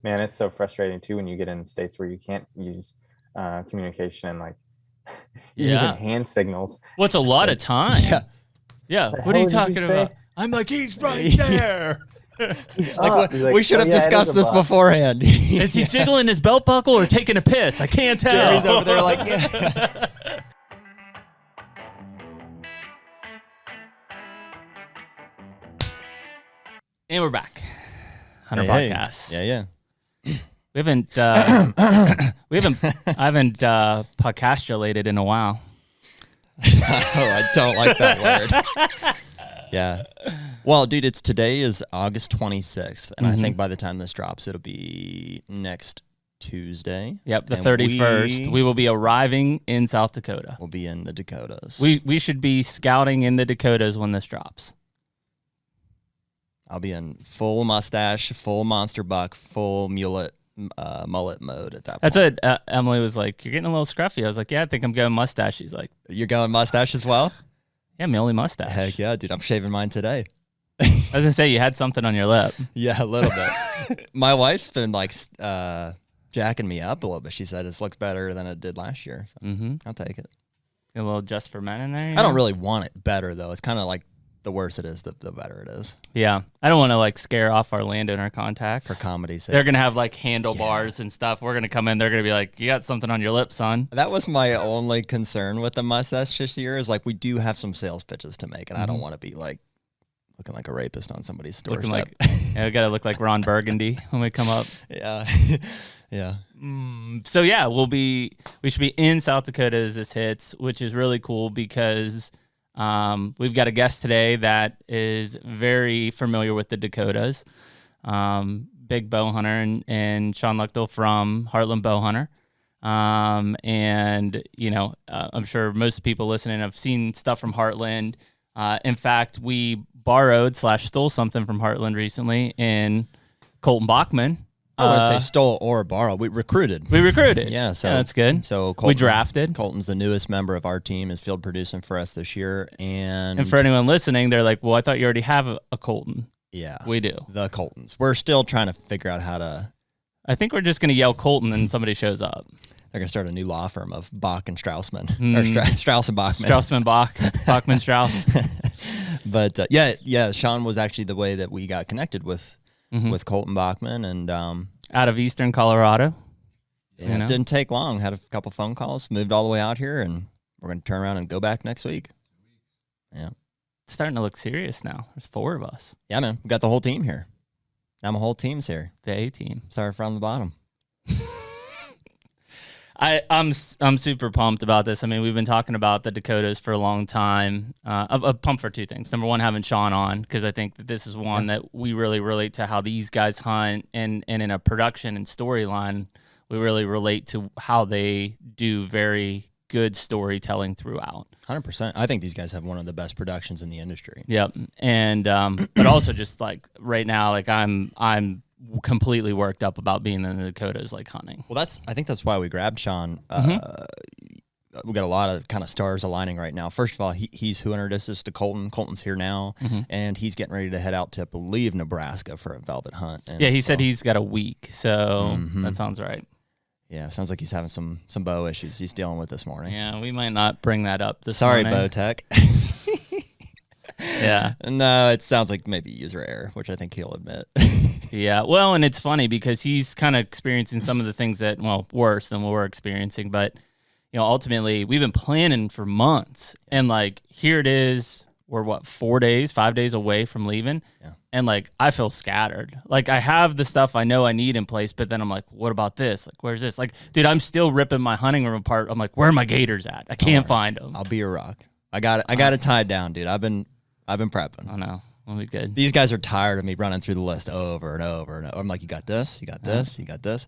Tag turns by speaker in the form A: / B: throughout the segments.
A: Man, it's so frustrating too when you get in states where you can't use communication and like you're using
B: Yeah.
A: hand signals.
B: What's a lot of
A: Like,
B: time?
C: Yeah.
B: Yeah.
A: the
B: What are you
A: hell did you
B: talking
A: say?
B: about? I'm like, he's right there.
A: He's
C: Like,
A: up. He's
C: we should
A: "Oh,
C: have
A: yeah, it is
C: discussed
A: a
C: this
A: buck."
C: beforehand.
B: Is he jiggling his belt buckle or taking a piss? I can't tell.
C: Jerry's over there like, yeah.
B: And we're back. HUNTR
C: Hey.
B: Podcast.
C: Yeah.
B: We haven't I haven't podcastulated in a while.
C: Oh, I don't like that word. Yeah. Well, dude, today is August 26th, and I think by the time this drops, it'll be next Tuesday.
B: Yep, the
C: And
B: 31st. We will be arriving in South Dakota.
C: We'll be in the Dakotas.
B: We should be scouting in the Dakotas when this drops.
C: I'll be in full mustache, full monster buck, full mullet mode at that point.
B: That's what Emily was like, you're getting a little scruffy. I was like, yeah, I think I'm going mustache. She's like,
C: You're going mustache as well?
B: yeah, my only mustache.
C: Heck yeah, dude. I'm shaving mine today.
B: I was going to say, you had something on your lip.
C: Yeah, a little bit. My wife's been like jacking me up a little bit. She said it looks better than it did last year. So I'll take it.
B: A little just for men in there.
C: I don't really want it better, though. It's kind of like the worse it is, the better it is.
B: Yeah. I don't want to like scare off our landowner contacts.
C: For comedy's sake.
B: They're going to have like handlebars and stuff. We're going to come in. They're going to be like, you got something on your lip, son.
C: That was my only concern with the mustache this year is like we do have some sales pitches to make, and I don't want to be like looking like a rapist on somebody's doorstep.
B: Looking like, yeah, we got to look like Ron Burgundy when we come up.
C: Yeah. Yeah.
B: So yeah, we should be in South Dakota as this hits, which is really cool because we've got a guest today that is very familiar with the Dakotas. Big bow hunter and Shawn Luchtel from Heartland Bow Hunter. And you know, I'm sure most people listening have seen stuff from Heartland. In fact, we borrowed/stole something from Heartland recently in Colton Bachman.
C: I wouldn't say stole or borrow. We recruited. Yeah, so
B: that's good.
C: So Colton,
B: we drafted.
C: Colton's the newest member of our team, is field producing for us this year. And
B: for anyone listening, they're like, well, I thought you already have a Colton.
C: Yeah.
B: We do.
C: The Coltons. We're still trying to figure out how to...
B: I think we're just going to yell Colton and somebody shows up.
C: They're going to start a new law firm of Bach and Straussman. Or Strauss and Bachman.
B: Straussman Bach. Bachman Strauss.
C: But yeah, Shawn was actually the way that we got connected with Colton Bachman. And
B: out of Eastern Colorado.
C: Yeah, it didn't take long. Had a couple phone calls, moved all the way out here, and we're going to turn around and go back next week. Yeah.
B: It's starting to look serious now. There's 4 of us.
C: Yeah, man. We got the whole team here. Now my whole team's here.
B: The A-team.
C: Sorry from the bottom.
B: I'm super pumped about this. I mean, we've been talking about the Dakotas for a long time. I'm pumped for 2 things. Number 1, having Shawn on, because I think that this is one that we really relate to how these guys hunt, and in a production and storyline, we really relate to how they do very good storytelling throughout.
C: 100%. I think these guys have one of the best productions in the industry.
B: Yep. And but also just like right now, like I'm completely worked up about being in the Dakotas, like hunting.
C: Well, I think that's why we grabbed Shawn. We got a lot of kind of stars aligning right now. First of all, he's who introduced us to Colton. Colton's here now, and he's getting ready to head out to, I believe, Nebraska for a velvet hunt. And
B: yeah, he said he's got a week, so that sounds right.
C: Yeah, sounds like he's having some bow issues he's dealing with this morning.
B: Yeah, we might not bring that up this
C: Sorry,
B: morning.
C: bow tech.
B: Yeah.
C: No, it sounds like maybe user error, which I think he'll admit.
B: Yeah, well, and it's funny because he's kind of experiencing some of the things that, well, worse than what we're experiencing. But, you know, ultimately, we've been planning for months. And, like, here it is. We're, 5 days away from leaving.
C: Yeah.
B: And, like, I feel scattered. Like, I have the stuff I know I need in place, but then I'm like, what about this? Like, where's this? Like, dude, I'm still ripping my hunting room apart. I'm like, where are my gators at? I can't find them.
C: I'll be your rock. I got it tied down, dude. I've been prepping.
B: I know. We'll be good.
C: These guys are tired of me running through the list over and over and over. I'm like, you got this, you got this, you got this.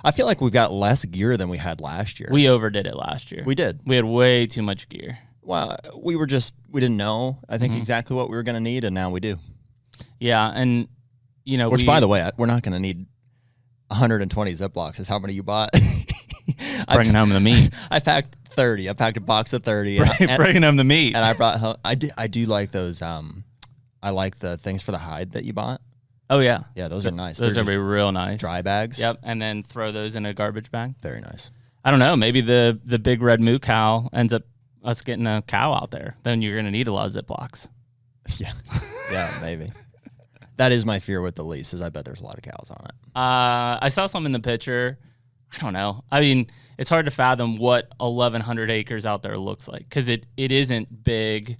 C: I feel like we've got less gear than we had last year.
B: We overdid it last year.
C: We did.
B: We had way too much gear.
C: Well, we didn't know, I think, exactly what we were going to need, and now we do.
B: Yeah, and, you know,
C: by the way, we're not going to need 120 Ziplocs is how many you bought.
B: Bringing home the meat.
C: I packed 30. I packed a box of 30.
B: Bringing home the meat.
C: And I brought home, I do like those, I like the things for the hide that you bought.
B: Oh yeah.
C: Yeah, those are nice.
B: Those
C: They're
B: are be real nice.
C: dry bags.
B: Yep, and then throw those in a garbage bag.
C: Very nice.
B: I don't know. Maybe the big red moo cow ends up us getting a cow out there. Then you're going to need a lot of Ziplocs.
C: Yeah. Yeah, maybe. That is my fear with the lease, is I bet there's a lot of cows on it.
B: I saw some in the picture. I don't know. I mean, it's hard to fathom what 1,100 acres out there looks like, because it isn't big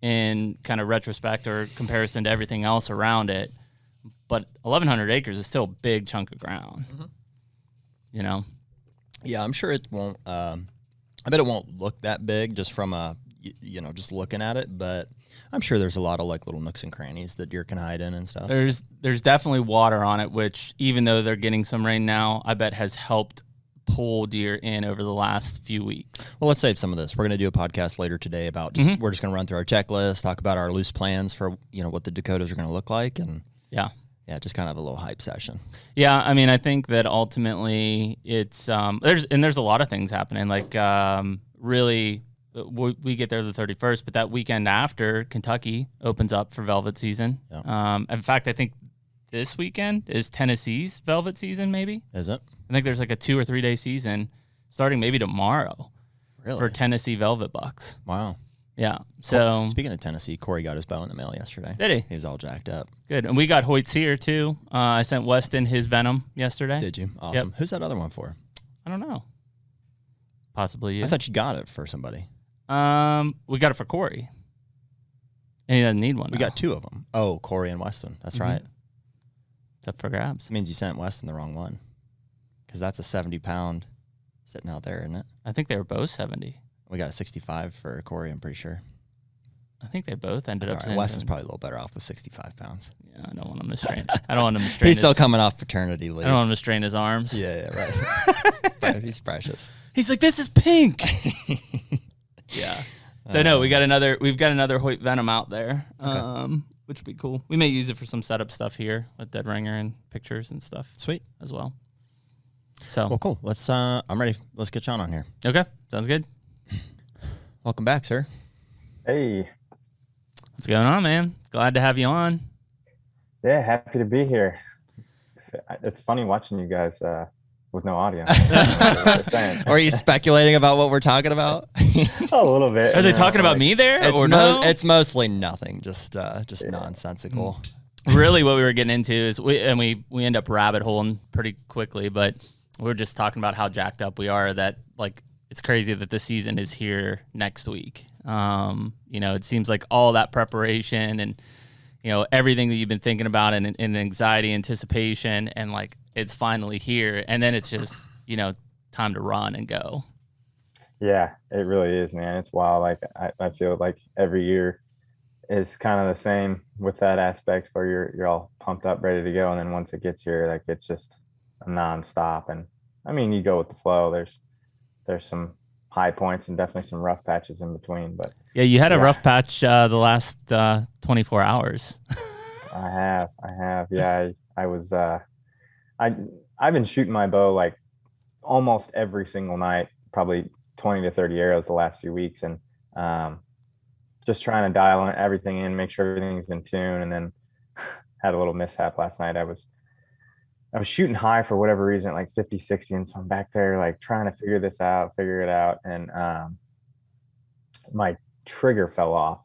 B: in kind of retrospect or comparison to everything else around it. But 1,100 acres is still a big chunk of ground.
C: Mm-hmm.
B: You know?
C: Yeah, I'm sure it won't. I bet it won't look that big just from just looking at it. But I'm sure there's a lot of like little nooks and crannies that deer can hide in and stuff.
B: There's definitely water on it, which even though they're getting some rain now, I bet has helped pull deer in over the last few weeks.
C: Well, let's save some of this. We're going to do a podcast later today about we're just going to run through our checklist, talk about our loose plans for what the Dakotas are going to look like, and yeah, just kind of a little hype session.
B: Yeah, I mean, I think that ultimately it's there's a lot of things happening. Like really, we get there the 31st, but that weekend after, Kentucky opens up for velvet season. Yeah. In fact, I think this weekend is Tennessee's velvet season. Maybe
C: is it?
B: I think there's like a 2 or 3 day season starting maybe tomorrow.
C: Really?
B: For Tennessee velvet bucks.
C: Wow.
B: Yeah. So
C: speaking of Tennessee, Corey got his bow in the mail yesterday.
B: Did he?
C: He was all jacked up.
B: Good. And we got Hoyt's here too. I sent Weston his Venom yesterday.
C: Did you? Awesome.
B: Yep.
C: Who's that other one for?
B: I don't know. Possibly you.
C: I thought you got it for somebody.
B: We got it for Corey. And he doesn't need one.
C: We got 2 of them. Oh, Corey and Weston. That's right.
B: It's up for grabs.
C: It means you sent Weston the wrong one. Because that's a 70-pound sitting out there, isn't it?
B: I think they were both 70.
C: We got a 65 for Corey, I'm pretty sure.
B: I think they both ended up.
C: Right. Weston's probably a little better off with 65 pounds.
B: Yeah, I don't want him to strain. I don't want him to strain.
C: He's still coming off paternity leave.
B: I don't want him to strain his arms.
C: Yeah, right. He's precious.
B: He's like, this is pink. Yeah. So no, we've got another Hoyt Venom out there, which would be cool. We may use it for some setup stuff here with Dead Ringer and pictures and stuff.
C: Sweet
B: as well. So
C: well, cool. Let's. I'm ready. Let's get Shawn on here.
B: Okay, sounds good.
C: Welcome back, sir.
A: Hey.
B: What's going on, man? Glad to have you on.
A: Yeah, happy to be here. It's funny watching you guys with no audience.
C: Are you speculating about what we're talking about?
A: A little bit.
B: Are they talking about me there?
C: It's mostly nothing. Just nonsensical.
B: Really, what we were getting into is we end up rabbit holing pretty quickly, but we're just talking about how jacked up we are. That like it's crazy that the season is here next week. It seems like all that preparation and everything that you've been thinking about and anxiety, anticipation, and like it's finally here, and then it's just time to run and go.
A: Yeah, it really is, man. It's wild. Like I feel like every year is kind of the same with that aspect where you're all pumped up, ready to go, and then once it gets here, like it's just a nonstop. And I mean, you go with the flow. There's some high points and definitely some rough patches in between, but
B: yeah, you had a rough patch the last 24 hours.
A: I have. Yeah, I was I've been shooting my bow like almost every single night, probably 20 to 30 arrows the last few weeks, and just trying to dial everything in, make sure everything's in tune. And then had a little mishap last night. I was shooting high for whatever reason, like 50, 60. And so I'm back there like trying to figure it out. And my trigger fell off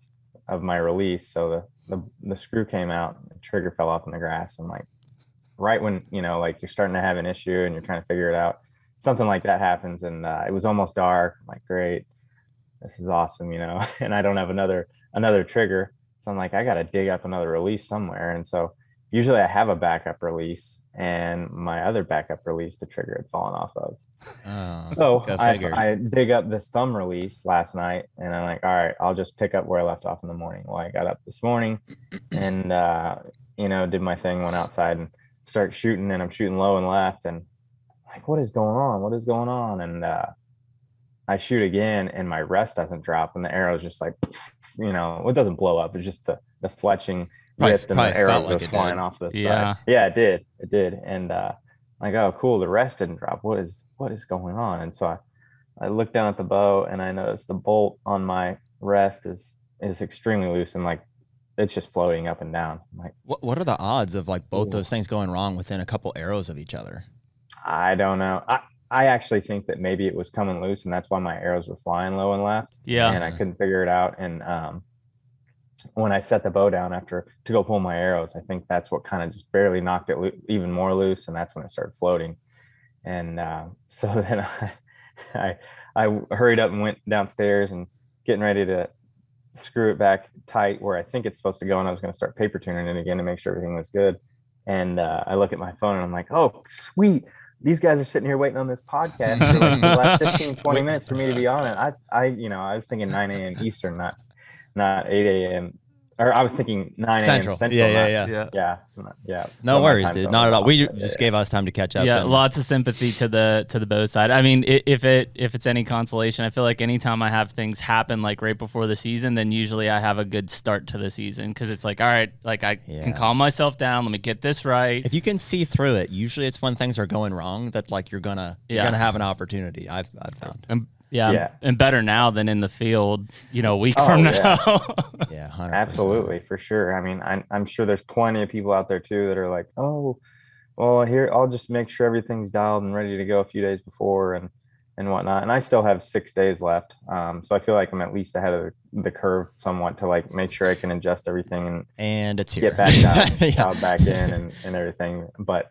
A: of my release. So the screw came out, the trigger fell off in the grass. And like, right when, like you're starting to have an issue and you're trying to figure it out, something like that happens. And it was almost dark. I'm like, great, this is awesome, and I don't have another trigger. So I'm like, I got to dig up another release somewhere. And so usually I have a backup release, and my other backup release, the trigger had fallen off of. So I dig up this thumb release last night, and I'm like, all right, I'll just pick up where I left off in the morning. Well, I got up this morning and, did my thing, went outside and started shooting, and I'm shooting low and left. And like, what is going on? And I shoot again, and my rest doesn't drop, and the arrow is just like, it doesn't blow up. It's just the fletching width, and the arrow goes flying off the side. Yeah, it did. And like, oh, cool, the rest didn't drop. What is going on? And so I looked down at the bow, and I noticed the bolt on my rest is extremely loose, and like it's just floating up and down. I'm like,
C: What are the odds of like both
A: Ooh.
C: those things going wrong within a couple arrows of each other?
A: I don't know. I actually think that maybe it was coming loose, and that's why my arrows were flying low and left.
B: Yeah.
A: And I couldn't figure it out. And when I set the bow down after to go pull my arrows, I think that's what kind of just barely knocked it even more loose, and that's when it started floating. And so then I hurried up and went downstairs and getting ready to screw it back tight where I think it's supposed to go, and I was going to start paper tuning it again to make sure everything was good. And I look at my phone and I'm like, oh, sweet. These guys are sitting here waiting on this podcast for like the last 15, 20 minutes for me to be on it. I was thinking 9 a.m. Eastern, not 8 a.m. Or I was thinking 9 a.m.
C: Central.
A: Yeah.
C: No
A: So
C: worries, dude. Not at all. We just gave us time to catch up.
B: Yeah,
C: and
B: lots of sympathy to the bow side. I mean, if it's any consolation, I feel like anytime I have things happen like right before the season, then usually I have a good start to the season because it's like, all right, like I can calm myself down. Let me get this right.
C: If you can see through it, usually it's when things are going wrong that like you're gonna have an opportunity. I've found.
B: And better now than in the field, a week from now.
C: Yeah, 100%.
A: Absolutely, for sure. I mean, I'm sure there's plenty of people out there too that are like, oh, well, here, I'll just make sure everything's dialed and ready to go a few days before and whatnot. And I still have 6 days left. So I feel like I'm at least ahead of the curve somewhat to like make sure I can adjust everything and
C: it's
A: get back dialed back in and everything. But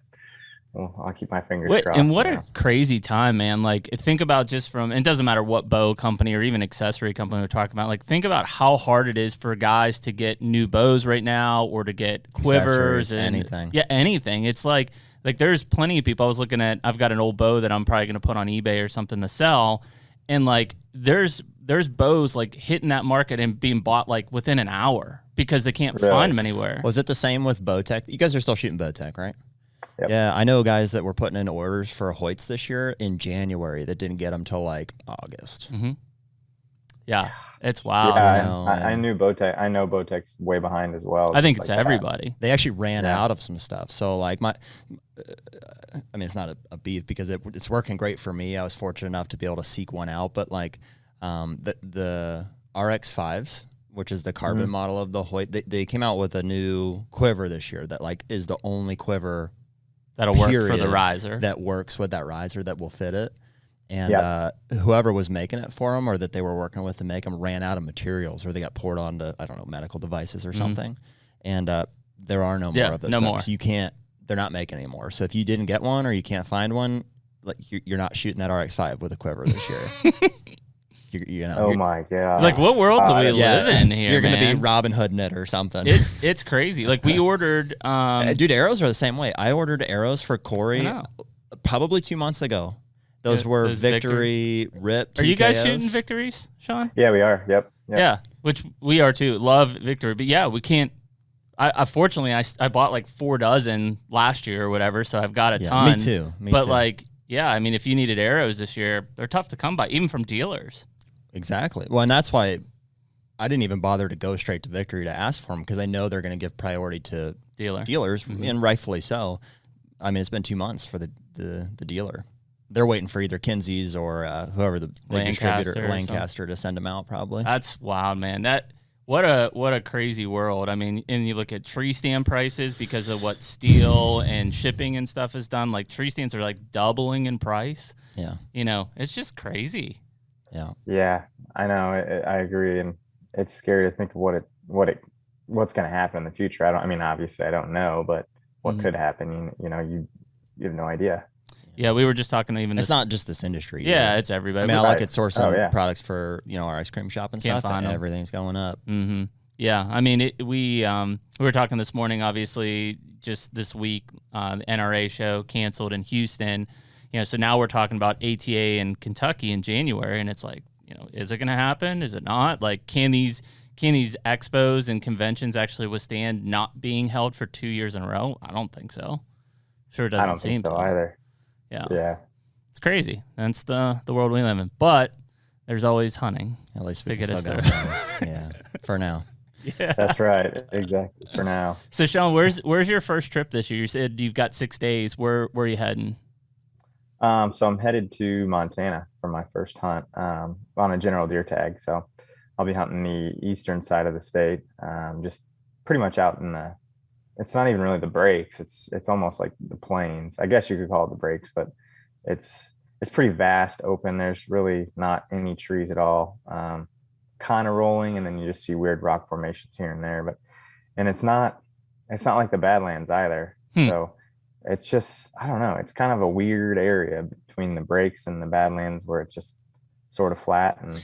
A: well, I'll keep my fingers crossed.
B: And what a crazy time, man. Like, think about just from, it doesn't matter what bow company or even accessory company we're talking about. Like, think about how hard it is for guys to get new bows right now or to get quivers and
C: anything.
B: Yeah, anything. It's like there's plenty of people. I was looking at, I've got an old bow that I'm probably going to put on eBay or something to sell. And like, there's bows like hitting that market and being bought like within an hour because they can't find them anywhere.
C: Was it the same with Bowtech? You guys are still shooting Bowtech, right?
A: Yep.
C: Yeah, I know guys that were putting in orders for Hoyts this year in January that didn't get them till like August.
B: Mm-hmm. Yeah, it's wild.
A: Yeah, I knew Bowtech. I know Bowtech's way behind as well.
B: I think it's everybody.
C: They actually ran out of some stuff. So like I mean, it's not a beef because it's working great for me. I was fortunate enough to be able to seek one out, but like the RX5s, which is the carbon model of the Hoyt, they came out with a new quiver this year that like is the only quiver
B: that'll work for the riser.
C: That works with that riser that will fit it. And whoever was making it for them or that they were working with to make them ran out of materials or they got poured onto, I don't know, medical devices or something. And there are no more of those.
B: No more.
C: So they're not making anymore. So if you didn't get one or you can't find one, like you're not shooting that RX5 with a quiver this year.
A: Oh my God.
B: Like, what world do we live in here?
C: You're going to be Robin Hooding it or something.
B: It's crazy. Like, we ordered.
C: Dude, arrows are the same way. I ordered arrows for Corey probably 2 months ago. Those were Victory Rip.
B: Are you guys shooting Victories, Shawn?
A: Yeah, we are. Yep.
B: Yeah, which we are too. Love Victory. But yeah, we can't. Fortunately, I bought like 4 dozen last year or whatever, so I've got a ton.
C: Me too.
B: But like, yeah, I mean, if you needed arrows this year, they're tough to come by, even from dealers.
C: Exactly. Well, and that's why I didn't even bother to go straight to Victory to ask for them because I know they're going to give priority to dealers, and rightfully so. I mean, it's been 2 months for the dealer. They're waiting for either Kinsey's or whoever the distributor, Lancaster, to send them out probably.
B: That's wild, man. What a crazy world. I mean, and you look at tree stand prices because of what steel and shipping and stuff has done. Like, tree stands are like doubling in price.
C: Yeah.
B: It's just crazy.
A: Yeah, I know. I agree, and it's scary to think of what's going to happen in the future. I mean, obviously, I don't know, but what could happen? You have no idea.
B: Yeah, we were just talking even.
C: It's not just this industry.
B: Yeah, it's everybody.
C: I mean, I look at sourcing products for our ice cream shop and stuff, and everything's going up.
B: Mm-hmm. Yeah, I mean, we were talking this morning. Obviously, just this week, the NRA show canceled in Houston. So now we're talking about ATA in Kentucky in January, and it's like, is it going to happen? Is it not? Like, can these expos and conventions actually withstand not being held for 2 years in a row? I don't think so. Sure, it doesn't seem
A: so either.
B: Yeah, it's crazy. That's the world we live in. But there's always hunting.
C: At least we can still go. Yeah, for now.
A: Yeah, that's right. Exactly, for now.
B: So, Shawn, where's your first trip this year? You said you've got 6 days. Where are you heading?
A: So I'm headed to Montana for my first hunt on a general deer tag. So I'll be hunting the eastern side of the state, just pretty much out in the, it's not even really the breaks. It's almost like the plains. I guess you could call it the breaks, but it's pretty vast, open. There's really not any trees at all. Kind of rolling, and then you just see weird rock formations here and there. And it's not like the Badlands either. So it's just, I don't know. It's kind of a weird area between the breaks and the Badlands where it's just sort of flat, and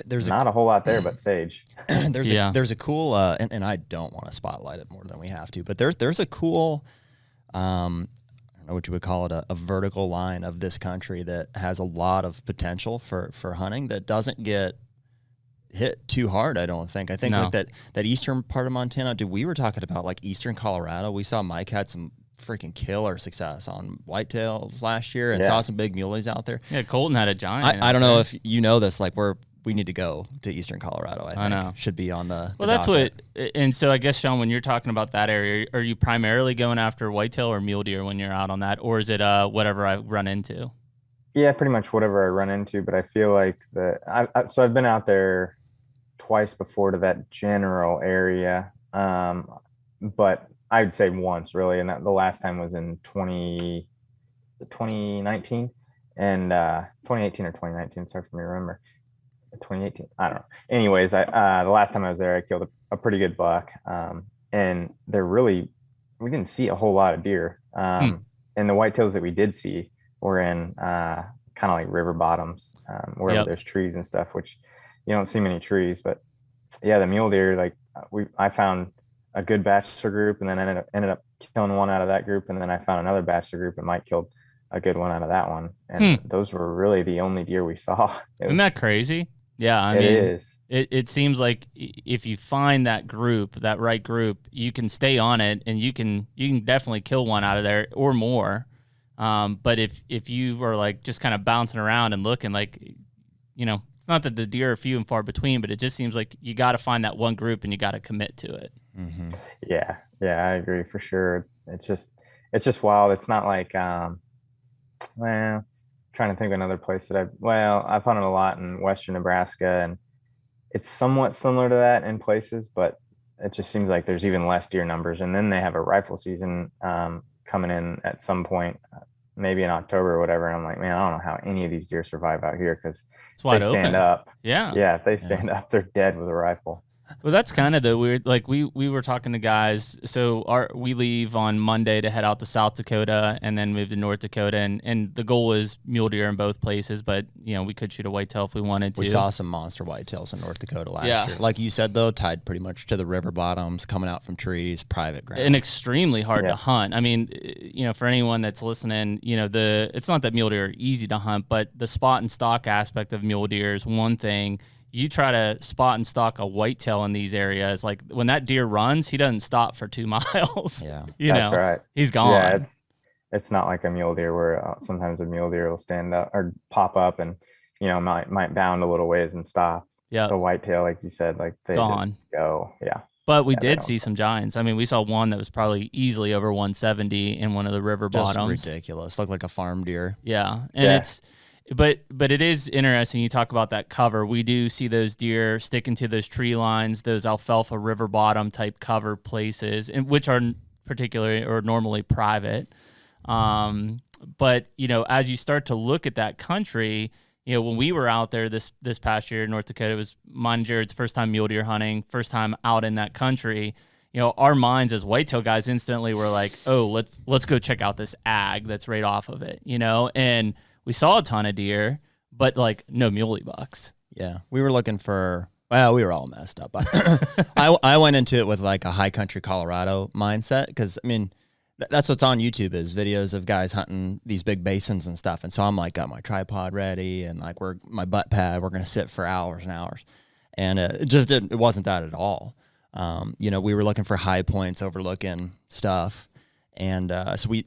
A: there's not a whole lot there but sage.
C: there's a cool and I don't want to spotlight it more than we have to, but there's a cool I don't know what you would call it, a vertical line of this country that has a lot of potential for hunting that doesn't get hit too hard. I don't think. I think like that eastern part of Montana, dude, we were talking about like eastern Colorado. We saw Mike had some freaking killer success on whitetails last year and saw some big muleys out there.
B: Yeah, Colton had a giant.
C: I don't know if you know this, like we need to go to eastern Colorado. I know. Should be on the
B: that's docket. And so I guess, Shawn, when you're talking about that area, are you primarily going after whitetail or mule deer when you're out on that, or is it whatever I run into?
A: Yeah, pretty much whatever I run into, but I feel like so I've been out there twice before to that general area, but I'd say once really, and the last time was in 2019 and 2018 or 2019. It's hard for me to remember. 2018, I don't know. Anyways, the last time I was there, I killed a pretty good buck, and we didn't see a whole lot of deer. And the whitetails that we did see were in kind of like river bottoms, where there's trees and stuff, which you don't see many trees. But yeah, the mule deer, like I found a good bachelor group, and then ended up killing one out of that group, and then I found another bachelor group, and Mike killed a good one out of that one, and those were really the only deer we saw.
B: Isn't that crazy? Yeah, I mean, it is. It seems like if you find that right group, you can stay on it, and you can definitely kill one out of there or more. But if you are like just kind of bouncing around and looking, like, you know, it's not that the deer are few and far between, but it just seems like you got to find that one group and you got to commit to it.
C: Mm-hmm.
A: Yeah, I agree for sure. It's just wild. It's not like trying to think of another place that I've hunted a lot in western Nebraska, and it's somewhat similar to that in places, but it just seems like there's even less deer numbers. And then they have a rifle season coming in at some point, maybe in October or whatever. And I'm like, man, I don't know how any of these deer survive out here, because they stand up.
B: Yeah.
A: If they stand up, they're dead with a rifle.
B: Well, that's kind of the weird, like we were talking to guys. So we leave on Monday to head out to South Dakota and then move to North Dakota. And the goal is mule deer in both places, but you know, we could shoot a whitetail if we wanted to.
C: We saw some monster whitetails in North Dakota last year. Like you said, though, tied pretty much to the river bottoms, coming out from trees, private ground.
B: And extremely hard to hunt. I mean, you know, for anyone that's listening, you know, it's not that mule deer are easy to hunt, but the spot and stock aspect of mule deer is one thing. You try to spot and stalk a whitetail in these areas, like when that deer runs, he doesn't stop for 2 miles.
C: Yeah,
A: that's right.
B: He's gone.
A: Yeah, it's not like a mule deer where sometimes a mule deer will stand up or pop up and, you know, might bound a little ways and stop. Yeah, the whitetail, like you said, like they
B: gone.
A: Just go. Yeah.
B: But we did see some giants. I mean, we saw one that was probably easily over 170 in one of the river bottoms.
C: Just ridiculous. Looked like a farm deer.
B: Yeah, and But it is interesting. You talk about that cover. We do see those deer sticking to those tree lines, those alfalfa river bottom type cover places, which are particularly or normally private. But you know, as you start to look at that country, you know, when we were out there this past year in North Dakota, it was mine and Jared's first time mule deer hunting, first time out in that country. You know, our minds as whitetail guys instantly were like, oh, let's go check out this ag that's right off of it, you know, and we saw a ton of deer, but like no muley bucks.
C: Yeah, we were looking for. Well, we were all messed up. I went into it with like a high country Colorado mindset, because I mean, that's what's on YouTube is videos of guys hunting these big basins and stuff. And so I'm like, got my tripod ready and like my butt pad. We're gonna sit for hours and hours, and it wasn't that at all. You know, we were looking for high points overlooking stuff, and so we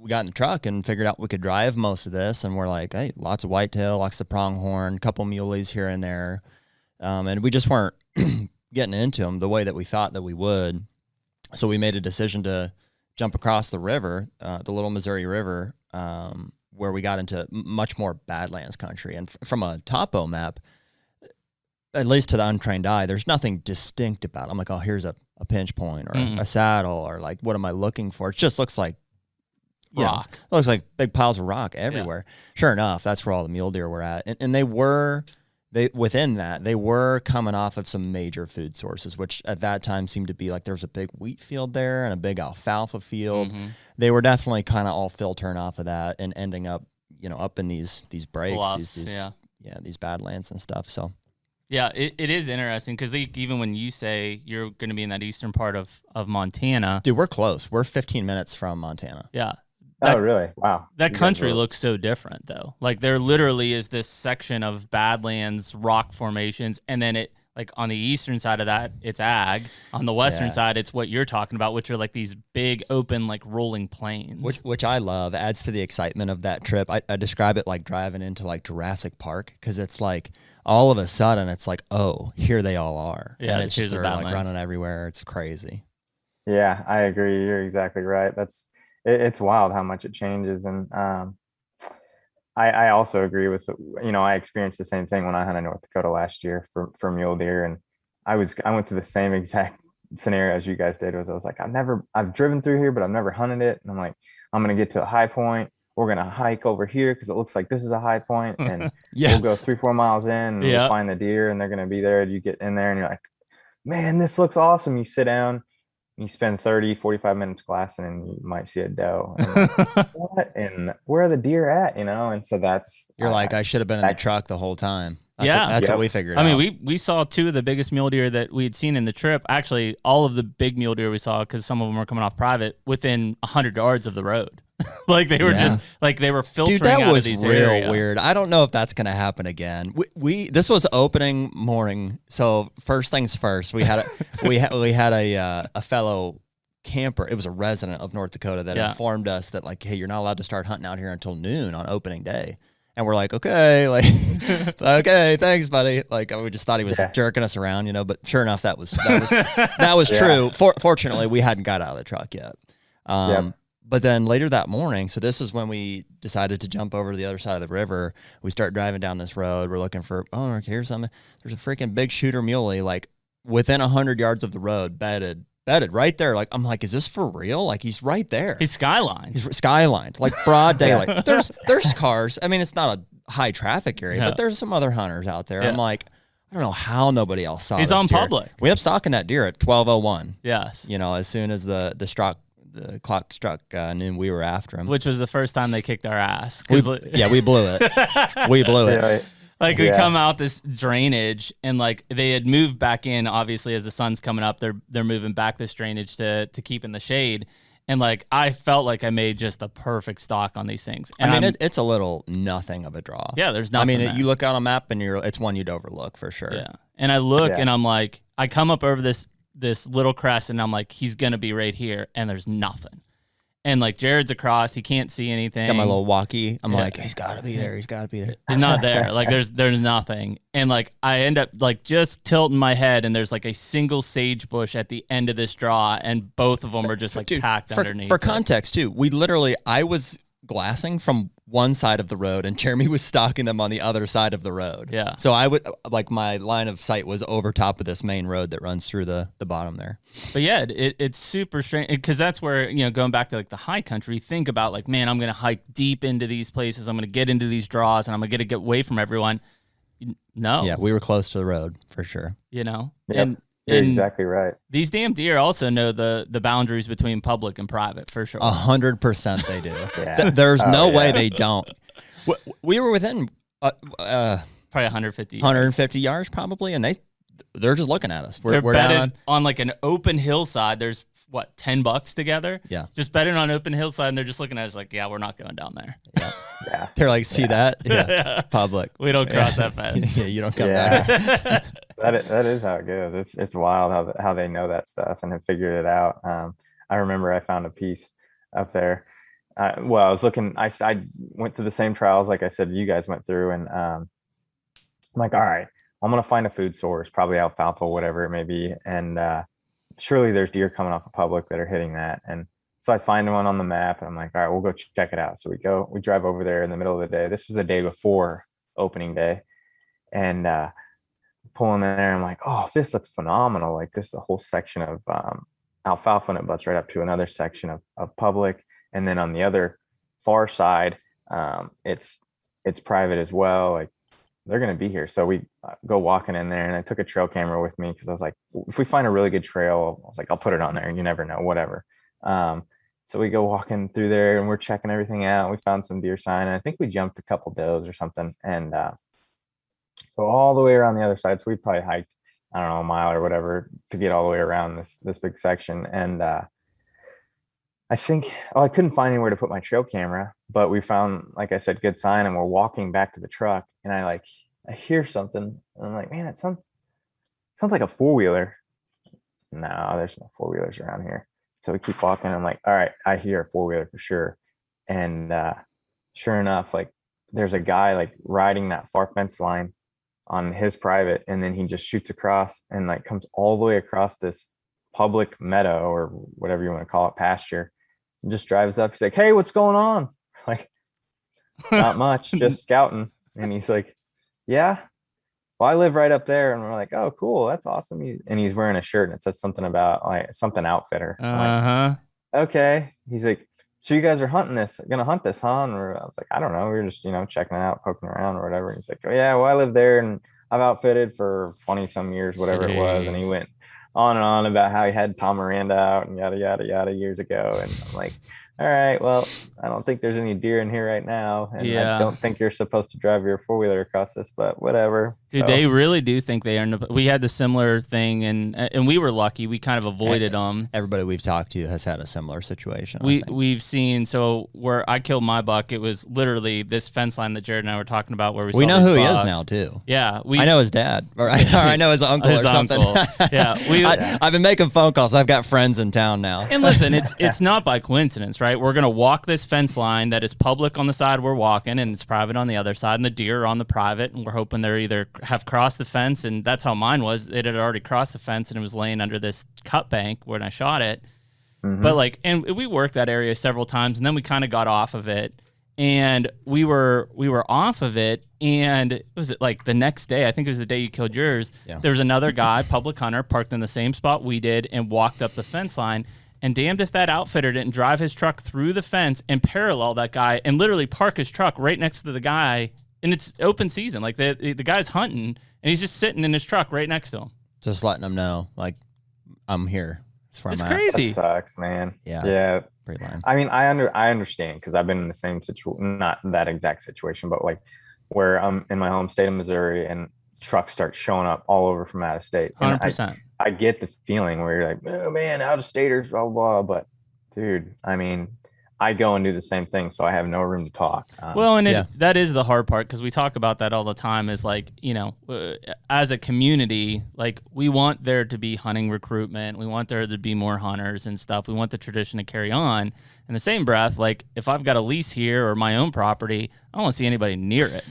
C: got in the truck and figured out we could drive most of this, and we're like, hey, lots of whitetail, lots of pronghorn, couple muleys here and there, and we just weren't getting into them the way that we thought that we would. So we made a decision to jump across the river, the Little Missouri River, where we got into much more Badlands country. And from a topo map, at least to the untrained eye, there's nothing distinct about it. I'm like, oh, here's a a pinch point or a saddle, or like, what am I looking for? It just looks like
B: rock.
C: It looks like big piles of rock everywhere. Yeah. Sure enough, that's where all the mule deer were at. And they were coming off of some major food sources, which at that time seemed to be like there was a big wheat field there and a big alfalfa field. They were definitely kind of all filtering off of that and ending up, up in these breaks,
B: bluffs,
C: these badlands and stuff. So
B: yeah, it is interesting because even when you say you're going to be in that eastern part of Montana,
C: dude, we're close. We're 15 minutes from Montana.
B: Yeah.
A: Oh, really? Wow.
B: That country looks so different, though. Like, there literally is this section of badlands, rock formations, and then it, like, on the eastern side of that, it's ag. On the western side, it's what you're talking about, which are, like, these big, open, like, rolling plains.
C: Which I love. Adds to the excitement of that trip. I describe it like driving into, like, Jurassic Park, because it's, like, all of a sudden, it's like, oh, here they all are.
B: Yeah,
C: and it's just, they're, like, running everywhere. It's crazy.
A: Yeah, I agree. You're exactly right. It's wild how much it changes. And I also agree with, I experienced the same thing when I hunted North Dakota last year for mule deer. And I went through the same exact scenario as you guys did. I was like, I've driven through here, but I've never hunted it. And I'm like, I'm going to get to a high point. We're going to hike over here because it looks like this is a high point. And we'll go 3-4 miles in and we'll find the deer and they're going to be there. You get in there and you're like, man, this looks awesome. You sit down. You spend 30-45 minutes glassing and you might see a doe. Like, what? And where are the deer at? And so you're
C: like, I should have been in the truck the whole time. That's what we figured out.
B: I mean, we saw 2 of the biggest mule deer that we had seen in the trip. Actually, all of the big mule deer we saw, because some of them were coming off private, within 100 yards of the road. Like they were just like they were filtering.
C: Dude, that
B: out
C: was
B: of these
C: real
B: area.
C: weird. I don't know if that's gonna happen again. This was opening morning, so first things first, we had a fellow camper. It was a resident of North Dakota that informed us that, like, hey, you're not allowed to start hunting out here until noon on opening day. And we're like, okay, like, okay, thanks, buddy. Like, we just thought he was jerking us around, but sure enough, that was true. Fortunately, we hadn't got out of the truck yet. But then later that morning, so this is when we decided to jump over to the other side of the river. We start driving down this road. We're looking for, here's something. There's a freaking big shooter muley, like within 100 yards of the road, bedded right there. Like, I'm like, is this for real? Like, he's right there.
B: He's skylined.
C: He's skylined, like broad daylight. There's cars. I mean, it's not a high traffic area, but there's some other hunters out there. I'm like, I don't know how nobody else saw.
B: He's on
C: deer.
B: public.
C: We ended up stalking that deer at 12:01.
B: Yes.
C: As soon as the clock struck noon, we were after him.
B: Which was the first time they kicked our ass.
C: We blew it. We blew it.
A: Right.
B: Like, we come out this drainage, and like they had moved back in. Obviously, as the sun's coming up, they're moving back this drainage to keep in the shade. And like, I felt like I made just a perfect stalk on these things. And
C: I mean, it's a little nothing of a draw.
B: Yeah, there's nothing.
C: I mean, you look on a map and it's one you'd overlook for sure.
B: Yeah, and I look and I'm like, I come up over this little crest, and I'm like, he's gonna be right here, and there's nothing. And like, Jared's across, he can't see anything.
C: Got my little walkie. I'm like, he's got to be there. He's got to be there.
B: He's not there. Like, there's nothing. And like, I end up like just tilting my head, and there's like a single sage bush at the end of this draw, and both of them are just like packed underneath.
C: For context too, I was glassing from one side of the road, and Jeremy was stalking them on the other side of the road.
B: Yeah.
C: So I would, like, my line of sight was over top of this main road that runs through the bottom there.
B: But yeah, it's super strange, because that's where, going back to like the high country, think about like, man, I'm going to hike deep into these places. I'm going to get into these draws, and I'm going to get away from everyone. No.
C: Yeah, we were close to the road for sure.
A: Yep.
B: And
A: you're exactly right.
B: These damn deer also know the boundaries between public and private, for sure.
C: 100% they do. There's no way they don't. We were within
B: probably 150
C: yards probably, and they're just looking at us.
B: We're bedded on like an open hillside. There's what, $10 together?
C: Yeah.
B: Just bedded on an open hillside, and they're just looking at us like, yeah, we're not going down there.
C: Yeah. They're like, see that? Yeah. Public.
B: We don't cross that fence.
C: Yeah, you don't come down here.
A: That is how it goes. It's wild how they know that stuff and have figured it out. I remember I found a piece up there. I was looking. I went through the same trials like I said you guys went through, and I'm like, all right, I'm gonna find a food source, probably alfalfa, whatever it may be, and surely there's deer coming off of public that are hitting that. And so I find one on the map, and I'm like, all right, we'll go check it out. So we drive over there in the middle of the day. This was the day before opening day, and pulling there. I'm like, oh, this looks phenomenal. Like this is a whole section of alfalfa, and it butts right up to another section of public. And then on the other far side, it's private as well. Like they're going to be here. So we go walking in there, and I took a trail camera with me because I was like, if we find a really good trail, I was like, I'll put it on there, and you never know, whatever. So we go walking through there, and we're checking everything out. We found some deer sign, and I think we jumped a couple does or something, and go all the way around the other side. So we probably hiked, I don't know, a mile or whatever to get all the way around this big section. And I think, I couldn't find anywhere to put my trail camera, but we found, like I said, good sign, and we're walking back to the truck, and I hear something, and I'm like, man, it sounds like a four-wheeler. No, there's no four-wheelers around here. So we keep walking. I'm like, all right, I hear a four-wheeler for sure. And sure enough, like there's a guy like riding that far fence line on his private, and then he just shoots across and like comes all the way across this public meadow or whatever you want to call it, pasture, and just drives up. He's like, hey, what's going on? Like, not much, just scouting. And he's like, yeah, well, I live right up there. And we're like, oh, cool, that's awesome. And he's wearing a shirt, and it says something about like something outfitter. Like, okay. He's like, so you guys are gonna hunt this, huh? And I was like, I don't know. We were just, checking it out, poking around or whatever. And he's like, oh yeah, well, I live there, and I've outfitted for 20 some years, whatever it was. And he went on and on about how he had Pomeranda out and yada, yada, yada years ago. And I'm like, all right, well, I don't think there's any deer in here right now. And I don't think you're supposed to drive your four-wheeler across this, but whatever.
B: Dude, they really do think they are. We had the similar thing, and we were lucky. We kind of avoided them.
C: Everybody we've talked to has had a similar situation.
B: We've seen, so where I killed my buck, it was literally this fence line that Jared and I were talking about where we
C: know who
B: bucks.
C: He is now, too.
B: Yeah.
C: I know his dad, or I know his uncle or something.
B: Yeah.
C: I've been making phone calls. I've got friends in town now.
B: And listen, it's not by coincidence, right? We're going to walk this fence line that is public on the side we're walking, and it's private on the other side, and the deer are on the private, and we're hoping they're either have crossed the fence, and that's how mine was. It had already crossed the fence, and it was laying under this cut bank when I shot it. Mm-hmm. But and we worked that area several times, and then we kind of got off of it, and we were off of it, and it was like the next day, I think it was the day you killed yours. Yeah. There was another guy, public hunter, parked in the same spot we did and walked up the fence line. And damned if that outfitter didn't drive his truck through the fence and parallel that guy and literally park his truck right next to the guy. And it's open season. Like the guy's hunting, and he's just sitting in his truck right next to him.
C: Just letting him know, like, I'm here.
B: It's crazy.
A: That sucks, man.
C: Yeah. Pretty lame.
A: I mean, I understand, because I've been in the same situation, not that exact situation, but like where I'm in my home state of Missouri, and trucks start showing up all over from out of state.
B: 100%.
A: I get the feeling where you're like, oh man, out of staters, blah, blah, blah. But dude, I mean, I go and do the same thing, so I have no room to talk.
B: That is the hard part, because we talk about that all the time, is like, as a community, like we want there to be hunting recruitment. We want there to be more hunters and stuff. We want the tradition to carry on. In the same breath, like if I've got a lease here or my own property, I don't want to see anybody near it.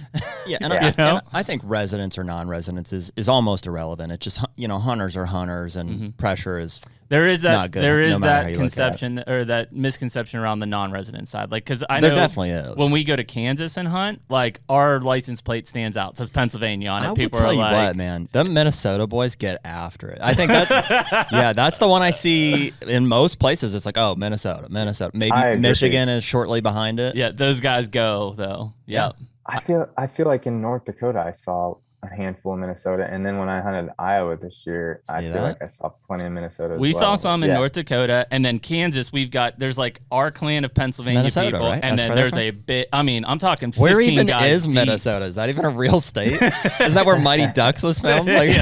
C: Yeah, and I think residents or non-residents is almost irrelevant. It's just, hunters are hunters, and pressure is
B: there is that
C: not good,
B: there is
C: no matter how
B: that
C: you
B: conception or that misconception around the non-resident side. Like, because I know
C: there definitely is.
B: When we go to Kansas and hunt, like our license plate stands out, it says Pennsylvania on it.
C: I
B: People
C: will tell
B: are
C: you
B: like,
C: what, man, the Minnesota boys get after it. I think that that's the one I see in most places. It's like, oh, Minnesota. Maybe Michigan is shortly behind it.
B: Yeah, those guys go though. Yeah.
A: I feel like in North Dakota I saw a handful in Minnesota, and then when I hunted Iowa this year, I feel like I saw plenty in Minnesota.
B: We saw some in North Dakota, and then Kansas. There's like our clan of Pennsylvania people, right? And then there's a bit. I mean, I'm talking 15
C: Where even
B: guys
C: is
B: deep.
C: Minnesota? Is that even a real state? Isn't that where Mighty Ducks was filmed? Like,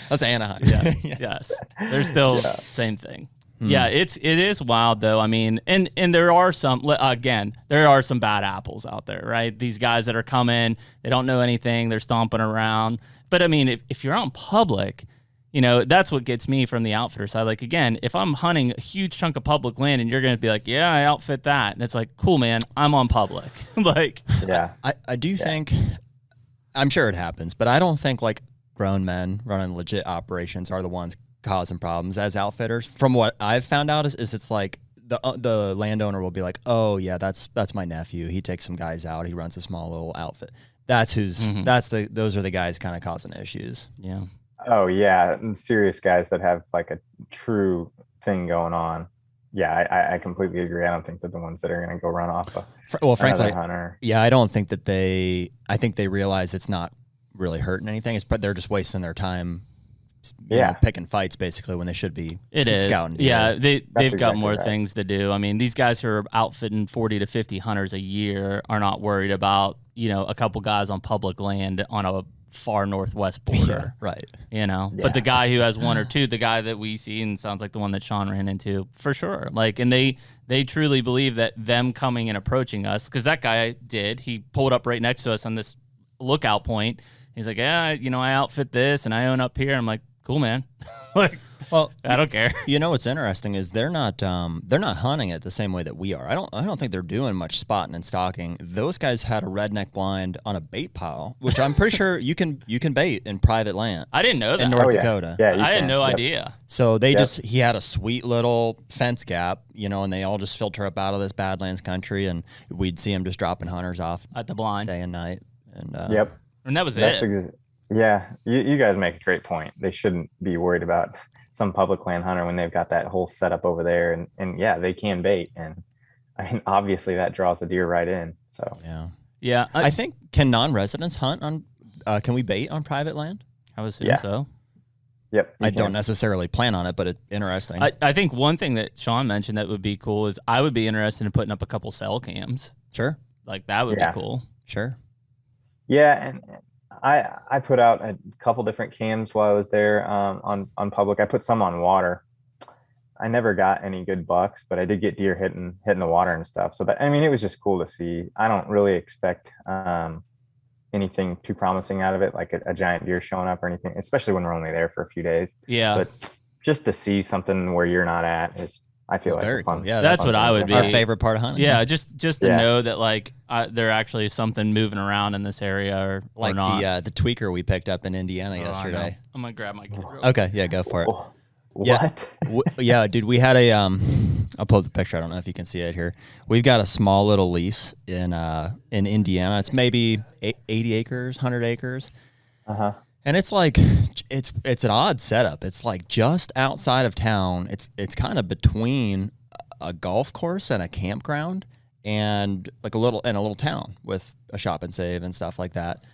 C: that's Anaheim.
B: Yeah. Yes, they're still same thing. Yeah, it is wild though. I mean, and there are some bad apples out there, right? These guys that are coming, they don't know anything, they're stomping around. But I mean, if you're on public, that's what gets me from the outfitter side. Like, again, if I'm hunting a huge chunk of public land and you're going to be like, yeah, I outfit that. And it's like, cool, man, I'm on public. Like,
A: yeah,
C: I do think, I'm sure it happens, but I don't think like grown men running legit operations are the ones causing problems as outfitters. From what I've found out is it's like the landowner will be like, oh yeah, that's my nephew. He takes some guys out. He runs a small little outfit. Those are the guys kind of causing issues.
B: Yeah.
A: Oh yeah, and serious guys that have like a true thing going on. Yeah, I completely agree. I don't think that the ones that are going to go run off
C: frankly,
A: hunter.
C: Yeah, I don't think that I think they realize it's not really hurting anything. But they're just wasting their time. Picking fights basically when they should be scouting.
B: Yeah, they've got more things to do. I mean, these guys who are outfitting 40 to 50 hunters a year are not worried about, a couple guys on public land on a far northwest border.
C: Yeah, right.
B: But the guy who has one or two, the guy that we see, and sounds like the one that Shawn ran into, for sure. Like, and they truly believe that them coming and approaching us, because that guy he pulled up right next to us on this lookout point. He's like, yeah, I outfit this and I own up here. I'm like, cool, man. Like, well, I don't care.
C: What's interesting is they're not hunting it the same way that we are. I don't think they're doing much spotting and stalking. Those guys had a redneck blind on a bait pile, which I'm pretty sure you can bait in private land.
B: I didn't know that.
C: In North Dakota.
A: Yeah,
B: I had no idea.
C: So he had a sweet little fence gap, and they all just filter up out of this Badlands country, and we'd see them just dropping hunters off
B: at the blind
C: day and night. And
B: and that was it.
A: Yeah, you guys make a great point. They shouldn't be worried about some public land hunter when they've got that whole setup over there, and yeah, they can bait, and I mean, obviously that draws the deer right in. So
C: yeah. I think, can non-residents hunt on? Can we bait on private land?
B: I would assume so.
A: Yep.
C: I don't necessarily plan on it, but it's interesting.
B: I think one thing that Shawn mentioned that would be cool is I would be interested in putting up a couple cell cams.
C: Sure.
B: Like that would be cool.
C: Sure.
A: Yeah, and I put out a couple different cams while I was there on public. I put some on water. I never got any good bucks, but I did get deer hitting the water and stuff. So it was just cool to see. I don't really expect anything too promising out of it, like a giant deer showing up or anything, especially when we're only there for a few days.
B: Yeah.
A: But just to see something where you're not at is, I feel like
C: very
A: fun.
C: Cool. Yeah,
B: that's what I would be.
C: Our favorite part of hunting.
B: Yeah, just to know that like there actually is something moving around in this area or
C: like
B: not.
C: the tweaker we picked up in Indiana yesterday.
B: I'm gonna grab my kid.
C: Okay, yeah, go for it.
A: What?
C: Yeah, dude, we had a I'll pull the picture. I don't know if you can see it here. We've got a small little lease in Indiana. It's maybe 80 acres, 100 acres.
A: Uh-huh.
C: And it's like it's an odd setup. It's like just outside of town. It's kind of between a golf course and a campground, and like a little town with a shop and save and stuff like that.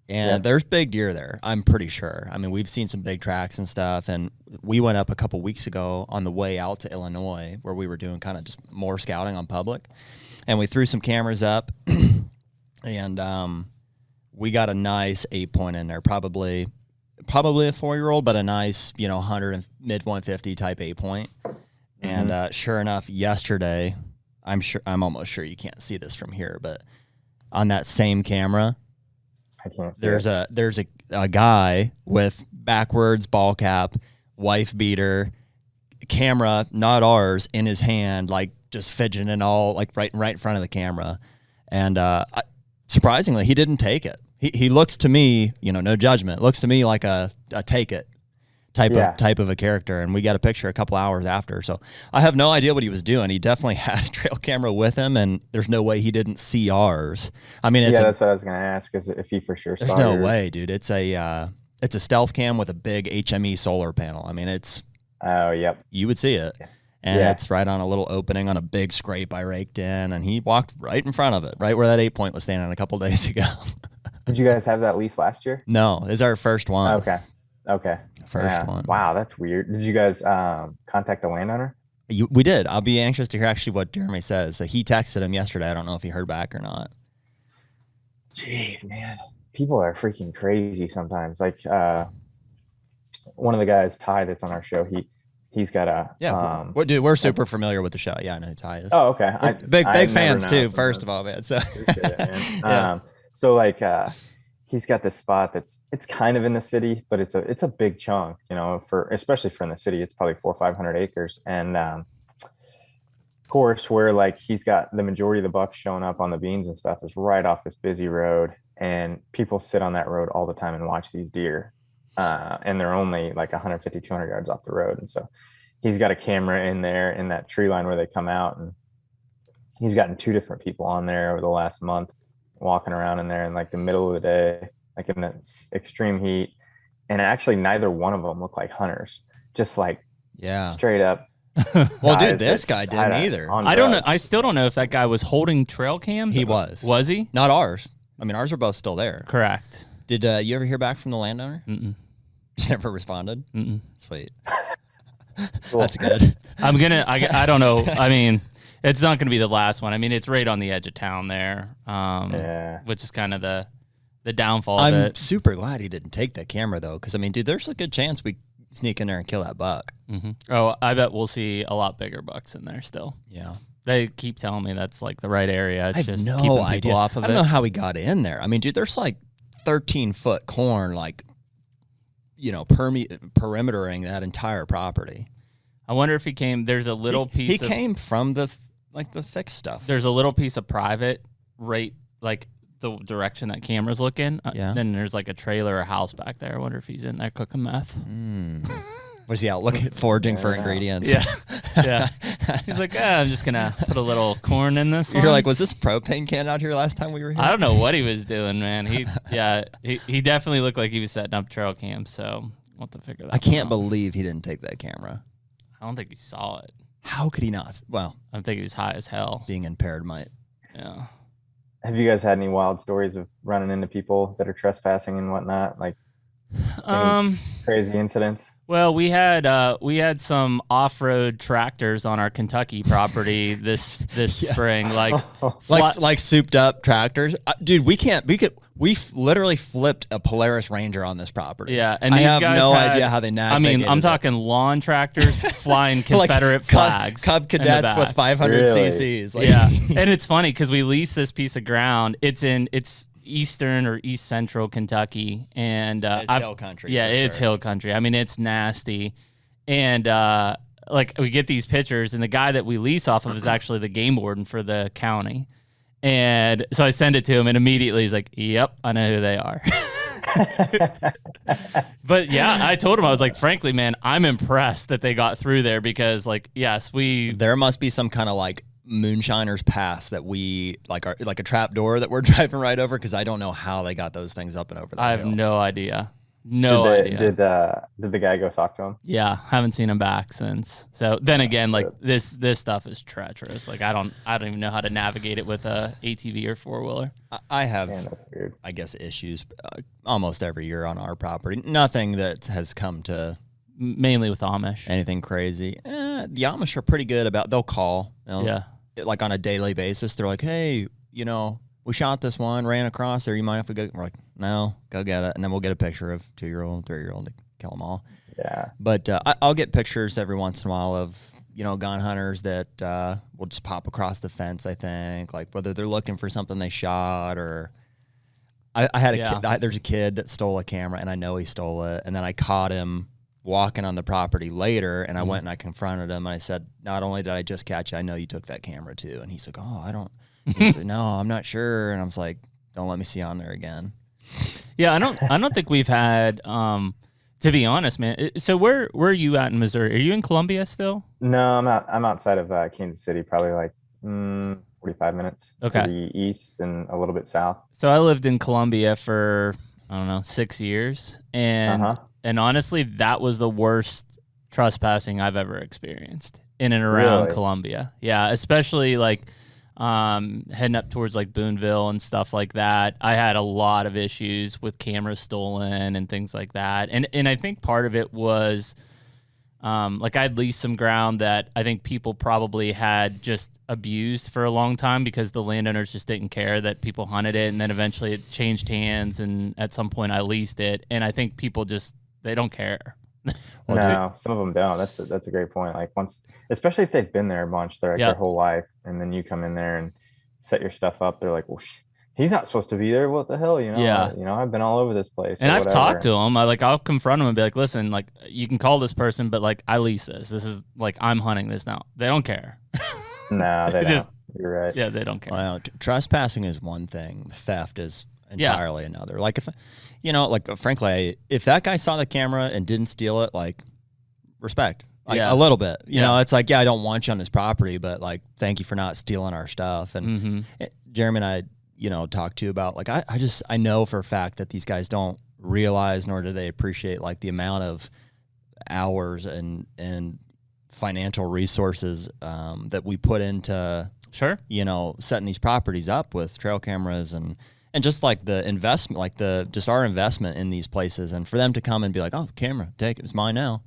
C: And there's big deer there, I'm pretty sure. I mean, we've seen some big tracks and stuff. And we went up a couple weeks ago on the way out to Illinois, where we were doing kind of just more scouting on public, and we threw some cameras up, and we got a nice 8-point in there, probably a 4-year-old, but a nice, 100 and mid 150 type 8-point. And sure enough, yesterday, I'm almost sure you can't see this from here, but on that same camera,
A: I can't see
C: there's a guy with backwards ball cap, wife beater, camera, not ours, in his hand, like just fidgeting and all, like right in front of the camera. And surprisingly, he didn't take it. He looks to me, no judgment, looks to me like a take it type of a character. And we got a picture a couple hours after. So I have no idea what he was doing. He definitely had a trail camera with him, and there's no way he didn't see ours. I mean,
A: that's what I was going to ask, is if he for sure saw
C: There's no way, dude. It's a stealth cam with a big HME solar panel. I mean, you would see it. And it's right on a little opening on a big scrape I raked in, and he walked right in front of it, right where that 8-point was standing a couple days ago.
A: Did you guys have that lease last year?
C: No, it's our first one.
A: Okay.
C: First one.
A: Wow, that's weird. Did you guys contact the landowner?
C: We did. I'll be anxious to hear actually what Jeremy says. So he texted him yesterday. I don't know if he heard back or not.
A: Jeez, man. People are freaking crazy sometimes. Like one of the guys, Ty, that's on our show, he's got a
C: we're super familiar with the show. Yeah, I know who Ty is.
A: Oh, okay.
C: Big fans too, first of all, man. So
A: it, man. So like he's got this spot it's kind of in the city, but it's a big chunk, especially for in the city. It's probably 400 or 500 acres. And of course, where like he's got the majority of the bucks showing up on the beans and stuff is right off this busy road, and people sit on that road all the time and watch these deer. And they're only like 150, 200 yards off the road. And so he's got a camera in there in that tree line where they come out, and he's gotten 2 different people on there over the last month walking around in there in like the middle of the day, like in the extreme heat. And actually neither one of them look like hunters, just like straight up.
C: Well, dude, this guy didn't either.
B: I don't know. I still don't know if that guy was holding trail cams.
C: He was.
B: Was he?
C: Not ours. I mean, ours are both still there.
B: Correct.
C: Did you ever hear back from the landowner?
B: Mm-mm.
C: Just never responded?
B: Mm-mm.
C: Sweet.
A: Cool.
C: That's good.
B: I don't know. I mean, it's not gonna be the last one. I mean, it's right on the edge of town there. Which is kind of the downfall of it.
C: I'm super glad he didn't take that camera though, because I mean, dude, there's a good chance we sneak in there and kill that buck.
B: Mm-hmm. Oh, I bet we'll see a lot bigger bucks in there still.
C: Yeah.
B: They keep telling me that's like the right area. It's
C: I
B: just
C: have no
B: keeping
C: idea.
B: people off of it.
C: I don't know how he got in there. I mean, dude, there's like 13-foot corn, like, perimetering that entire property.
B: I wonder if he came. There's a little piece.
C: He came from the thick stuff.
B: There's a little piece of private right, like the direction that camera's looking. Then there's like a trailer or house back there. I wonder if he's in there cooking meth.
C: Was he out foraging for ingredients?
B: Yeah. He's like, I'm just gonna put a little corn in this.
C: You're like, was this propane can out here last time we were here?
B: I don't know what he was doing, man. He definitely looked like he was setting up trail cams. So we'll have to figure that.
C: I can't believe he didn't take that camera.
B: I don't think he saw it.
C: How could he not? Well,
B: I think he was high as hell.
C: Being impaired might.
B: Yeah.
A: Have you guys had any wild stories of running into people that are trespassing and whatnot? Like crazy incidents?
B: Well, we had some off-road tractors on our Kentucky property this spring,
C: like souped up tractors. Dude, we literally flipped a Polaris Ranger on this property.
B: Yeah, and
C: I have no idea how they navigated.
B: I mean, I'm talking lawn tractors flying Confederate flags,
C: Cub Cadets with 500 cc's.
B: Yeah, and it's funny because we leased this piece of ground. It's eastern or east central Kentucky, and
C: it's hill country.
B: Yeah, it's hill country. I mean, it's nasty, and like we get these pictures, and the guy that we lease off of is actually the game warden for the county, and so I send it to him, and immediately he's like, "Yep, I know who they are." But yeah, I told him, I was like, frankly, man, I'm impressed that they got through there because, like, yes, there
C: must be some kind of like moonshiner's pass that we like a trap door that we're driving right over, because I don't know how they got those things up and over.
B: I have no idea.
A: Did the guy go talk to him?
B: Yeah, haven't seen him back since. So then again, like this stuff is treacherous. Like I don't even know how to navigate it with a ATV or 4-wheeler.
C: I have,
A: that's weird.
C: I guess, issues almost every year on our property. Nothing that has come to
B: mainly with Amish.
C: Anything crazy. The Amish are pretty good about, they'll call.
B: Yeah.
C: Like on a daily basis, they're like, hey, we shot this one, ran across there. You mind if we go? We're like, no, go get it. And then we'll get a picture of 2-year-old, 3-year-old to kill them all.
A: Yeah.
C: But I'll get pictures every once in a while of, gun hunters that will just pop across the fence, I think. Like whether they're looking for something they shot or... I had a kid, there's a kid that stole a camera, and I know he stole it. And then I caught him walking on the property later, and I went and I confronted him, and I said, not only did I just catch you, I know you took that camera too. And he's like, oh, I don't... He said, no, I'm not sure. And I was like, don't let me see you on there again.
B: Yeah, I don't think we've had, to be honest, man. So where are you at in Missouri? Are you in Columbia still?
A: No, I'm outside of Kansas City, probably like 45 minutes to the east and a little bit south. So
B: I lived in Columbia for, I don't know, 6 years. And honestly, that was the worst trespassing I've ever experienced in and around Columbia. Yeah, especially like heading up towards like Boonville and stuff like that. I had a lot of issues with cameras stolen and things like that. And I think part of it was like I'd leased some ground that I think people probably had just abused for a long time because the landowners just didn't care that people hunted it. And then eventually it changed hands, and at some point I leased it. And I think people they don't care.
A: Well, no, some of them don't. That's a great point. Like once, especially if they've been there a bunch, they're like their whole life, and then you come in there and set your stuff up. They're like, well, he's not supposed to be there. What the hell,
B: Yeah.
A: I've been all over this place.
B: And I've talked to him. I'll confront him and be like, listen, like you can call this person, but like I lease this. This is like I'm hunting this now. They don't care.
A: No, they don't. You're right.
B: Yeah, they don't care.
C: Well, trespassing is one thing. Theft is entirely another. Like frankly, if that guy saw the camera and didn't steal it, like respect. Like a little bit, you know, it's like, yeah, I don't want you on this property, but like, thank you for not stealing our stuff. And Jeremy and I, you know, talked to you about like, I know for a fact that these guys don't realize, nor do they appreciate like the amount of hours and financial resources that we put into, you know, setting these properties up with trail cameras and just like the investment, like just our investment in these places, and for them to come and be like, oh, camera, take it, it's mine now.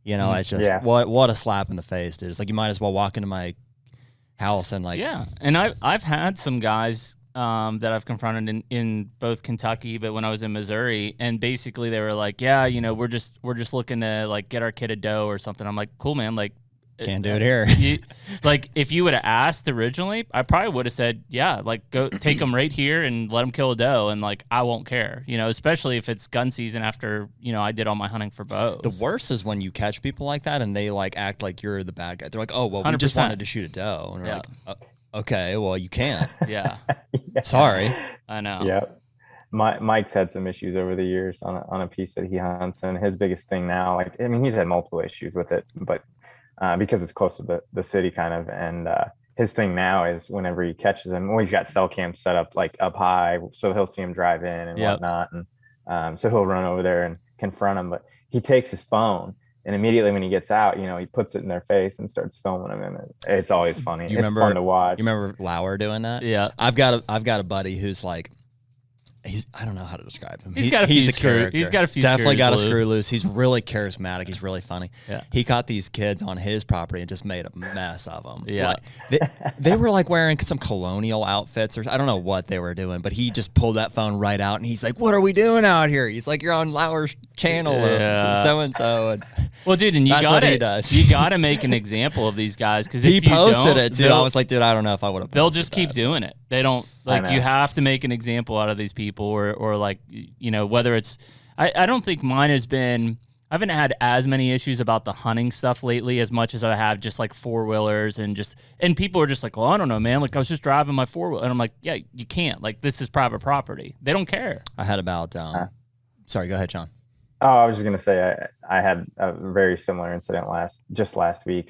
C: You know, it's just what a slap in the face, dude. It's like you might as well walk into my house and like
B: and I've had some guys that I've confronted in both Kentucky, but when I was in Missouri, and basically they were like, yeah, you know, we're just looking to like get our kid a doe or something. I'm like, cool, man, like
C: can't do it here.
B: Like if you would have asked originally, I probably would have said, yeah, like go take them right here and let them kill a doe, and like I won't care, you know, especially if it's gun season after, you know, I did all my hunting for bows.
C: The worst is when you catch people like that and they like act like you're the bad guy. They're like, oh, well, we just wanted to shoot a doe, and we're like, okay, well, you can't. Sorry.
B: I know.
A: Yeah. Mike's had some issues over the years on a piece that he hunts, and his biggest thing now, like, I mean, he's had multiple issues with it, but because it's close to the city kind of, and his thing now is whenever he catches him, well, he's got cell cams set up like up high, so he'll see him drive in and whatnot, and so he'll run over there and confront him, but he takes his phone. And immediately when he gets out, you know, he puts it in their face and starts filming them, and it's always funny. It's fun to watch.
C: You remember Lauer doing that?
B: Yeah.
C: I've got a buddy who's like, I don't know how to describe him.
B: He's got a few screws. He's got a few.
C: Definitely got a screw loose. He's really charismatic. He's really funny.
B: Yeah.
C: He caught these kids on his property and just made a mess of them.
B: Yeah.
C: Like, they were like wearing some colonial outfits, or I don't know what they were doing, but he just pulled that phone right out and he's like, "What are we doing out here?" He's like, "You're on Lauer's channel, so and so."
B: Well, dude, and you got to make an example of these guys, because
C: he posted it too. I was like, dude, I don't know if I would have.
B: They'll just keep doing it. They don't like. You have to make an example out of these people, or like, you know, whether it's. I don't think mine has been. I haven't had as many issues about the hunting stuff lately as much as I have just like four-wheelers and people are just like, well, I don't know, man. Like I was just driving my four-wheeler, and I'm like, yeah, you can't. Like this is private property. They don't care.
C: I had about. Sorry, go ahead, Shawn.
A: Oh, I was just gonna say I had a very similar incident last week.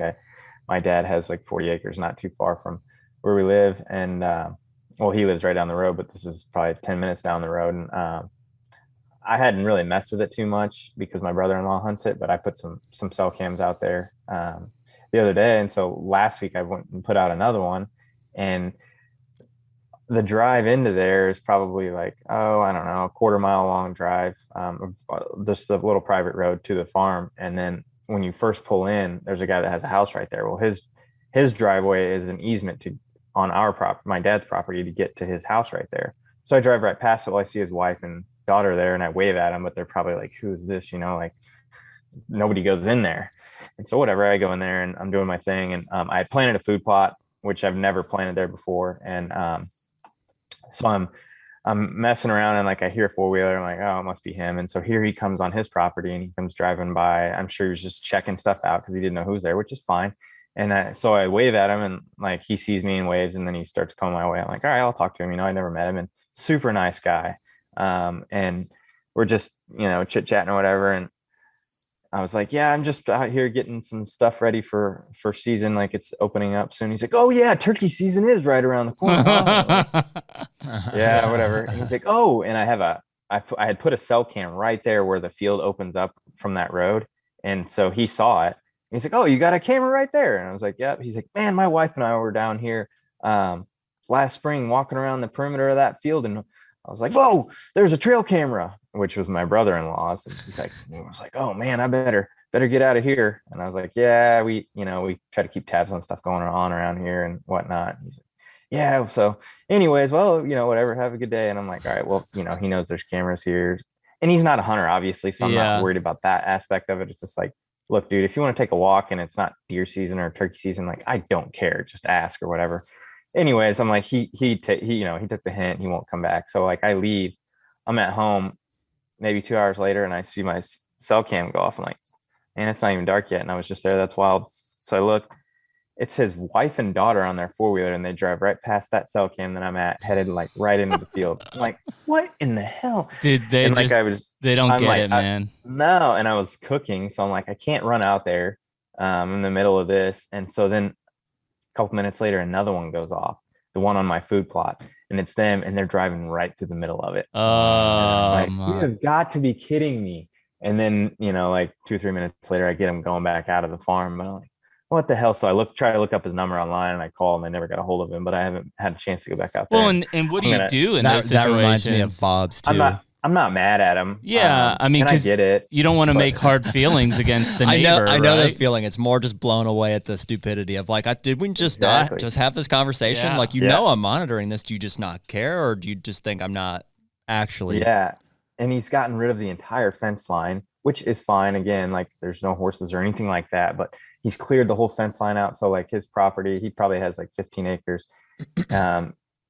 A: My dad has like 40 acres, not too far from where we live, and well, he lives right down the road, but this is probably 10 minutes down the road, and I hadn't really messed with it too much because my brother-in-law hunts it, but I put some cell cams out there the other day, and so last week I went and put out another one, and the drive into there is probably like, I don't know, a quarter-mile long drive, just a little private road to the farm. And then when you first pull in, there's a guy that has a house right there. Well, his driveway is an easement on our property, my dad's property, to get to his house right there. So I drive right past it. Well, I see his wife and daughter there, and I wave at them, but they're probably like, who is this? You know, like nobody goes in there. And so whatever, I go in there and I'm doing my thing. And I planted a food plot, which I've never planted there before. And so I'm messing around, and like I hear a four-wheeler. I'm like, oh, it must be him. And so here he comes on his property, and he comes driving by. I'm sure he was just checking stuff out because he didn't know who was there, which is fine. And so I wave at him, and like he sees me and waves, and then he starts coming my way. I'm like, all right, I'll talk to him. You know, I never met him, and super nice guy. And we're just, you know, chit-chatting or whatever. And I was like, yeah, I'm just out here getting some stuff ready for season. Like it's opening up soon. He's like, oh yeah, turkey season is right around the corner. Like, yeah, whatever. And he's like, oh, and I had put a cell cam right there where the field opens up from that road. And so he saw it. He's like, oh, you got a camera right there. And I was like, yep. He's like, man, my wife and I were down here last spring walking around the perimeter of that field. And I was like, whoa, there's a trail camera, which was my brother-in-law's. And he's like, I was like, oh man, I better get out of here. And I was like, yeah, we try to keep tabs on stuff going on around here and whatnot. And he's like, yeah. So anyways, well, you know, whatever, have a good day. And I'm like, all right, well, you know, he knows there's cameras here, and he's not a hunter, obviously. So I'm not worried about that aspect of it. It's just like, look, dude, if you want to take a walk and it's not deer season or turkey season, like I don't care, just ask or whatever. Anyways, I'm like, he you know, he took the hint, he won't come back. So like I leave, I'm at home maybe 2 hours later, and I see my cell cam go off. I'm like, man, it's not even dark yet. And I was just there. That's wild. So I look, it's his wife and daughter on their four-wheeler, and they drive right past that cell cam that I'm at, headed like right into the field. I'm like, what in the hell?
B: Did they
A: and
B: just,
A: like, they
B: don't get it, man.
A: No. And I was cooking. So I'm like, I can't run out there in the middle of this. And so then a couple minutes later, another one goes off, the one on my food plot, and it's them, and they're driving right through the middle of it. Like, you have got to be kidding me. And then, like 2-3 minutes later, I get him going back out of the farm, but I'm like, what the hell? So I try to look up his number online, and I call him. I never got a hold of him, but I haven't had a chance to go back out there.
B: Well, and what do you do in those situations?
C: That reminds me of Bob's too.
A: I'm not mad at him.
B: Yeah, I mean,
A: I get it.
B: You don't want to make hard feelings against the neighbor.
C: I know
B: right?
C: that feeling. It's more just blown away at the stupidity of like, did we just not just have this conversation?
B: Yeah.
C: Like, know, I'm monitoring this. Do you just not care, or do you just think I'm not actually?
A: Yeah, and he's gotten rid of the entire fence line, which is fine. Again, like there's no horses or anything like that, but he's cleared the whole fence line out. So like his property, he probably has like 15 acres.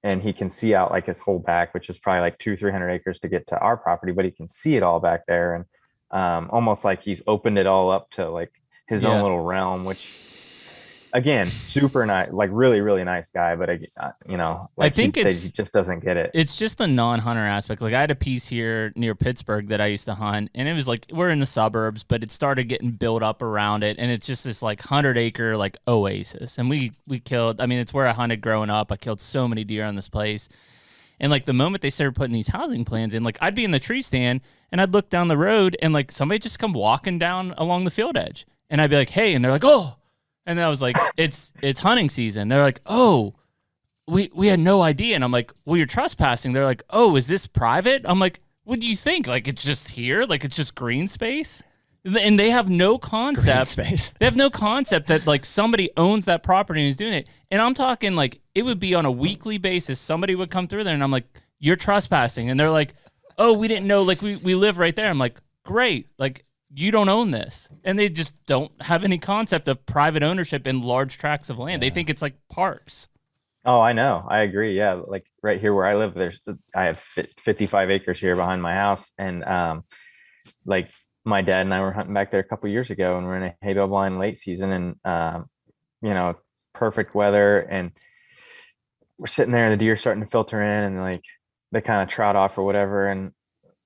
A: And he can see out like his whole back, which is probably like 200-300 acres to get to our property, but he can see it all back there. And almost like he's opened it all up to like his own little realm, which again, super nice, like really, really nice guy. But like
B: I think
A: he just doesn't get it.
B: It's just the non-hunter aspect. Like I had a piece here near Pittsburgh that I used to hunt, and it was like, we're in the suburbs, but it started getting built up around it. And it's just this like 100-acre like oasis. And we killed, I mean, it's where I hunted growing up. I killed so many deer on this place. And like the moment they started putting these housing plans in, like I'd be in the tree stand and I'd look down the road and like somebody just come walking down along the field edge. And I'd be like, hey, and they're like, oh. And then I was like, it's hunting season. They're like, oh, we had no idea. And I'm like, well, you're trespassing. They're like, oh, is this private? I'm like, what do you think? Like, it's just here? Like, it's just green space? And they have no concept. They have no concept that like somebody owns that property and is doing it. And I'm talking like it would be on a weekly basis. Somebody would come through there and I'm like, you're trespassing. And they're like, oh, we didn't know. Like we live right there. I'm like, great. Like, you don't own this. And they just don't have any concept of private ownership in large tracts of land. They think it's like parks.
A: Oh, I know. I agree. Yeah. Like right here where I live, I have 55 acres here behind my house. And like my dad and I were hunting back there a couple of years ago, and we're in a hay bale blind late season, and perfect weather. And we're sitting there and the deer starting to filter in, and like they kind of trot off or whatever. And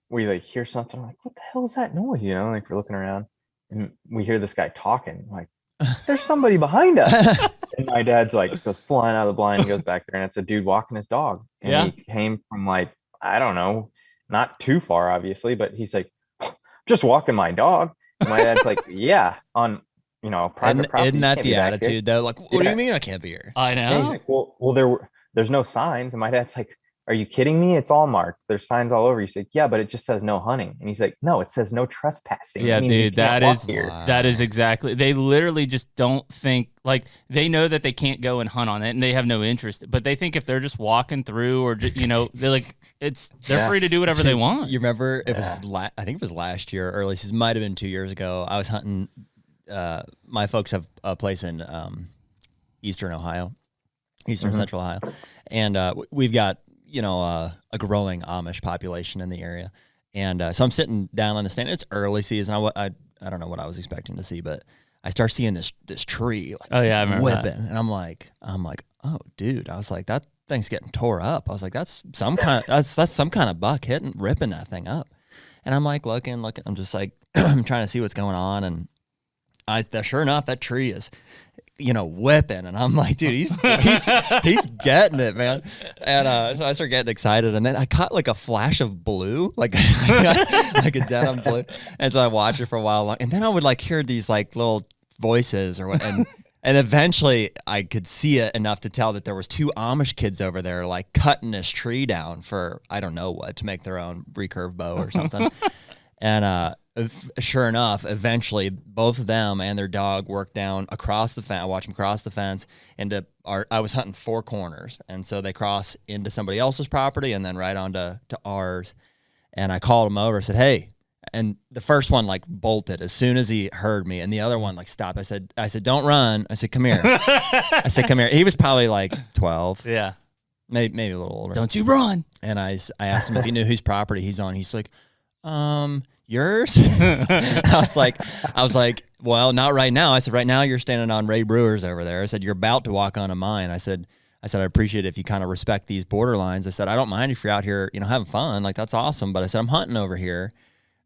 A: we like hear something, like, what the hell is that noise? Like we're looking around and we hear this guy talking, like, there's somebody behind us. And my dad's like goes flying out of the blind and goes back there, and it's a dude walking his dog. And he came from like, I don't know, not too far, obviously, but he's like, just walking my dog. And my dad's like, yeah, on private property.
C: Isn't that the attitude though? Like, what do you mean I can't be here?
B: I know.
A: And he's like, well, there's no signs. And my dad's like, are you kidding me? It's all marked. There's signs all over. He's like, yeah, but it just says no hunting. And he's like, no, it says no trespassing.
B: Yeah, dude, that is exactly. They literally just don't think, like, they know that they can't go and hunt on it, and they have no interest. But they think if they're just walking through, or they're like, they're free to do whatever they want.
C: You remember it was I think it was last year, early season, might have been 2 years ago. I was hunting. My folks have a place in eastern central Ohio, and we've got a growing Amish population in the area. And so I'm sitting down on the stand. It's early season. I don't know what I was expecting to see, but I start seeing this tree like
B: I remember
C: whipping,
B: that.
C: and I'm like, oh dude, I was like, that thing's getting tore up. I was like, that's some kind of buck ripping that thing up. And I'm like looking. I'm just like I'm trying to see what's going on, and sure enough, that tree is whipping, and I'm like, dude, he's getting it, man. And so I start getting excited, and then I caught like a flash of blue, like like a denim blue, and so I watched it for a while, and then I would like hear these like little voices or what, and eventually I could see it enough to tell that there was two Amish kids over there like cutting this tree down for I don't know what, to make their own recurve bow or something. And sure enough, eventually both of them and their dog worked down across the fence. I watched them cross the fence into I was hunting four corners, and so they cross into somebody else's property and then right onto ours. And I called him over, said, hey, and the first one like bolted as soon as he heard me, and the other one like stopped. I said, don't run. I said, come here. I said, come here. He was probably like 12.
B: Yeah.
C: Maybe a little older.
B: Don't you run.
C: And I asked him if he knew whose property he's on. He's like, yours? I was like, well, not right now. I said, right now you're standing on Ray Brewer's over there. I said, you're about to walk onto mine. I said, I appreciate it if you kind of respect these borderlines. I said, I don't mind if you're out here, having fun. Like, that's awesome. But I said, I'm hunting over here.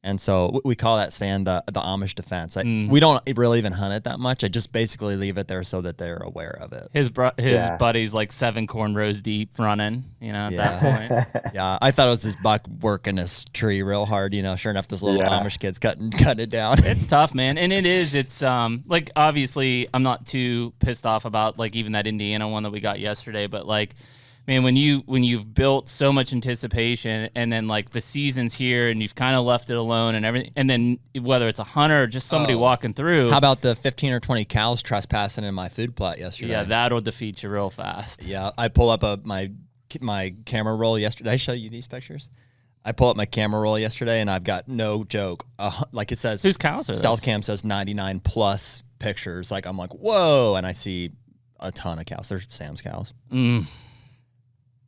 C: And so we call that stand the Amish defense. We don't really even hunt it that much. I just basically leave it there so that they're aware of it.
B: His buddy's like 7 corn rows deep running, at that point.
C: Yeah, I thought it was this buck working this tree real hard. Sure enough, this little Amish kid's cutting it down.
B: It's tough, man, and it's like obviously I'm not too pissed off about like even that Indiana one that we got yesterday, but like. Man, when you've built so much anticipation and then like the season's here and you've kind of left it alone and everything, and then whether it's a hunter or just somebody walking through.
C: How about the 15 or 20 cows trespassing in my food plot yesterday?
B: Yeah, that'll defeat you real fast.
C: Yeah, I pull up my camera roll yesterday. Did I show you these pictures? I pull up my camera roll yesterday and I've got no joke. Like it says,
B: whose cows are
C: Stealth
B: those?
C: Cam says 99 plus pictures. Like I'm like, whoa, and I see a ton of cows. They're Sam's cows.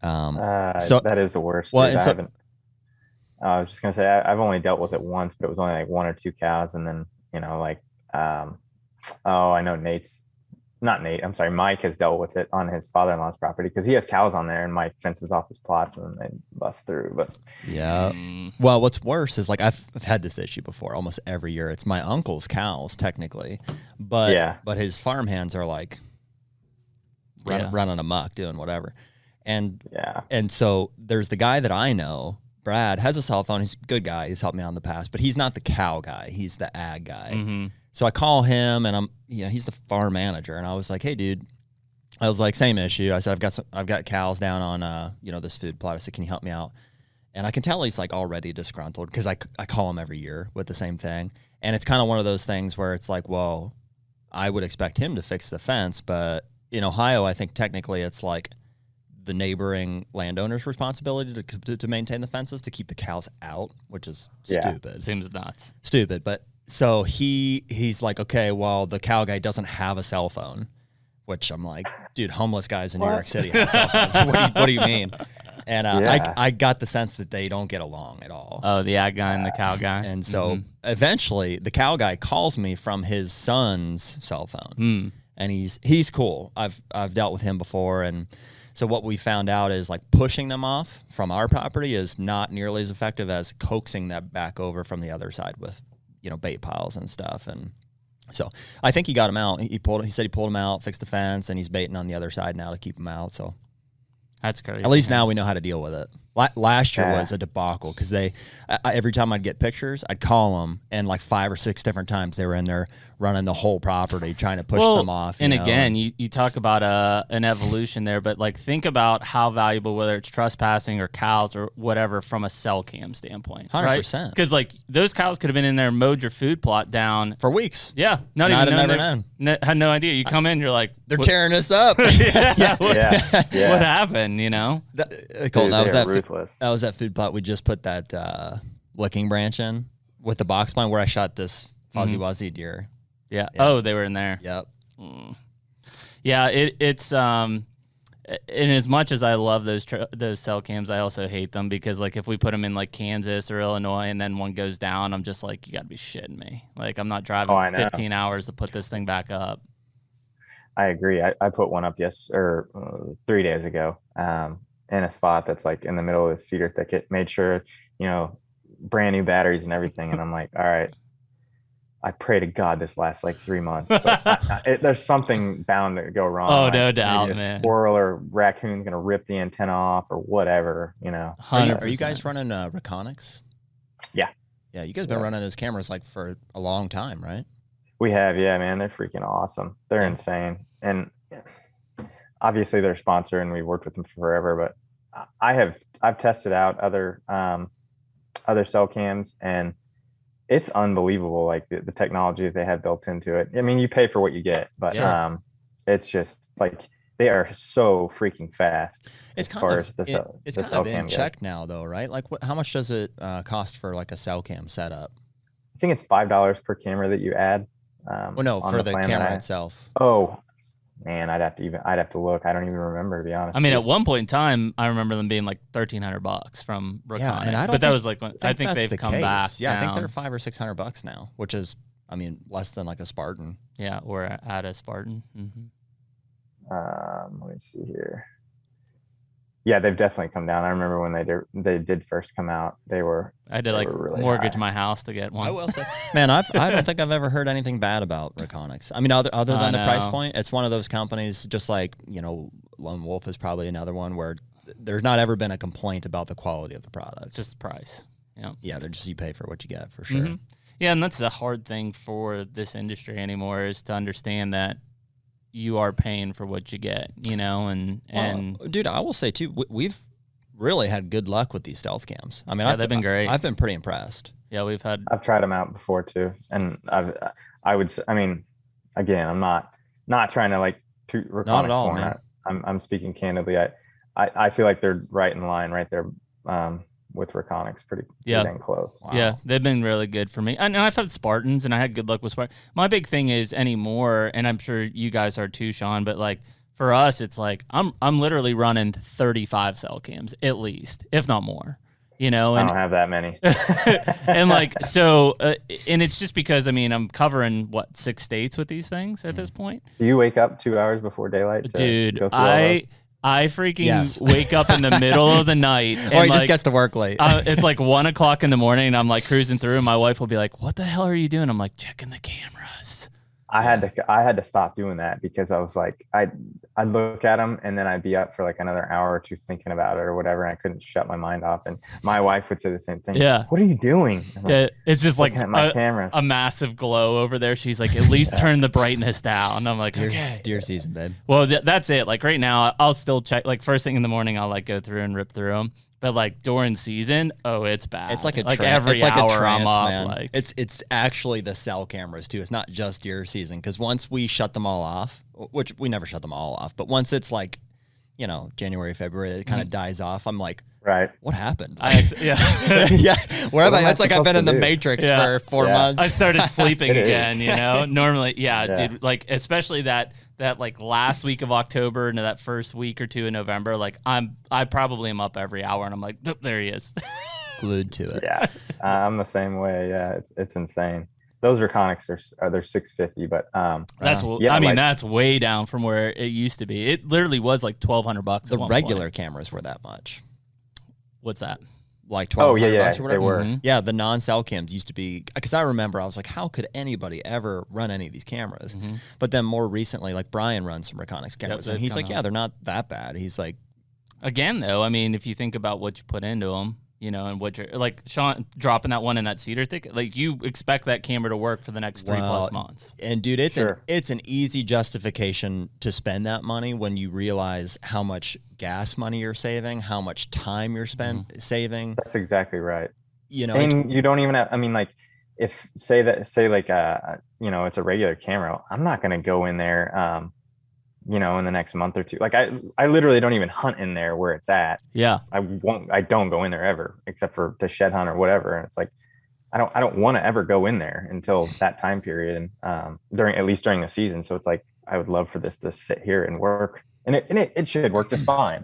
A: So that is the worst.
C: Well,
A: I was just gonna say I've only dealt with it once, but it was only like 1 or 2 cows, and then I know Mike has dealt with it on his father-in-law's property because he has cows on there, and Mike fences off his plots and they bust through. But
C: yeah, well, what's worse is like I've had this issue before almost every year. It's my uncle's cows technically, but his farm hands are like running amok, doing whatever. And so there's the guy that I know, Brad, has a cell phone. He's a good guy. He's helped me out in the past, but he's not the cow guy. He's the ag guy. Mm-hmm. So I call him and he's the farm manager. And I was like, hey, dude, I was like, same issue. I said, I've got cows down on, this food plot. I said, can you help me out? And I can tell he's like already disgruntled because I call him every year with the same thing. And it's kind of one of those things where it's like, well, I would expect him to fix the fence. But in Ohio, I think technically it's like, the neighboring landowner's responsibility to maintain the fences to keep the cows out, which is stupid.
B: Seems nuts.
C: Stupid. But so he's like, okay, well, the cow guy doesn't have a cell phone, which I'm like, dude, homeless guys in New York City have cell phones. What do you mean? And I got the sense that they don't get along at all.
B: Oh, the ag guy and the cow guy.
C: And so eventually the cow guy calls me from his son's cell phone. And he's cool. I've dealt with him before, and so what we found out is like pushing them off from our property is not nearly as effective as coaxing that back over from the other side with, bait piles and stuff. And so I think he got him out. He said he pulled him out, fixed the fence, and he's baiting on the other side now to keep him out. So
B: that's crazy.
C: At least now we know how to deal with it. Last year was a debacle because every time I'd get pictures, I'd call them, and like 5 or 6 different times they were in there running the whole property trying to push them off.
B: And again, you talk about an evolution there, but like think about how valuable, whether it's trespassing or cows or whatever, from a cell cam standpoint.
C: 100%.
B: Because like those cows could have been in there, mowed your food plot down
C: for weeks.
B: Yeah,
C: I'd have never known.
B: Had no idea. You come in, you're like,
C: they're tearing us up.
B: What happened?
C: Colton, that was that food plot we just put that licking branch in with the box blind where I shot this Fozzie Wazzie deer.
B: Yeah. Oh, they were in there.
C: Yep.
B: Yeah. It's in as much as I love those cell cams, I also hate them because like if we put them in like Kansas or Illinois and then one goes down, I'm just like, you got to be shitting me. Like I'm not driving 15 hours to put this thing back up.
A: I agree. I put one up 3 days ago. In a spot that's like in the middle of the cedar thicket, made sure, brand new batteries and everything. And I'm like, all right, I pray to God this lasts like 3 months. But there's something bound to go wrong.
B: Oh, no doubt, man.
A: Squirrel or raccoon's going to rip the antenna off or whatever,
B: 100%.
C: Are you guys running Reconics?
A: Yeah.
C: Yeah, you guys been running those cameras like for a long time, right?
A: We have, yeah, man. They're freaking awesome. They're insane. And obviously they're a sponsor and we've worked with them forever, but I've tested out other cell cams, and it's unbelievable, like the technology that they have built into it. I mean, you pay for what you get, but it's just like they are so freaking fast.
C: It's kind of in check now, though, right? Like, how much does it cost for like a cell cam setup?
A: I think it's $5 per camera that you add.
C: For the camera itself.
A: Oh man, I'd have to look. I don't even remember, to be honest.
B: I mean, at one point in time, I remember them being like $1,300 from Reconic. Yeah, and I think they've come back.
C: Yeah,
B: down.
C: I think they're $500 or $600 now, which is, I mean, less than like a Spartan.
B: Yeah, or at a Spartan. Mm-hmm.
A: Let me see here. Yeah, they've definitely come down. I remember when they did first come out, I
B: had to like
A: really
B: mortgage
A: high.
B: my house to get one.
C: I will say, man, I don't think I've ever heard anything bad about Reconics. I mean, other than the price point, it's one of those companies, just like, Lone Wolf is probably another one where there's not ever been a complaint about the quality of the product.
B: It's just the price. Yeah.
C: Yeah, they're just, you pay for what you get, for sure.
B: Mm-hmm. Yeah, and that's the hard thing for this industry anymore, is to understand that you are paying for what you get, and
C: dude, I will say too, we've really had good luck with these stealth cams. I mean,
B: they've been great.
C: I've been pretty impressed.
B: Yeah,
A: I've tried them out before too, and I mean, again, I'm not trying to like toot Reconics
C: not at all,
A: horn.
C: man.
A: I'm speaking candidly. I feel like they're right in line, right there, with Reconics, pretty dang close.
B: Wow. Yeah, they've been really good for me. And I've had Spartans, and I had good luck with Spartans. My big thing is anymore, and I'm sure you guys are too, Shawn, but like for us, it's like I'm literally running 35 cell cams at least, if not more. And
A: I don't have that many.
B: and like so, and it's just because I'm covering 6 states with these things at this point.
A: Do you wake up 2 hours before daylight?
B: Dude, I freaking wake up in the middle of the night.
C: Or he just gets to work late.
B: It's like 1 o'clock in the morning, and I'm like cruising through, and my wife will be like, "What the hell are you doing?" I'm like, checking the cameras.
A: I had to stop doing that because I was like, I'd look at them and then I'd be up for like another hour or two thinking about it or whatever. And I couldn't shut my mind off. And my wife would say the same thing.
B: Yeah.
A: What are you doing?
B: Yeah, it's just like
A: my cameras.
B: A massive glow over there. She's like, at least turn the brightness down. I'm like, okay.
C: It's deer season, babe.
B: Well, that's it. Like right now, I'll still check. Like first thing in the morning, I'll like go through and rip through them. But like during season, it's bad.
C: It's like
B: every hour I'm up.
C: Man.
B: Like
C: it's actually the cell cameras too. It's not just deer season, because once we shut them all off, which we never shut them all off, but once it's like, January, February, it kind of dies off. I'm like,
A: right,
C: what happened?
B: Yeah.
C: Where am I? It's like I've been in the Matrix for 4 months.
B: I started sleeping again. Normally, dude. Like especially that like last week of October into that first week or two in November, like I probably am up every hour, and I'm like, oh, there he is,
C: glued to it.
A: Yeah, I'm the same way. Yeah, it's insane. Those Reconics they're $650, but
B: that's way down from where it used to be. It literally was like $1,200.
C: The regular cameras were that much.
B: What's that?
C: Like $1,200 or whatever.
A: They were.
C: Mm-hmm. Yeah, the non-cell cams used to be, because I remember I was like, how could anybody ever run any of these cameras? Mm-hmm. But then more recently, like Brian runs some Reconics cameras, and he's like, they're not that bad. He's like,
B: again though, if you think about what you put into them, and what you're like, Shawn dropping that one in that cedar thicket, like you expect that camera to work for the next 3+ months.
C: And dude, it's an easy justification to spend that money when you realize how much gas money you're saving, how much time you're saving.
A: That's exactly right.
C: And
A: you don't even have, if say it's a regular camera, I'm not going to go in there, in the next month or two. Like I literally don't even hunt in there where it's at.
B: Yeah.
A: I don't go in there ever, except for to shed hunt or whatever. And it's like, I don't want to ever go in there until that time period. And, at least during the season. So it's like, I would love for this to sit here and work, and it should work just fine.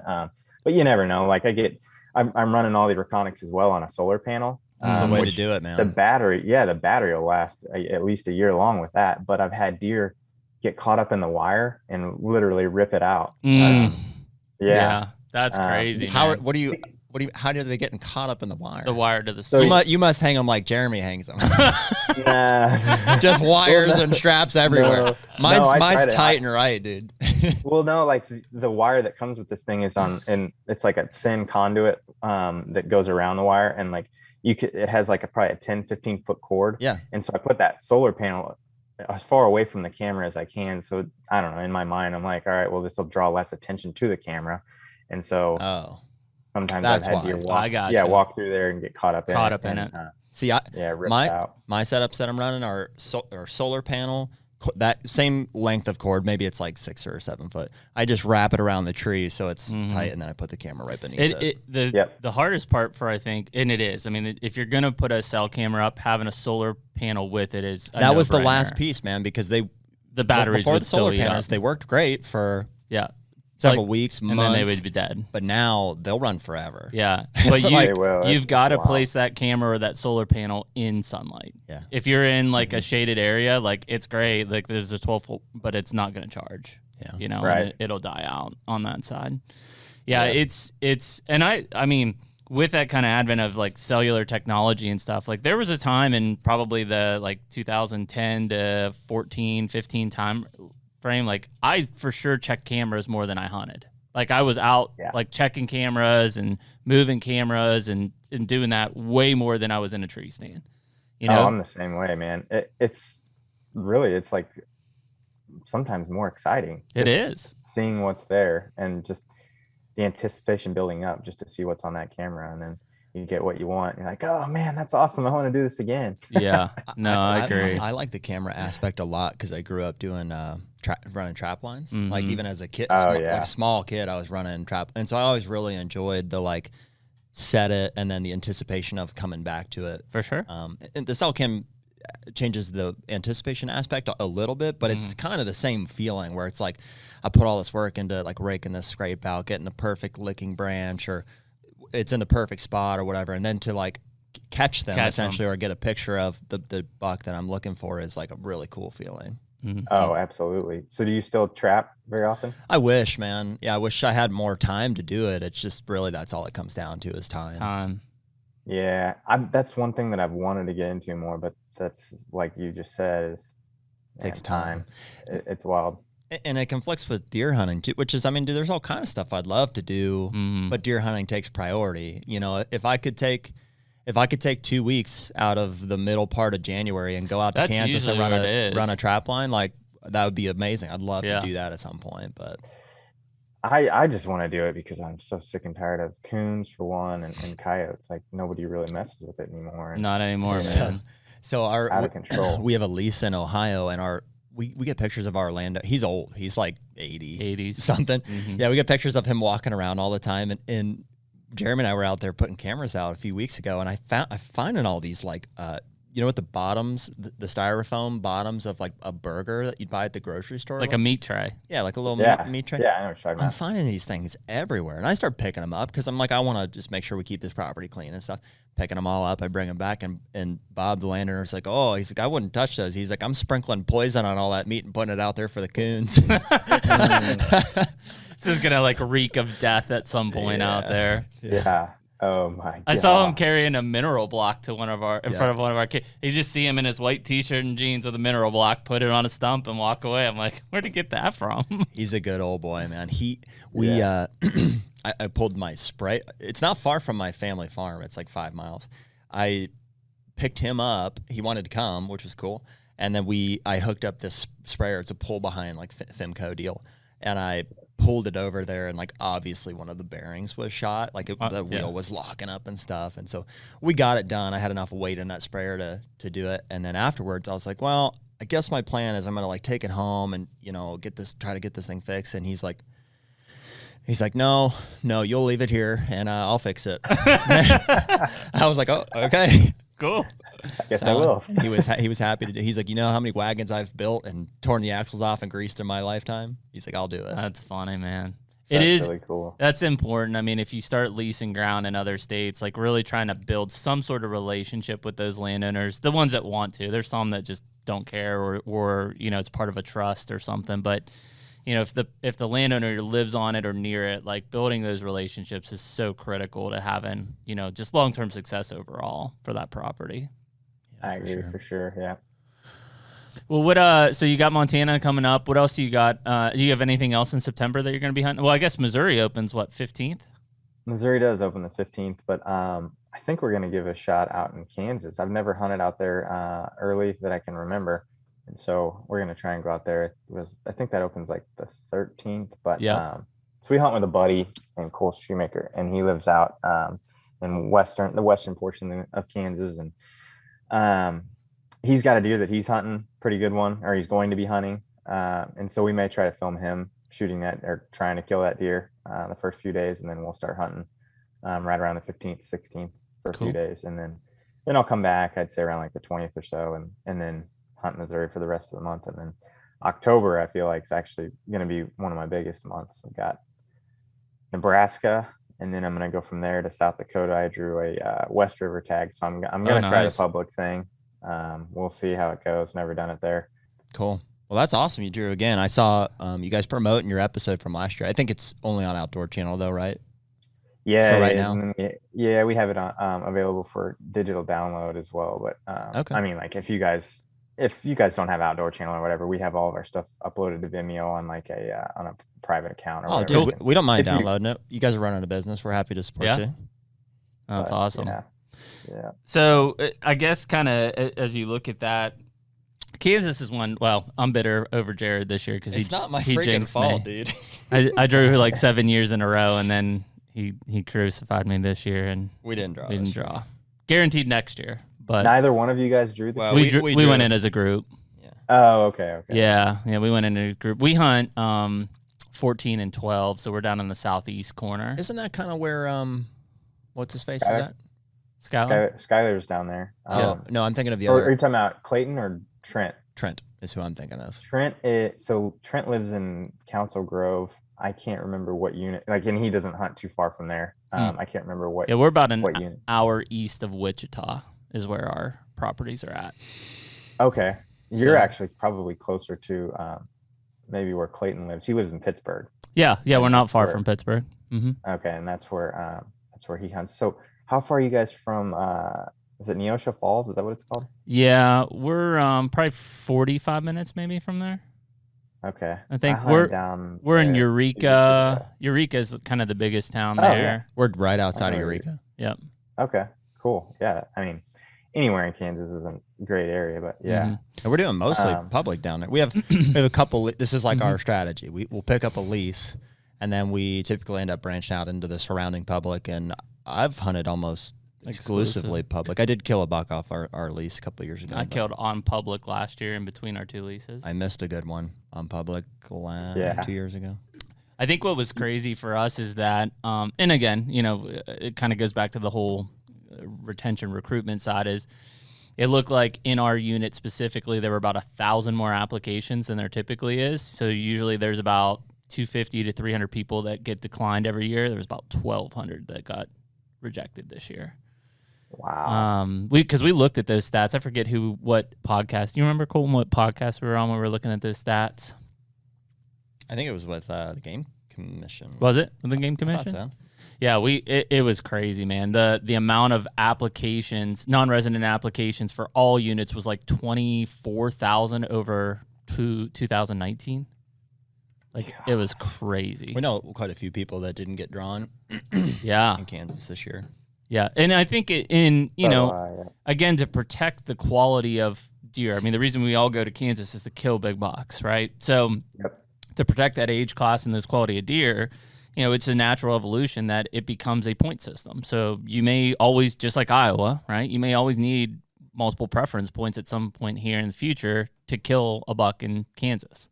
A: But you never know. Like I'm running all the Reconics as well on a solar panel.
C: That's the way to do it, man.
A: The battery will last at least a year long with that. But I've had deer get caught up in the wire and literally rip it out.
B: That's crazy.
C: How do they get caught up in the wire?
B: The wire to the so
C: you must hang them like Jeremy hangs them. Just wires and straps everywhere. Mine's tight and right, dude.
A: Well, no, like the wire that comes with this thing is and it's like a thin conduit that goes around the wire, and like it has like probably a 10-15 foot cord.
C: Yeah.
A: And so I put that solar panel as far away from the camera as I can. So I don't know, in my mind, I'm like, all right, well, this will draw less attention to the camera. And so sometimes I've had deer walk through there and get caught up in it.
C: See, my setups that I'm running are solar panel, that same length of cord, maybe it's like 6 or 7 foot. I just wrap it around the tree so it's tight, and then I put the camera right beneath it.
B: The hardest part for, I think, and it is, if you're going to put a cell camera up, having a solar panel with it is
C: that was the last piece, man, because the batteries before the solar panels, they worked great for several weeks, months,
B: and then they would be dead.
C: But now they'll run forever.
B: Yeah, but you've got to place that camera or that solar panel in sunlight.
C: Yeah,
B: if you're in like a shaded area, like it's great. Like there's a 12 volt, but it's not going to charge.
C: Yeah,
B: right. It'll die out on that side. Yeah, it's and I mean, with that kind of advent of like cellular technology and stuff, like there was a time in probably the like 2010 to 14, 15 time frame, like I for sure checked cameras more than I hunted. Like I was out like checking cameras and moving cameras and doing that way more than I was in a tree stand. You know?
A: Oh, I'm the same way, man. It's like sometimes more exciting.
B: It is
A: seeing what's there and just the anticipation building up just to see what's on that camera, and then you get what you want. You're like, oh man, that's awesome. I want to do this again.
B: Yeah, no, I agree.
C: I like the camera aspect a lot because I grew up doing running trap lines.
B: Mm-hmm.
C: Like even as a kid, like small kid, I was running trap, and so I always really enjoyed the like set it and then the anticipation of coming back to it.
B: For sure.
C: And the cell cam changes the anticipation aspect a little bit, but it's kind of the same feeling where it's like I put all this work into like raking this scrape out, getting the perfect licking branch, or it's in the perfect spot or whatever, and then to like catch them essentially or get a picture of the buck that I'm looking for is like a really cool feeling.
B: Mm-hmm.
A: Oh, absolutely. So do you still trap very often?
C: I wish, man. Yeah, I wish I had more time to do it. It's just really that's all it comes down to is time.
A: Yeah, that's one thing that I've wanted to get into more, but that's like you just said, is
C: takes time.
A: It's wild.
C: And it conflicts with deer hunting too, which is, I mean, dude, there's all kind of stuff I'd love to do, but deer hunting takes priority. You know, if I could take 2 weeks out of the middle part of January and go out to Kansas and run a trap line, like that would be amazing. I'd love to do that at some point, but
A: I just want to do it because I'm so sick and tired of coons for one and coyotes. Like nobody really messes with it anymore.
B: Not anymore, man.
C: So
A: out of control.
C: We have a lease in Ohio, and we get pictures of our land. He's old. He's like 80 something. Mm-hmm. Yeah, we get pictures of him walking around all the time. And Jeremy and I were out there putting cameras out a few weeks ago, and I finding all these like you know what, the bottoms, the styrofoam bottoms of like a burger that you'd buy at the grocery store,
B: like a meat tray.
C: Yeah, like a little meat tray.
A: Yeah, I know what you're talking about.
C: I'm finding these things everywhere, and I start picking them up because I'm like, I want to just make sure we keep this property clean and stuff. Picking them all up, I bring them back, and Bob the landowner's like, oh, he's like, I wouldn't touch those. He's like, I'm sprinkling poison on all that meat and putting it out there for the coons.
B: This is gonna like reek of death at some point out there.
A: Yeah. Oh my God.
B: I saw him carrying a mineral block to front of one of our kids. You just see him in his white t-shirt and jeans with a mineral block, put it on a stump and walk away. I'm like, where'd he get that from?
C: He's a good old boy, man. I pulled my spray. It's not far from my family farm. It's like 5 miles. I picked him up. He wanted to come, which was cool. And then I hooked up this sprayer. It's a pull behind like Femco deal. And I pulled it over there, and like obviously one of the bearings was shot. Like the wheel was locking up and stuff. And so we got it done. I had enough weight in that sprayer to do it. And then afterwards I was like, well, I guess my plan is I'm going to like take it home and, you know, try to get this thing fixed. And he's like, no, you'll leave it here and I'll fix it. I was like, oh, okay,
B: cool.
A: I guess I will.
C: He was happy to do. He's like, you know how many wagons I've built and torn the axles off and greased in my lifetime? He's like, I'll do it.
B: That's funny, man.
A: That's
B: it is
A: really cool.
B: That's important. I mean, if you start leasing ground in other states, like really trying to build some sort of relationship with those landowners, the ones that want to. There's some that just don't care, or you know, it's part of a trust or something. But you know, if the landowner lives on it or near it, like building those relationships is so critical to having, you know, just long-term success overall for that property.
A: I agree for sure. Yeah.
B: Well, so you got Montana coming up. What else do you got? Do you have anything else in September that you're going to be hunting? Well, I guess Missouri opens, 15th?
A: Missouri does open the 15th, but I think we're going to give a shot out in Kansas. I've never hunted out there early that I can remember. And so we're going to try and go out there. I think that opens like the 13th, but so we hunt with a buddy named Cole Shoemaker, and he lives out in the western portion of Kansas. And he's got a deer that he's hunting, pretty good one, or he's going to be hunting. And so we may try to film him shooting that or trying to kill that deer the first few days. And then we'll start hunting right around the 15th, 16th for a few days. And then I'll come back, I'd say around like the 20th or so. And then hunt Missouri for the rest of the month. And then October, I feel like, is actually going to be one of my biggest months. I've got Nebraska, and then I'm going to go from there to South Dakota. I drew a West River tag, so I'm going to try the public thing. We'll see how it goes. Never done it there.
C: Cool. Well, that's awesome. You drew again. I saw you guys promoting your episode from last year. I think it's only on Outdoor Channel though, right?
A: Yeah,
C: For right
A: it is.
C: now.
A: And then we have it on, available for digital download as well. But
C: Okay.
A: I mean, like if you guys don't have Outdoor Channel or whatever, we have all of our stuff uploaded to Vimeo on like on a private account or
C: Oh,
A: whatever.
C: dude, we don't mind
A: If you-
C: downloading it. You guys are running a business. We're happy to support
B: Yeah.
C: you.
B: Oh, that's
A: But,
B: awesome.
A: Yeah.
B: So I guess kind of as you look at that, Kansas is one. Well, I'm bitter over Jared this year because
C: It's not my
B: he
C: freaking
B: jinxed
C: fault,
B: me.
C: dude.
B: I drew like 7 years in a row, and then he crucified me this year, and
C: We didn't draw.
B: we didn't
C: this year.
B: draw. Guaranteed next year, but
A: Neither one of you guys drew this.
C: Well,
A: year?
B: we
C: drew.
B: went in as a group.
A: Oh, okay.
B: Yeah, we went in a group. We hunt 14 and 12, so we're down in the southeast corner.
C: Isn't that kind of where what's his face
A: Skylar?
C: is at?
B: Skylar?
A: Skylar's down there.
C: Oh no, I'm thinking of the
A: Or are
C: other.
A: you talking about Clayton or Trent?
C: Trent is who I'm thinking of.
A: Trent lives in Council Grove. I can't remember what unit. And he doesn't hunt too far from there. I can't remember what.
B: Yeah, we're about an
A: what unit.
B: hour east of Wichita is where our properties are at.
A: Okay, you're
B: So-
A: actually probably closer to maybe where Clayton lives. He lives in Pittsburgh.
B: Yeah, we're not
A: that's
B: far
A: where-
B: from Pittsburgh. Mm-hmm.
A: Okay, and that's where he hunts. So how far are you guys from? Is it Neosho Falls? Is that what it's called?
B: Yeah, we're probably 45 minutes maybe from there.
A: Okay,
B: I think
A: hunted down
B: we're in
A: there.
B: Eureka. Eureka is kind of the biggest town
A: Oh, yeah.
B: there.
C: We're right outside of
A: know
C: Eureka.
B: Yep.
A: Okay, cool. Yeah, I mean, anywhere in Kansas is a great area, but yeah.
B: Mhm.
C: And we're doing mostly public down there. We have a couple. This is like
B: Mhm.
C: our strategy. We'll pick up a lease, and then we typically end up branching out into the surrounding public. And I've hunted almost exclusively public. I did kill a buck off our lease a couple of years ago.
B: I
C: but
B: killed on public last year in between our two leases.
C: I missed a good one on public 2 years ago.
B: I think what was crazy for us is that, and again, it kind of goes back to the whole retention recruitment side is it looked like in our unit specifically, there were about 1,000 more applications than there typically is. So usually there's about 250 to 300 people that get declined every year. There was about 1,200 that got rejected this year.
A: Wow.
B: Because we looked at those stats. I forget what podcast. You remember, Colton, what podcast we were on when we were looking at those stats?
C: I think it was with the Game Commission.
B: Was it with the Game
C: I thought
B: Commission?
C: so.
B: Yeah, it was crazy, man. The amount of applications, non-resident applications for all units was like 24,000 over 2019. Like it was crazy.
C: We know quite a few people that didn't get drawn
B: Yeah,
C: in Kansas this year.
B: yeah, and I think
A: Yeah.
B: again, to protect the quality of deer. I mean, the reason we all go to Kansas is to kill big bucks, right? So
A: Yep.
B: to protect that age class and this quality of deer, it's a natural evolution that it becomes a point system. So you may always, just like Iowa, right? You may always need multiple preference points at some point here in the future to kill a buck in Kansas.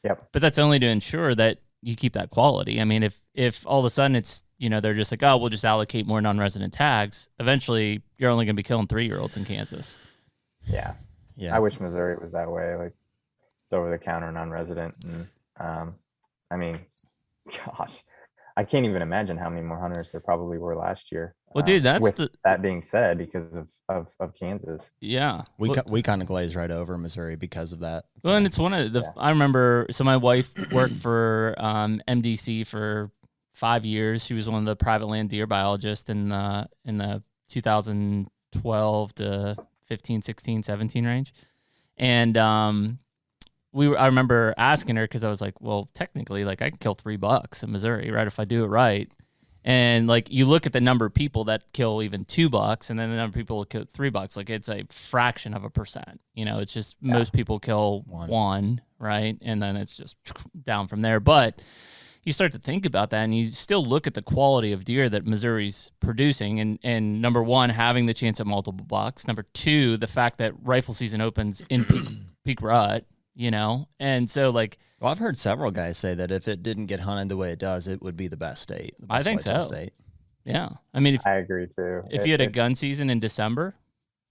A: Yep.
B: But that's only to ensure that you keep that quality. I mean, if all of a sudden it's, they're just like, oh, we'll just allocate more non-resident tags, eventually you're only going to be killing 3-year-olds in Kansas.
A: Yeah.
C: Yeah.
A: I wish Missouri was that way. Like it's over the counter, non-resident. And I mean, gosh, I can't even imagine how many more hunters there probably were last year.
B: Well, dude, that's
A: with that being said, because of Kansas.
B: Yeah.
C: We kind of glazed right over Missouri because of that.
B: Well, and it's one of the, I remember, so my wife worked for MDC for 5 years. She was one of the private land deer biologists in the 2012 to 15, 16, 17 range. And I remember asking her, because I was like, well, technically, like I can kill 3 bucks in Missouri, right, if I do it right. And like you look at the number of people that kill even 2 bucks, and then the number of people that kill 3 bucks, like it's a fraction of a percent. It's just most people kill one, right? And then it's just down from there. But you start to think about that, and you still look at the quality of deer that Missouri's producing, and number one, having the chance at multiple bucks. Number two, the fact that rifle season opens in peak rut, and so like.
C: Well, I've heard several guys say that if it didn't get hunted the way it does, it would be the best state. The best
B: I think
C: whitetail
B: so.
C: State.
B: Yeah, I mean,
A: I agree too.
B: if you had a gun season in December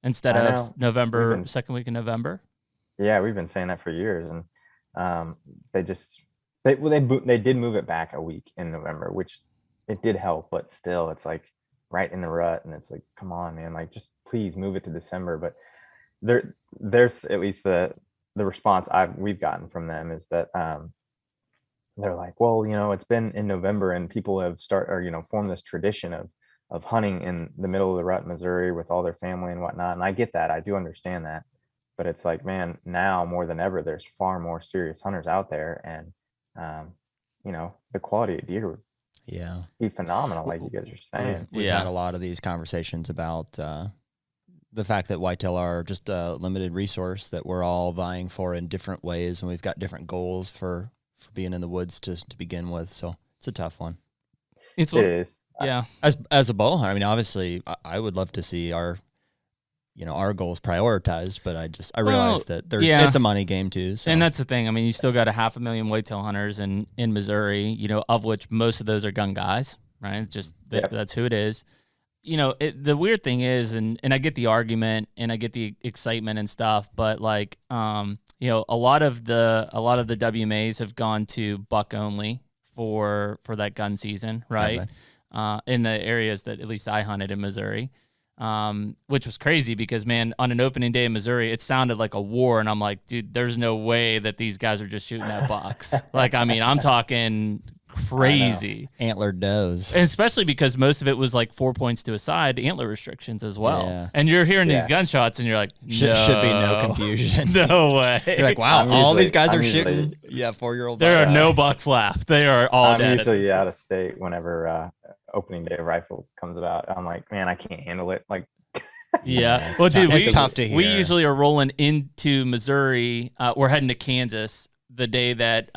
B: instead of November, second week in November.
A: Yeah, we've been saying that for years, and they did move it back a week in November, which it did help, but still, it's like right in the rut, and it's like, come on, man, like just please move it to December. But there's at least the the response we've gotten from them is that they're like, well, it's been in November and people have formed this tradition of hunting in the middle of the rut in Missouri with all their family and whatnot. And I get that. I do understand that. But it's like, man, now more than ever, there's far more serious hunters out there. And, the quality of deer would be phenomenal, like you guys are saying.
C: We've had a lot of these conversations about the fact that whitetail are just a limited resource that we're all vying for in different ways. And we've got different goals for being in the woods to begin with. So it's a tough one.
A: It is.
B: Yeah.
C: As a bow hunter, I mean, obviously I would love to see our goals prioritized, but I realize that it's a money game too. So.
B: And that's the thing. I mean, you still got 500,000 whitetail hunters in Missouri, of which most of those are gun guys, right? Just that's who it is. The weird thing is, and I get the argument and I get the excitement and stuff, but like, a lot of the WMAs have gone to buck only for that gun season, right? In the areas that at least I hunted in Missouri, which was crazy because, man, on an opening day in Missouri, it sounded like a war. And I'm like, dude, there's no way that these guys are just shooting at bucks. Like, I mean, I'm talking crazy.
C: Antlered does.
B: And especially because most of it was like 4 points to a side, antler restrictions as well.
C: Yeah.
B: And you're hearing these gunshots and you're like,
C: should be no confusion.
B: No way.
C: You're like, wow, all these guys are shooting 4-year-old bucks.
B: There are no bucks left. They are all dead.
A: I'm usually out of state whenever opening day rifle comes about. I'm like, man, I can't handle it. Like,
B: yeah. Well, dude,
C: it's tough to hear.
B: We usually are rolling into Missouri. We're heading to Kansas the day that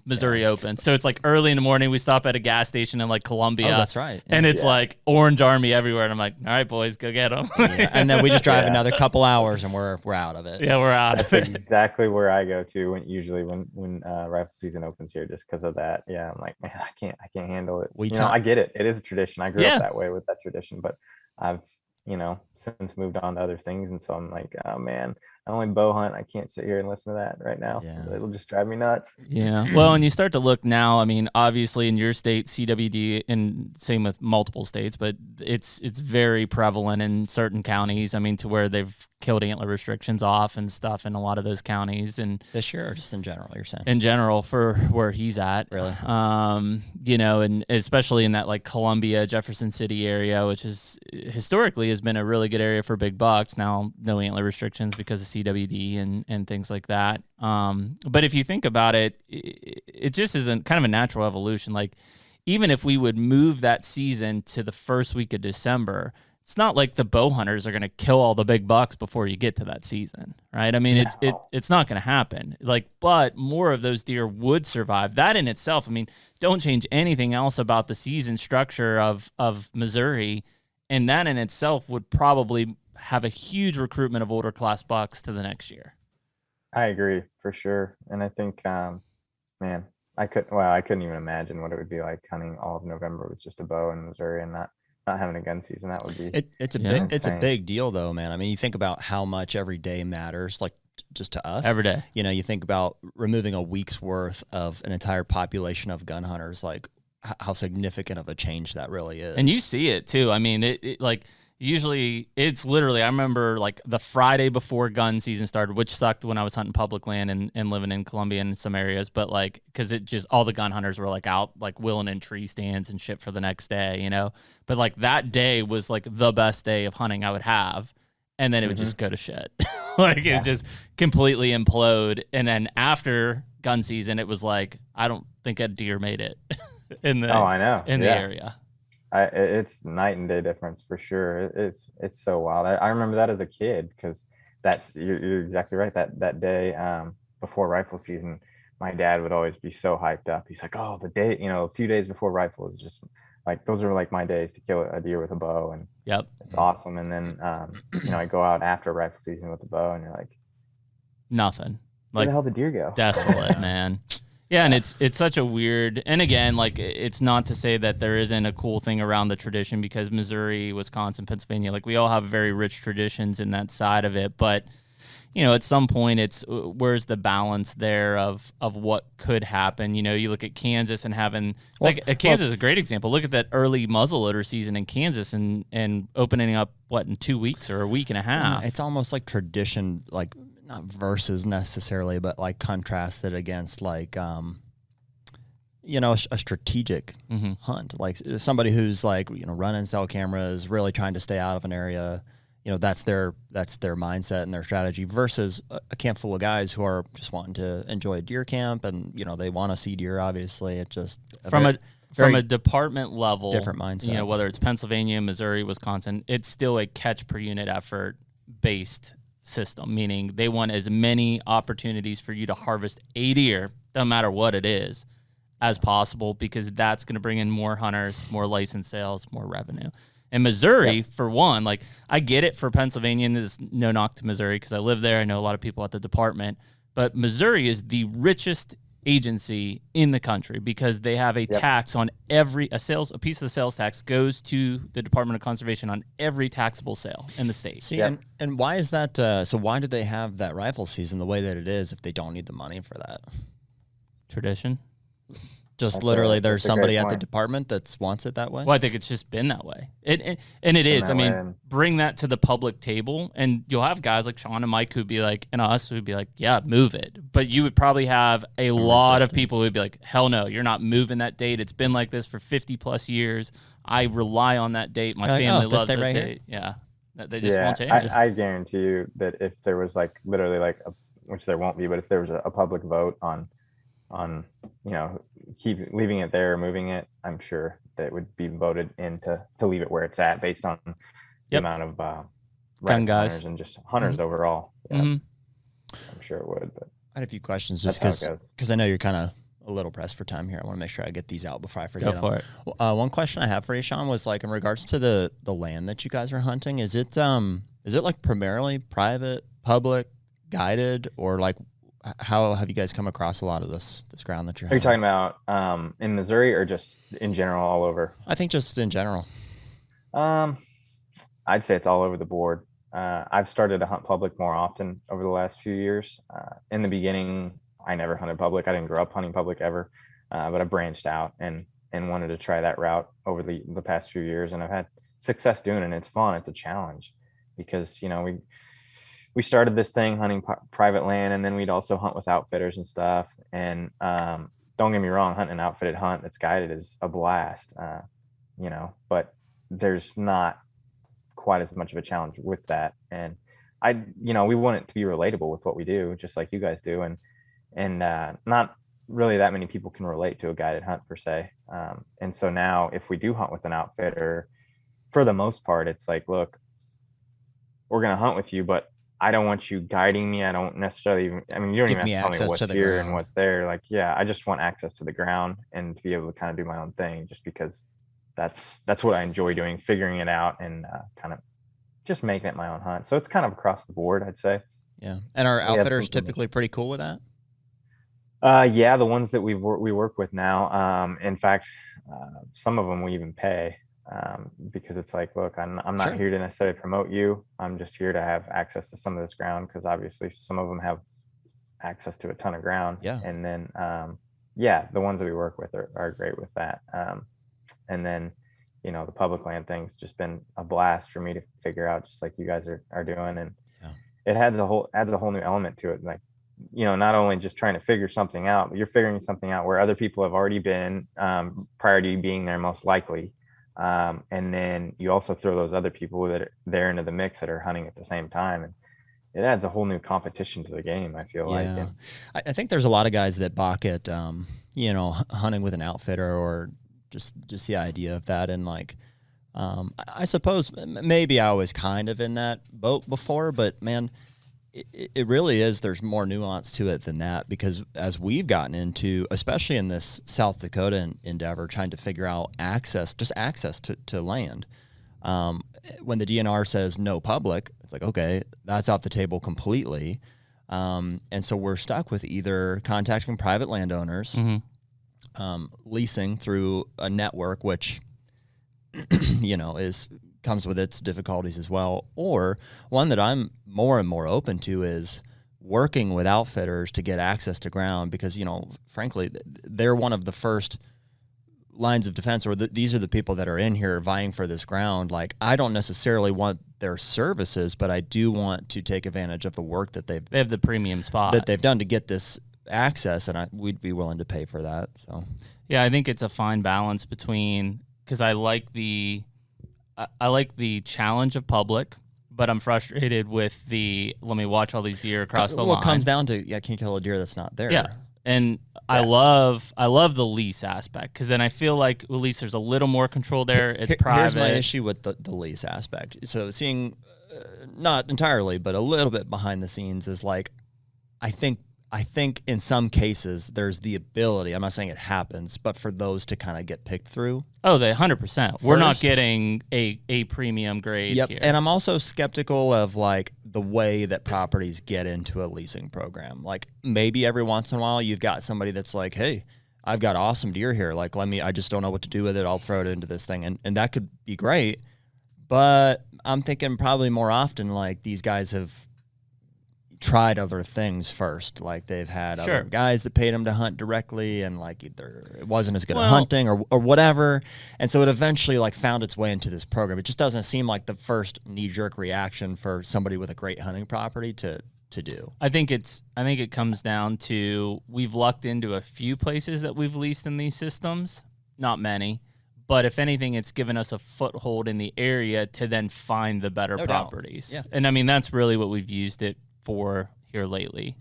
B: Missouri opens. So it's like early in the morning. We stop at a gas station in like Columbia.
C: Oh, that's right.
B: Yeah. And it's like Orange Army everywhere. And I'm like, all right, boys, go get them.
C: And then we just drive another couple hours and we're out of it.
B: Yeah, we're out.
A: That's exactly where I go to when rifle season opens here, just because of that. Yeah, I'm like, man, I can't handle it. I get it. It is a tradition. I grew up that way with that tradition, but I've since moved on to other things. And so I'm like, oh man, I only bow hunt. I can't sit here and listen to that right now. Yeah. It'll just drive me nuts.
B: Yeah. Well, and you start to look now, I mean, obviously in your state, CWD, and same with multiple states, but it's very prevalent in certain counties. I mean, to where they've killed antler restrictions off and stuff in a lot of those counties. And
C: this year, or just in general, you're saying?
B: In general, for where he's at.
C: Really?
B: And especially in that like Columbia, Jefferson City area, which is historically has been a really good area for big bucks. Now, no antler restrictions because of CWD and things like that. But if you think about it, it just isn't kind of a natural evolution. Like, even if we would move that season to the first week of December, it's not like the bow hunters are going to kill all the big bucks before you get to that season, right? I mean, it's not going to happen. Like, but more of those deer would survive. That in itself, I mean, don't change anything else about the season structure of Missouri, and that in itself would probably have a huge recruitment of older class bucks to the next year.
A: I agree for sure, and I think, man, I couldn't even imagine what it would be like hunting all of November with just a bow in Missouri and not having a gun season. That would be
C: it's a big deal though, man. I mean, you think about how much every day matters, like just to us
B: every day.
C: You think about removing a week's worth of an entire population of gun hunters, like how significant of a change that really is.
B: And you see it too. I mean, it like usually it's literally, I remember like the Friday before gun season started, which sucked when I was hunting public land and living in Columbia in some areas, but like, cause it just, all the gun hunters were like out, like willing in tree stands and shit for the next day, but like that day was like the best day of hunting I would have. And then it would just go to shit. Like it would just completely implode. And then after gun season, it was like, I don't think a deer made it in the, the area.
A: It's night and day difference for sure. It's so wild. I remember that as a kid, because you're exactly right. That day before rifle season, my dad would always be so hyped up. He's like, oh, the day, a few days before rifle is just like, those are like my days to kill a deer with a bow, and it's awesome. And then I go out after rifle season with the bow, and you're like,
B: nothing.
A: Where
B: like
A: the hell did deer go?
B: Desolate, man. Yeah, and it's such a weird, and again, like, it's not to say that there isn't a cool thing around the tradition, because Missouri, Wisconsin, Pennsylvania, like, we all have very rich traditions in that side of it, but at some point, it's where's the balance there of what could happen. You look at Kansas and having Kansas is a great example. Look at that early muzzleloader season in Kansas and opening up in 2 weeks or a week and a half.
C: It's almost like tradition, like not versus necessarily, but like contrast it against like, you know, a strategic hunt, like somebody who's like, you know, running cell cameras, really trying to stay out of an area. You know, that's their mindset and their strategy versus a camp full of guys who are just wanting to enjoy a deer camp, and you know they want to see deer. Obviously, it just
B: from a department level,
C: different mindset.
B: You know, whether it's Pennsylvania, Missouri, Wisconsin, it's still a catch per unit effort based system, meaning they want as many opportunities for you to harvest a deer, no matter what it is, as possible, because that's going to bring in more hunters, more license sales, more revenue. In Missouri, for one, like I get it for Pennsylvania, and there's no knock to Missouri because I live there. I know a lot of people at the department, but Missouri is the richest agency in the country because they have a tax on a piece of the sales tax goes to the Department of Conservation on every taxable sale in the state.
C: See, and why is that? So why do they have that rifle season the way that it is if they don't need the money for that?
B: Tradition.
C: Just literally, there's somebody at the department that wants it that way?
B: Well, I think it's just been that way. And it is. I mean, bring that to the public table, and you'll have guys like Shawn and Mike who'd be like, and us who'd be like, yeah, move it. But you would probably have a lot of people who'd be like, hell no, you're not moving that date. It's been like this for 50 plus years. I rely on that date. My family loves that date. Yeah. They just won't change it.
A: I guarantee you that if there was like literally like, which there won't be, but if there was a public vote on, you know, keep leaving it there or moving it, I'm sure that would be voted in to leave it where it's at based on the amount of
B: gun guys
A: hunters and just hunters overall. Yeah. I'm sure it would. But
C: I had a few questions just because I know you're kind of a little pressed for time here. I want to make sure I get these out before I forget.
B: Go for it.
C: One question I have for you, Shawn, was like in regards to the land that you guys are hunting. Is it like primarily private, public, guided, or like how have you guys come across a lot of this ground that you're hunting?
A: Are you talking about in Missouri or just in general all over?
C: I think just in general.
A: I'd say it's all over the board. I've started to hunt public more often over the last few years. In the beginning, I never hunted public. I didn't grow up hunting public ever, but I branched out and wanted to try that route over the past few years. And I've had success doing it. And it's fun. It's a challenge because, you know, we started this thing hunting private land, and then we'd also hunt with outfitters and stuff. And don't get me wrong, hunting an outfitted hunt that's guided is a blast, you know, but there's not quite as much of a challenge with that. And we want it to be relatable with what we do, just like you guys do. And not really that many people can relate to a guided hunt per se. And so now if we do hunt with an outfitter, for the most part, it's like, look, we're going to hunt with you, but I don't want you guiding me. I don't necessarily you don't even have to tell me what's here and what's there. Like, yeah, I just want access to the ground and to be able to kind of do my own thing, just because that's what I enjoy doing, figuring it out and kind of just making it my own hunt. So it's kind of across the board, I'd say.
C: Yeah. And our outfitters typically pretty cool with that?
A: Yeah, the ones that we work with now. In fact, some of them we even pay. Because it's like, look, I'm not here to necessarily promote you. I'm just here to have access to some of this ground, because obviously some of them have access to a ton of ground.
C: Yeah.
A: And then, the ones that we work with are great with that. And then, you know, the public land thing's just been a blast for me to figure out, just like you guys are doing. And it adds a whole new element to it. Like, you know, not only just trying to figure something out, but you're figuring something out where other people have already been prior to you being there, most likely. And then you also throw those other people that are there into the mix that are hunting at the same time. And it adds a whole new competition to the game, I feel like. And
C: I think there's a lot of guys that balk at, you know, hunting with an outfitter or just the idea of that. And like, I suppose maybe I was kind of in that boat before, but man, it really is. There's more nuance to it than that, because as we've gotten into, especially in this South Dakota endeavor, trying to figure out access to land. When the DNR says no public, it's like, okay, that's off the table completely. And so we're stuck with either contacting private landowners, leasing through a network, which, you know, comes with its difficulties as well, or one that I'm more and more open to is working with outfitters to get access to ground, because, you know, frankly, they're one of the first lines of defense, or these are the people that are in here vying for this ground. Like, I don't necessarily want their services, but I do want to take advantage of the work that they
B: have the premium spot
C: that they've done to get this access, and we'd be willing to pay for that. So
B: yeah, I think it's a fine balance between, because I like the challenge of public, but I'm frustrated with let me watch all these deer across the line.
C: Well, it comes down to, I can't kill a deer that's not there.
B: Yeah. And I love the lease aspect, because then I feel like at least there's a little more control there. It's private.
C: Here's my issue with the lease aspect. So seeing, not entirely, but a little bit behind the scenes is like, I think in some cases there's the ability, I'm not saying it happens, but for those to kind of get picked through.
B: Oh, they 100%. We're not getting a premium grade here.
C: And I'm also skeptical of like the way that properties get into a leasing program. Like, maybe every once in a while you've got somebody that's like, hey, I've got awesome deer here. Like, I just don't know what to do with it. I'll throw it into this thing. And that could be great. But I'm thinking probably more often, like, these guys have tried other things first. Like, they've had other guys that paid them to hunt directly, and like either it wasn't as good at hunting or whatever. And so it eventually like found its way into this program. It just doesn't seem like the first knee-jerk reaction for somebody with a great hunting property to do.
B: I think it comes down to, we've lucked into a few places that we've leased in these systems, not many. But if anything, it's given us a foothold in the area to then find the better properties.
C: Yeah.
B: And I mean, that's really what we've used it for here lately.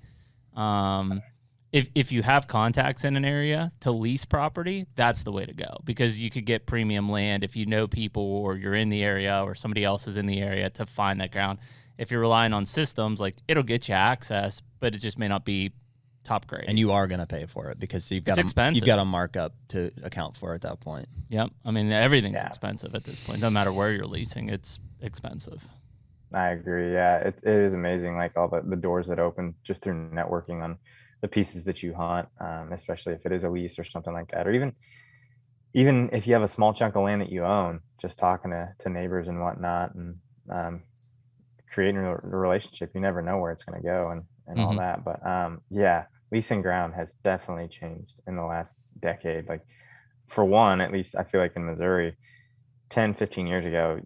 B: If you have contacts in an area to lease property, that's the way to go, because you could get premium land if you know people, or you're in the area, or somebody else is in the area to find that ground. If you're relying on systems, like, it'll get you access, but it just may not be top grade.
C: And you are going to pay for it, because you've got a markup to account for at that point.
B: Yep. I mean, everything's expensive at this point. No matter where you're leasing, it's expensive.
A: I agree. Yeah, it is amazing, like all the doors that open just through networking on the pieces that you hunt, especially if it is a lease or something like that, or even if you have a small chunk of land that you own, just talking to neighbors and whatnot, and creating a relationship. You never know where it's going to go and all that. But leasing ground has definitely changed in the last decade. Like, for one, at least I feel like in Missouri 10, 15 years ago,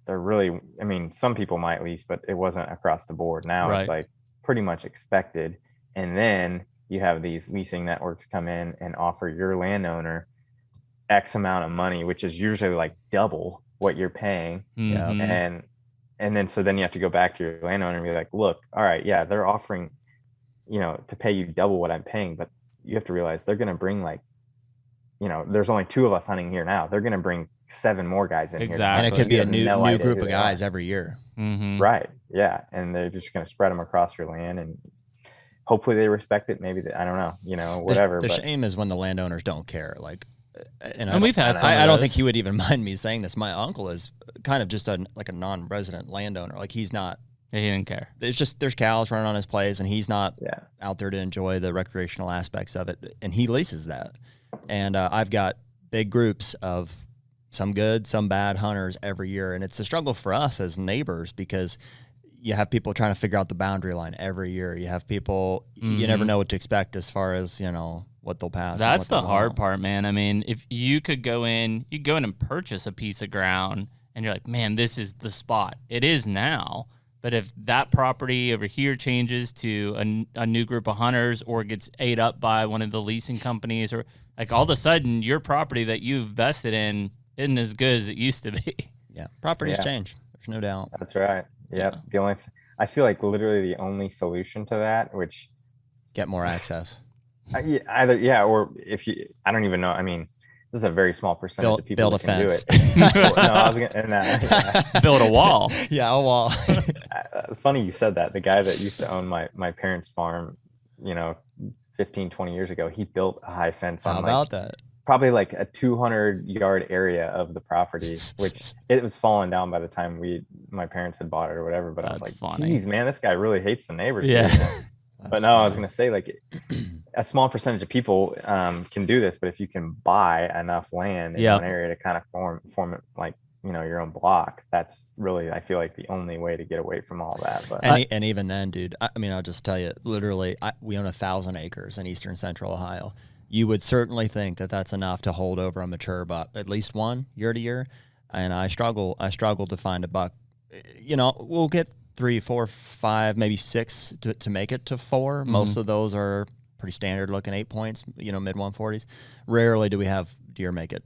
A: they're really, I mean, some people might lease, but it wasn't across the board. Now it's like pretty much expected. And then you have these leasing networks come in and offer your landowner X amount of money, which is usually like double what you're paying. And then you have to go back to your landowner and be like, look, all right, yeah, they're offering, to pay you double what I'm paying, but you have to realize they're going to bring, like, there's only 2 of us hunting here now. They're going to bring 7 more guys in here.
C: And it could be a new group of guys every year.
A: Right. Yeah. And they're just going to spread them across your land, and hopefully they respect it. Maybe I don't know, whatever.
C: The shame is when the landowners don't care. Like,
B: and we've had
C: I don't think he would even mind me saying this. My uncle is kind of just a non-resident landowner. Like, he's not.
B: Yeah, he didn't care.
C: There's cows running on his place, and he's not out there to enjoy the recreational aspects of it. And he leases that. And I've got big groups of some good, some bad hunters every year. And it's a struggle for us as neighbors, because you have people trying to figure out the boundary line every year. You have people, you never know what to expect as far as, what they'll pass.
B: That's the hard part, man. I mean, if you could go in and purchase a piece of ground, and you're like, man, this is the spot. It is now. But if that property over here changes to a new group of hunters, or gets ate up by one of the leasing companies, or like, all of a sudden your property that you've vested in isn't as good as it used to be.
C: Yeah. Properties change. There's no doubt.
A: That's right. Yep. Yeah. I feel like literally the only solution to that, which
C: get more access.
A: Or if you, I don't even know. I mean, this is a very small percentage of people
C: build
A: that can do it.
C: I
A: was gonna
B: build a wall.
C: Yeah, a wall.
A: Funny you said that. The guy that used to own my parents' farm, 15, 20 years ago, he built a high fence on
C: that?
A: Probably like a 200-yard area of the property, which it was falling down by the time my parents had bought it or whatever. But I was like,
B: funny.
A: Geez, man, this guy really hates the neighbors.
B: Yeah.
A: But no, funny. I was going to say, like, a small percentage of people can do this, but if you can buy enough land in one area to kind of form it like, your own block, that's really, I feel like, the only way to get away from all that. But
C: and even then, dude, I mean, I'll just tell you, literally, we own 1,000 acres in eastern central Ohio. you would certainly think that that's enough to hold over a mature buck, at least one year to year. And I struggle to find a buck. You know, we'll get 3, 4, 5, maybe 6 to make it to 4. Mm-hmm. Most of those are pretty standard looking 8 points, you know, mid 140s. Rarely do we have deer make it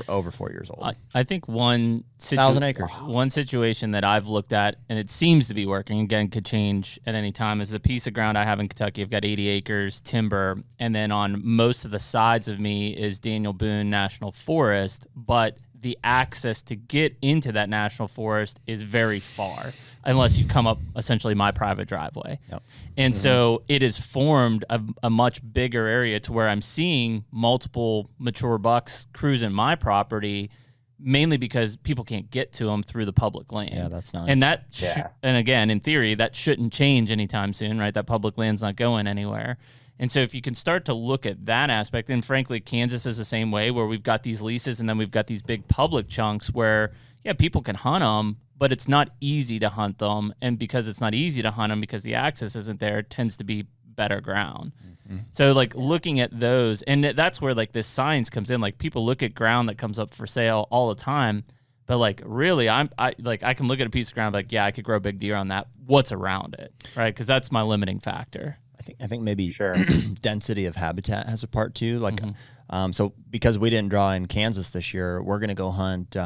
C: over 4 years old.
B: I think 1,000 acres. One situation that I've looked at, and it seems to be working, again, could change at any time, is the piece of ground I have in Kentucky. I've got 80 acres timber, and then on most of the sides of me is Daniel Boone National Forest, but the access to get into that national forest is very far unless you come up essentially my private driveway. Yep. And so it has formed a much bigger area to where I'm seeing multiple mature bucks cruising my property, mainly because people can't get to them through the public land.
C: Yeah, that's nice.
B: And and again, in theory, that shouldn't change anytime soon, right? That public land's not going anywhere. And so if you can start to look at that aspect, and frankly, Kansas is the same way, where we've got these leases and then we've got these big public chunks where, yeah, people can hunt them, but it's not easy to hunt them. And because it's not easy to hunt them because the access isn't there, it tends to be better ground. Mm-hmm. So like looking at those, and that's where like this science comes in. Like people look at ground that comes up for sale all the time, but like really I can look at a piece of ground like, yeah, I could grow big deer on that. What's around it, right? Because that's my limiting factor.
C: I think maybe density of habitat has a part too. Like, so because we didn't draw in Kansas this year, we're going to go hunt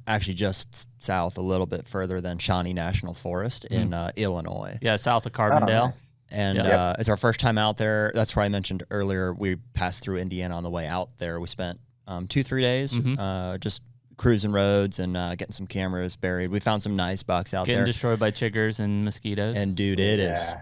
C: actually just south a little bit further than Shawnee National Forest in Illinois.
B: Yeah, south of Carbondale.
A: Oh, nice.
C: And it's our first time out there. That's where I mentioned earlier we passed through Indiana on the way out there. We spent 2-3 days just cruising roads and getting some cameras buried. We found some nice bucks out there.
B: Getting destroyed by chiggers and mosquitoes.
C: And dude, it is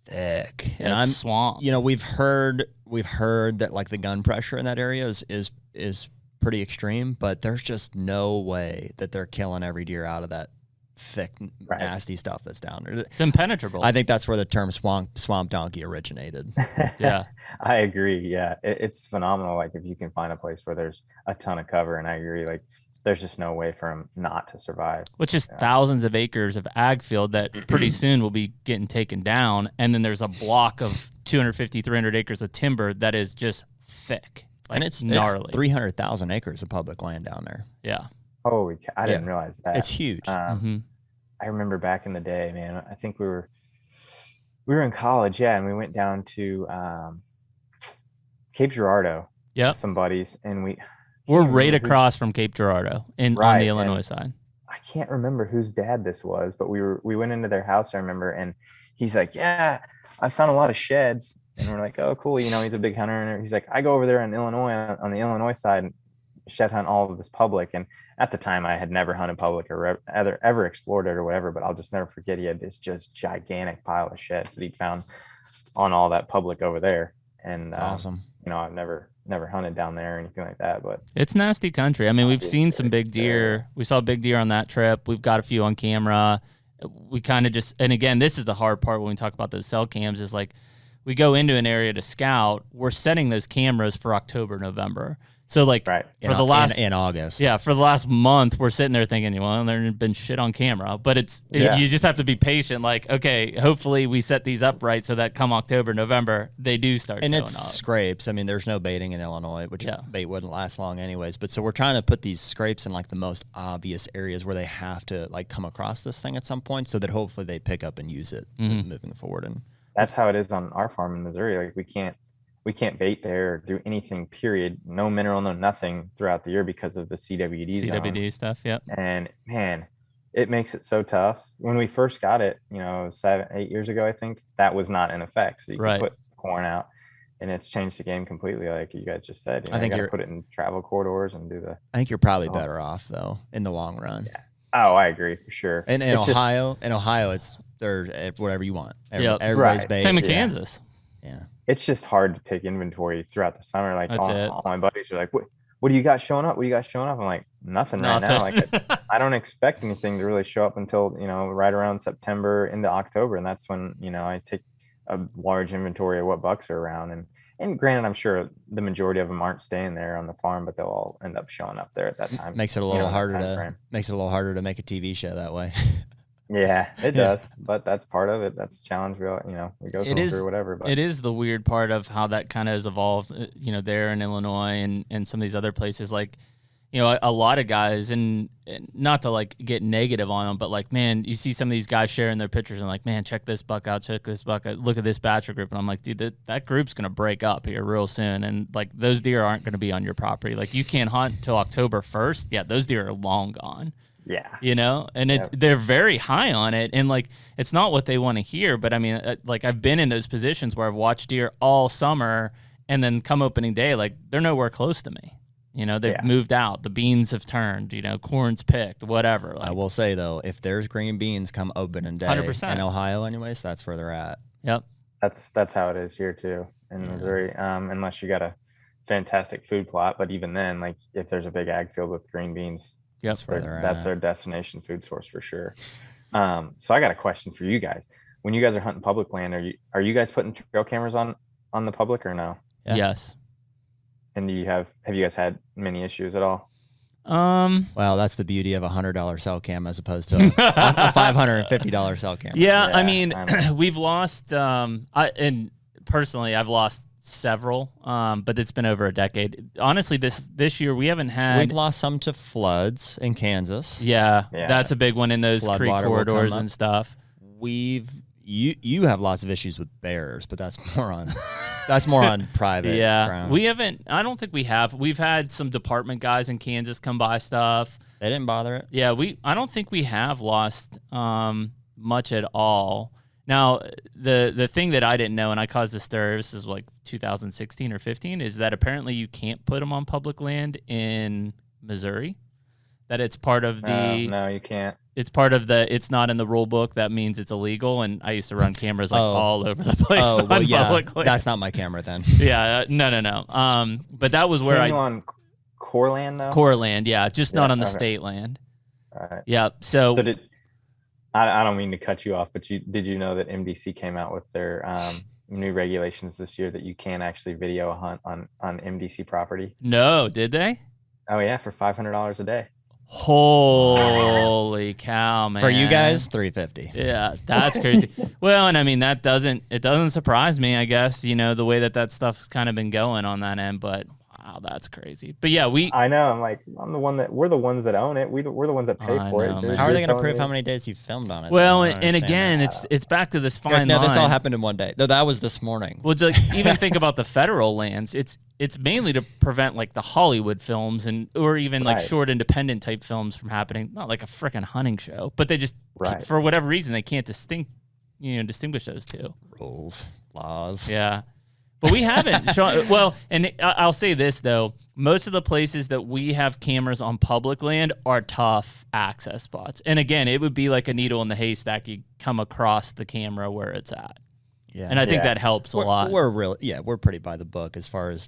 C: thick.
B: And I'm swamp.
C: You know, we've heard that like the gun pressure in that area is pretty extreme, but there's just no way that they're killing every deer out of that thick, nasty stuff that's down there.
B: It's impenetrable.
C: I think that's where the term swamp donkey originated.
A: Yeah, I agree. Yeah, it's phenomenal. Like if you can find a place where there's a ton of cover, and I agree. Like there's just no way for them not to survive.
B: Which is thousands of acres of ag field that pretty soon will be getting taken down. And then there's a block of 250, 300 acres of timber that is just thick. Like,
C: and it's
B: gnarly.
C: It's 300,000 acres of public land down there.
B: Yeah.
A: Holy cow. I didn't realize that.
C: It's huge.
A: I remember back in the day, man, I think we were in college. Yeah. And we went down to Cape Girardeau.
B: Yeah.
A: Some buddies. And
B: we're right across from Cape Girardeau on the Illinois side.
A: I can't remember whose dad this was, but we went into their house, I remember, and he's like, yeah, I found a lot of sheds. And we're like, oh, cool. You know, he's a big hunter. And he's like, I go over there in Illinois, on the Illinois side, and shed hunt all of this public. And at the time I had never hunted public or ever explored it or whatever, but I'll just never forget. He had this just gigantic pile of sheds that he'd found on all that public over there. And
C: awesome.
A: You know, I've never hunted down there or anything like that, but
B: it's nasty country. I mean, we've seen some big deer. We saw big deer on that trip. We've got a few on camera. We kind of just, and again, this is the hard part when we talk about those cell cams, is like we go into an area to scout. We're setting those cameras for October, November. So like for the last
C: in August,
B: for the last month, we're sitting there thinking, well, there's been shit on camera, but you just have to be patient. Like, okay, hopefully we set these up right so that come October, November, they do start.
C: And
B: showing
C: it's
B: up.
C: Scrapes. I mean, there's no baiting in Illinois, which bait wouldn't last long anyways. But so we're trying to put these scrapes in like the most obvious areas where they have to like come across this thing at some point, so that hopefully they pick up and use it moving forward. And
A: that's how it is on our farm in Missouri. Like we can't bait there or do anything, period. No mineral, no nothing throughout the year because of the CWD
B: stuff. Yep.
A: And man, it makes it so tough. When we first got it, 7-8 years ago, I think that was not in effect. So you can put corn out, and it's changed the game completely. Like you guys just said, I think you put it in travel corridors and do the.
C: I think you're probably better off though in the long run.
A: Yeah. Oh, I agree for sure.
C: And in Ohio, it's there's whatever you want. Everybody's bait.
B: Same in Kansas.
C: Yeah.
A: It's just hard to take inventory throughout the summer. Like all my buddies are like, what do you got showing up? What do you got showing up? I'm like, nothing right now. Like I don't expect anything to really show up until, right around September into October. And that's when, I take a large inventory of what bucks are around. And granted, I'm sure the majority of them aren't staying there on the farm, but they'll all end up showing up there at that time.
C: Makes it a little harder to make a TV show that way.
A: Yeah, it does, but that's part of it. That's the challenge we all, we go through whatever. But
B: It is the weird part of how that kind of has evolved, there in Illinois and some of these other places. Like, a lot of guys, and not to like get negative on them, but like, man, you see some of these guys sharing their pictures and like, man, check this buck out, look at this bachelor group. And I'm like, dude, that group's going to break up here real soon. And like, those deer aren't going to be on your property. Like, you can't hunt till October 1st. Yeah, those deer are long gone.
A: Yeah.
B: And they're very high on it. And like, it's not what they want to hear, but I mean, like, I've been in those positions where I've watched deer all summer, and then come opening day, like, they're nowhere close to me. They've moved out. The beans have turned, corn's picked, whatever. Like,
C: I will say, though, if there's green beans come opening day
B: 100%.
C: in Ohio anyways, that's where they're at.
B: Yep.
A: That's how it is here too in Missouri. Unless you got a fantastic food plot, but even then, like, if there's a big ag field with green beans,
B: yep,
A: that's their destination food source for sure. So I got a question for you guys. When you guys are hunting public land, are you guys putting trail cameras on the public or no?
B: Yeah. Yes.
A: And have you guys had many issues at all?
C: Well, that's the beauty of $100 cell cam as opposed to a $550 cell cam.
B: Yeah, I mean, we've lost. And personally, I've lost several, but it's been over a decade. Honestly, this year we haven't had.
C: We've lost some to floods in Kansas.
B: Yeah, that's a big one in those creek corridors and stuff.
C: You have lots of issues with bears, but that's more on private.
B: Yeah,
C: ground.
B: we haven't. I don't think we have. We've had some department guys in Kansas come by stuff.
C: They didn't bother it.
B: Yeah, I don't think we have lost much at all. Now, the thing that I didn't know, and I caused a stir, this is like 2016 or 15, is that apparently you can't put them on public land in Missouri. That it's part of the...
A: No, you can't.
B: It's part of the... It's not in the rule book. That means it's illegal, and I used to run cameras like all over the place on public land.
C: That's not my camera then.
B: Yeah, no. But that was where
A: on core land, though?
B: Core land, yeah. Just not on the state land.
A: All right.
B: Yeah, so
A: I don't mean to cut you off, but did you know that MDC came out with their new regulations this year that you can't actually video a hunt on MDC property?
B: No, did they?
A: Oh yeah, for $500 a day.
B: Holy cow, man!
C: For you guys, $350.
B: Yeah, that's crazy. Well, and I mean it doesn't surprise me. I guess the way that stuff's kind of been going on that end, but. Wow, that's crazy. But yeah, I know.
A: We're the ones that own it. We're the ones that pay for it.
C: How are they going to prove how many days you filmed on it?
B: Well, and again, it's back to this fine line.
C: No, this all happened in one day. No, that was this morning.
B: Well, just even think about the federal lands. It's mainly to prevent like the Hollywood films or even like short independent type films from happening. Not like a freaking hunting show, but they just for whatever reason they can't distinguish those two.
C: Rules, laws.
B: Yeah. But we haven't. Well, and I'll say this, though. Most of the places that we have cameras on public land are tough access spots. And again, it would be like a needle in the haystack. You come across the camera where it's at. Yeah. And I think that helps a lot.
C: We're pretty by the book as far as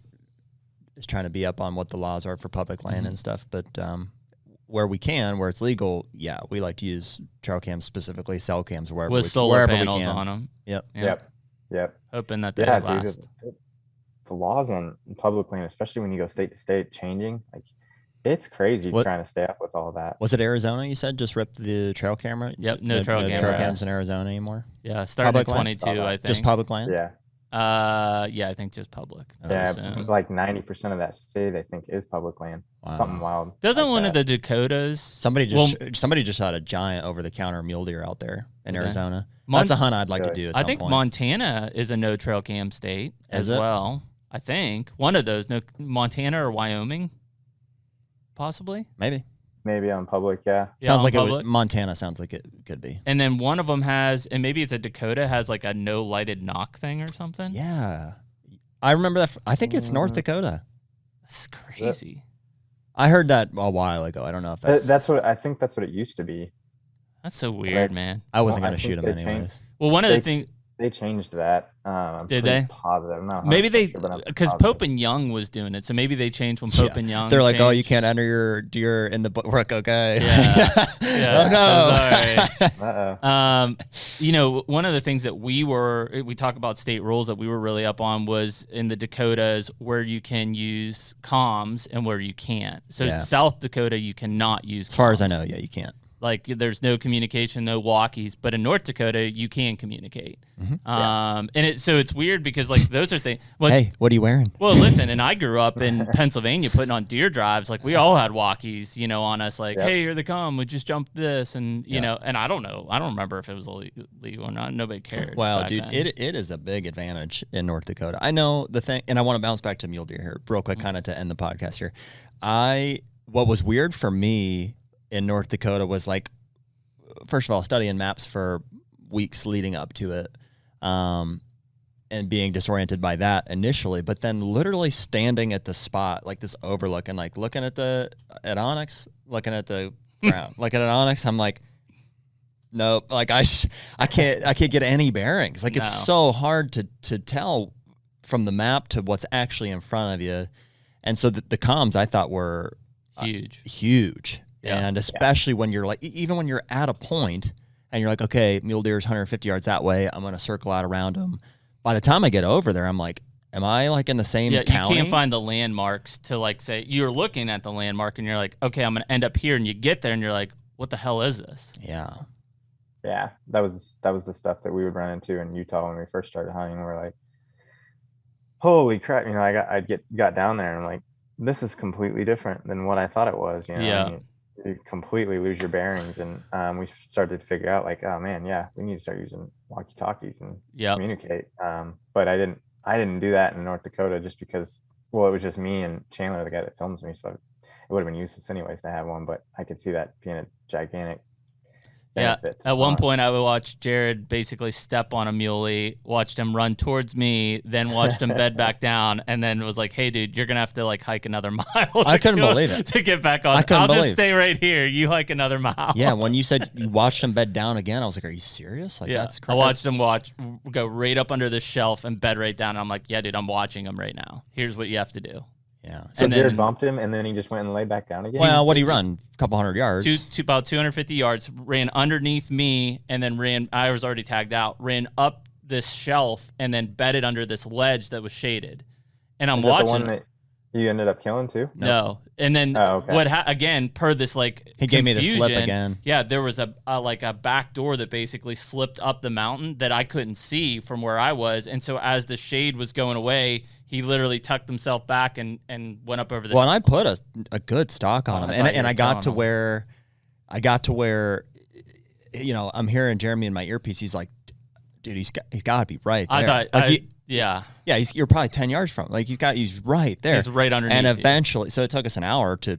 C: trying to be up on what the laws are for public land and stuff. But where we can, where it's legal, we like to use trail cams, specifically cell cams, wherever we can.
B: On them.
A: Yep.
B: Hoping that they last.
A: Dude, the laws on public land, especially when you go state to state, changing. Like, it's crazy trying to stay up with all that.
C: Was it Arizona? You said just ripped the trail camera.
B: Yep, no trail
C: cams in Arizona anymore.
B: Yeah, starting at 22, I think.
C: Just public land.
A: Yeah.
B: I think just public.
A: Like 90% of that state, I think, is public land. Wow. Something wild.
B: Doesn't one of the Dakotas?
C: Somebody just shot a giant over-the-counter mule deer out there in Arizona. That's a hunt I'd like to do. I
B: think Montana is a no trail cam state as well. I think one of those, Montana or Wyoming, possibly.
C: Maybe
A: on public,
C: sounds like Montana sounds like it could be.
B: And then one of them has, and maybe it's a Dakota, has like a no lighted knock thing or something.
C: Yeah, I remember that. I think it's North Dakota.
B: That's crazy.
C: I heard that a while ago. I don't know if
A: that's what I think. That's what it used to be.
B: That's so weird, man.
C: I wasn't gonna shoot them anyways.
B: Well, one of the things
A: they changed that.
B: Did they?
A: Positive. No,
B: maybe they, because Pope and Young was doing it, so maybe they changed when Pope and Young.
C: They're like, oh, you can't enter your deer in the book. Okay.
B: Yeah.
C: Oh
B: no. One of the things that we talk about state rules that we were really up on was in the Dakotas where you can use comms and where you can't. So South Dakota, you cannot use comms.
C: As far as I know, you can't.
B: Like there's no communication, no walkies, but in North Dakota you can communicate. And so it's weird because like those are things. Well,
C: hey, what are you wearing?
B: Well, listen, and I grew up in Pennsylvania putting on deer drives. Like we all had walkies, you know, on us. Like, hey, here they come. We just jumped this, and you know, and I don't know. I don't remember if it was legal or not. Nobody cared.
C: Well, dude, it is a big advantage in North Dakota. I know the thing, and I want to bounce back to mule deer here real quick, kind of to end the podcast here. What was weird for me in North Dakota was like, first of all, studying maps for weeks leading up to it, and being disoriented by that initially, but then literally standing at the spot, like this overlook, and like looking at Onyx, looking at the ground, looking at Onyx, I'm like, nope, like I can't get any bearings. Like it's so hard to tell from the map to what's actually in front of you. And so the comms I thought were huge. Yeah. And especially when you're like, even when you're at a point and you're like, okay, mule deer is 150 yards that way, I'm going to circle out around them. By the time I get over there, I'm like, am I like in the same county?
B: You can't find the landmarks to like say, you're looking at the landmark and you're like, okay, I'm going to end up here. And you get there and you're like, what the hell is this?
C: Yeah.
A: Yeah. That was the stuff that we would run into in Utah when we first started hunting. We're like, holy crap. You know, I got down there and I'm like, this is completely different than what I thought it was. You know, I mean, you completely lose your bearings. And we started to figure out like, oh man, we need to start using walkie-talkies and communicate. But I didn't do that in North Dakota just because, well, it was just me and Chandler, the guy that films me. So it would have been useless anyways to have one, but I could see that being a gigantic benefit.
B: At one point I would watch Jared basically step on a muley, watched him run towards me, then watched him bed back down, and then was like, hey dude, you're gonna have to like hike another mile.
C: I couldn't believe it.
B: To get back on. I'll just stay right here. You hike another mile.
C: Yeah, when you said you watched him bed down again, I was like, are you serious? Like that's crazy.
B: I watched him go right up under the shelf and bed right down. And I'm like, yeah, dude, I'm watching him right now. Here's what you have to do.
C: Yeah.
A: So Jared bumped him, and then he just went and laid back down again?
C: Well, what did he run? A couple hundred yards.
B: About 250 yards, ran underneath me, and then I was already tagged out, ran up this shelf, and then bedded under this ledge that was shaded. And I'm watching.
A: The one that you ended up killing too?
B: No. And then again, per this like
C: he gave me the slip again.
B: Yeah, there was a back door that basically slipped up the mountain that I couldn't see from where I was. And so as the shade was going away, he literally tucked himself back and went up over the.
C: Well, and I put a good stock on him, and I got to where, you know, I'm hearing Jeremy in my earpiece. He's like, dude, he's got to be right there. You're probably 10 yards from him. Like he's right there.
B: He's right underneath.
C: And eventually, so it took us an hour to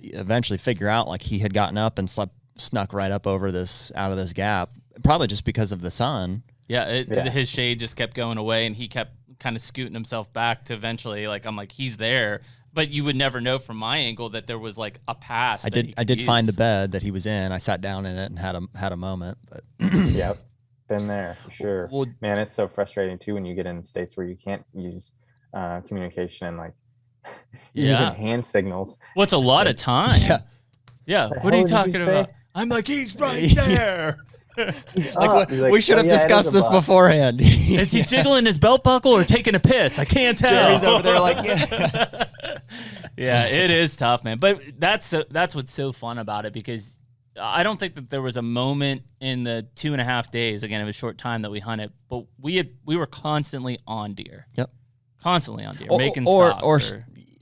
C: eventually figure out like he had gotten up and snuck right up over out of this gap, probably just because of the sun.
B: Yeah, his shade just kept going away, and he kept kind of scooting himself back to eventually, like, I'm like, he's there, but you would never know from my angle that there was like a pass.
C: I did find the bed that he was in. I sat down in it and had a moment, but
A: yep, been there for sure. Well, man, it's so frustrating too when you get in states where you can't use communication and like using hand signals.
B: Well, it's a lot of time. Yeah. What are you talking about? I'm like, he's right there.
C: We should have discussed this beforehand.
B: Is he jiggling his belt buckle or taking a piss? I can't tell.
C: Jerry's over there like,
B: yeah, it is tough, man. But that's what's so fun about it, because I don't think that there was a moment in the 2.5 days, again, it was a short time that we hunted, but we were constantly on deer.
C: Yep.
B: Constantly on deer, making stops.
C: Or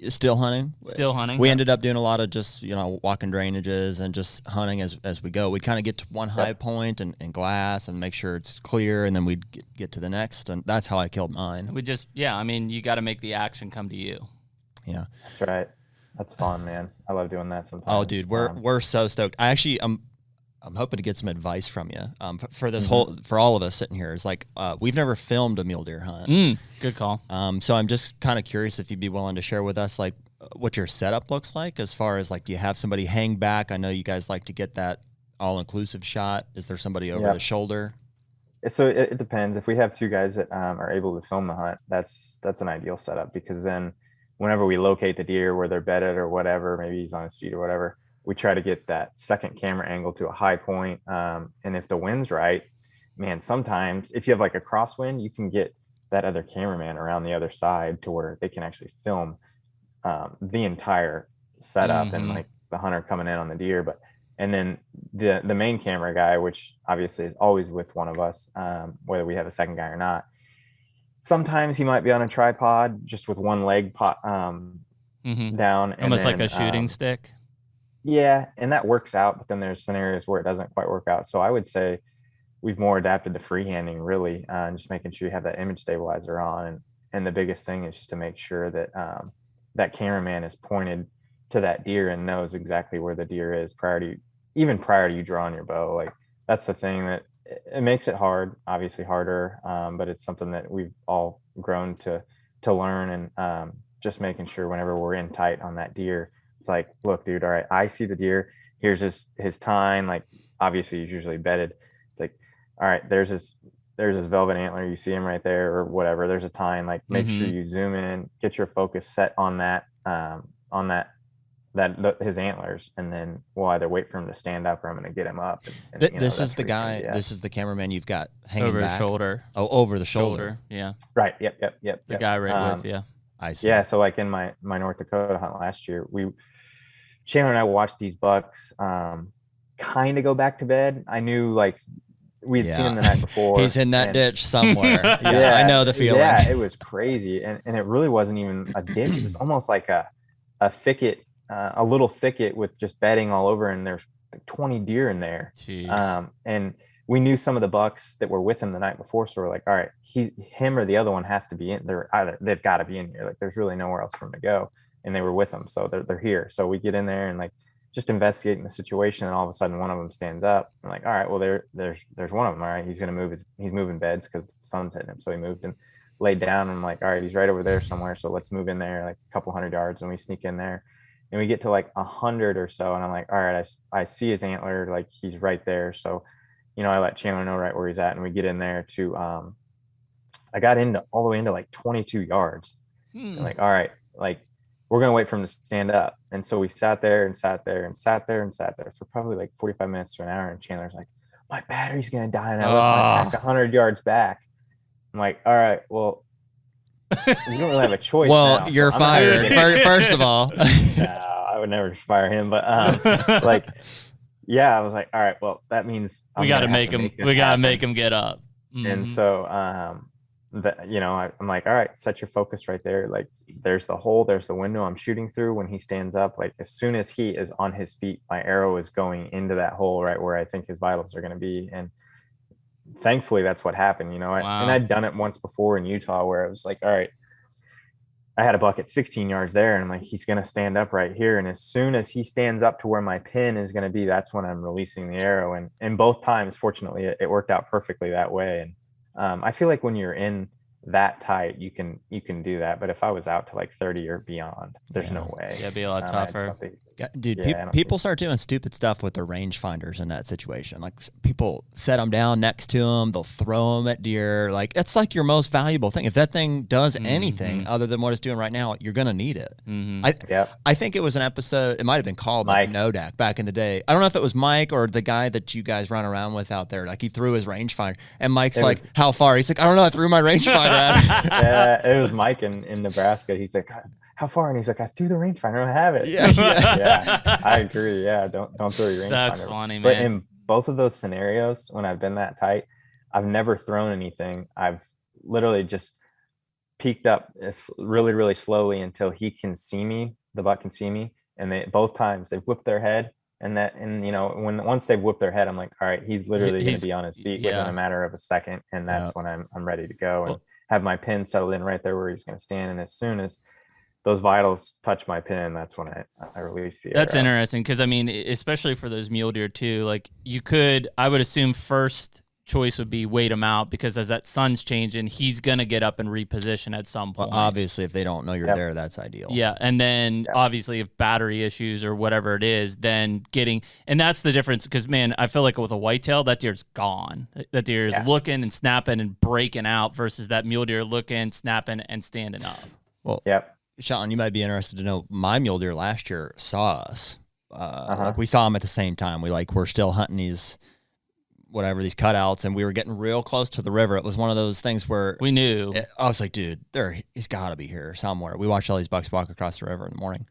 C: still hunting.
B: Still hunting.
C: We ended up doing a lot of just, you know, walking drainages and just hunting as we go. We'd kind of get to one high point and glass and make sure it's clear, and then we'd get to the next. And that's how I killed mine.
B: I mean, you got to make the action come to you.
C: Yeah.
A: That's right. That's fun, man. I love doing that sometimes.
C: Oh, dude, we're so stoked. I'm hoping to get some advice from you for this for all of us sitting here. It's like we've never filmed a mule deer hunt.
B: Good call.
C: So I'm just kind of curious if you'd be willing to share with us like what your setup looks like, as far as like, do you have somebody hang back? I know you guys like to get that all-inclusive shot. Is there somebody over the shoulder?
A: So it depends. If we have two guys that are able to film the hunt, that's an ideal setup, because then whenever we locate the deer where they're bedded or whatever, maybe he's on his feet or whatever, we try to get that second camera angle to a high point. And if the wind's right, man, sometimes if you have like a crosswind, you can get that other cameraman around the other side to where they can actually film the entire setup and like the hunter coming in on the deer. But And then the main camera guy, which obviously is always with one of us, whether we have a second guy or not. Sometimes he might be on a tripod just with one leg down.
B: Almost like a shooting stick.
A: Yeah, and that works out, but then there's scenarios where it doesn't quite work out. So I would say we've more adapted to freehanding, really, and just making sure you have that image stabilizer on. And the biggest thing is just to make sure that that cameraman is pointed to that deer and knows exactly where the deer is prior to you drawing your bow. Like, that's the thing that it makes it hard, obviously harder, but it's something that we've all grown to learn. And just making sure whenever we're in tight on that deer, it's like, look, dude, all right, I see the deer. Here's his tine. Like, obviously he's usually bedded. It's like, all right, there's his velvet antler. You see him right there, or whatever. There's a tine. Like, make sure you zoom in, get your focus set on that his antlers, and then we'll either wait for him to stand up or I'm going to get him up.
C: This is the guy. Yeah. This is the cameraman you've got hanging
B: over
C: back.
B: His shoulder.
C: Oh, over the shoulder.
B: Yeah.
A: Right. Yep.
B: The guy right with you.
C: I see.
A: Yeah. So like in my North Dakota hunt last year, Chandler and I watched these bucks kind of go back to bed. I knew, like, we'd seen him the night before.
C: He's in that ditch somewhere. Yeah, I know the feeling.
A: Yeah, it was crazy. And it really wasn't even a ditch. It was almost like a thicket, a little thicket with just bedding all over, and there's like 20 deer in there. And we knew some of the bucks that were with him the night before, so we're like, all right, him or the other one has to be in. They've got to be in here. Like, there's really nowhere else for him to go. And they were with him, so they're here. So we get in there and, like, just investigating the situation, and all of a sudden one of them stands up. I'm like, all right, well, there's one of them. All right, he's gonna move he's moving beds because the sun's hitting him. So he moved and laid down. And I'm like, all right, he's right over there somewhere. So let's move in there, like a couple hundred yards, and we sneak in there, and we get to like 100 or so. And I'm like, all right, I see his antler, like he's right there. So, I let Chandler know right where he's at, and we get in there to I got all the way into like 22 yards. And like, all right, like, we're going to wait for him to stand up. And so we sat there for probably like 45 minutes to an hour. And Chandler's like, my battery's going to die. And I left my pack 100 yards back. I'm like, all right, well, we don't really have a choice.
C: Well,
A: now,
C: you're fired. First of all.
A: No, I would never fire him. But like, yeah, I was like, all right, well, that means
B: we got to make him get up.
A: And so, I'm like, all right, set your focus right there. Like, there's the hole, there's the window I'm shooting through. When he stands up, like, as soon as he is on his feet, my arrow is going into that hole right where I think his vitals are going to be. And thankfully that's what happened. And I'd done it once before in Utah where I was like, all right, I had a buck at 16 yards there, and I'm like, he's going to stand up right here. And as soon as he stands up to where my pin is going to be, that's when I'm releasing the arrow. And both times, fortunately, it worked out perfectly that way. And I feel like when you're in that tight, you can do that. But if I was out to like 30 or beyond, there's no way.
B: Yeah, it'd be a lot tougher.
C: Dude, people start doing stupid stuff with their rangefinders in that situation. Like, people set them down next to them, they'll throw them at deer. Like, it's like your most valuable thing. If that thing does anything other than what it's doing right now, you're gonna need it. I think it was an episode. It might have been called like Nodak back in the day. I don't know if it was Mike or the guy that you guys run around with out there. Like, he threw his rangefinder, and Mike's like, "How far?" He's like, "I don't know. I threw my rangefinder at."
A: Yeah, it was Mike in Nebraska. He's like, how far? And he's like, I threw the rangefinder. I don't have it.
C: Yeah.
A: I agree. Yeah, don't throw your rangefinder.
B: That's funny, man.
A: But in both of those scenarios, when I've been that tight, I've never thrown anything. I've literally just peeked up really, really slowly until he can see me. The buck can see me, and both times they've whipped their head. Once they've whipped their head, I'm like, all right, he's literally going to be on his feet within a matter of a second, and that's when I'm ready to go and have my pin settled in right there where he's going to stand. And as soon as those vitals touch my pin, that's when I release the arrow.
B: That's interesting, because I mean, especially for those mule deer too, like, I would assume first choice would be wait him out, because as that sun's changing, he's gonna get up and reposition at some point.
C: Well, obviously, if they don't know you're there, that's ideal.
B: Yeah, and then obviously if battery issues or whatever it is, then and that's the difference, because man, I feel like with a whitetail, that deer's gone. That deer is looking and snapping and breaking out versus that mule deer looking, snapping, and standing up.
C: Well, Shawn, you might be interested to know, my mule deer last year saw us. Like, we saw him at the same time. We're still hunting these cutouts, and we were getting real close to the river. It was one of those things where
B: we knew.
C: I was like, dude, he's got to be here somewhere. We watched all these bucks walk across the river in the morning,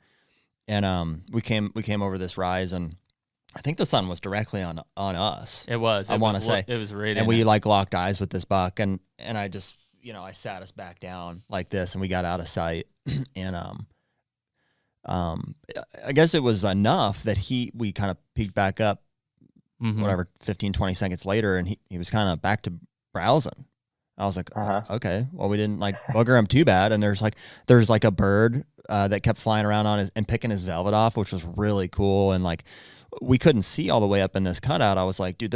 C: and we came over this rise, and I think the sun was directly on us.
B: It was.
C: I want to say
B: it was right.
C: And we like locked eyes with this buck, and I just, I sat us back down like this, and we got out of sight. And I guess it was enough that we kind of peeked back up, whatever, 15, 20 seconds later, and he was kind of back to browsing. I was like, okay, well, we didn't like bugger him too bad. And there's like a bird that kept flying around on and picking his velvet off, which was really cool. And like, we couldn't see all the way up in this cutout. I was like, dude,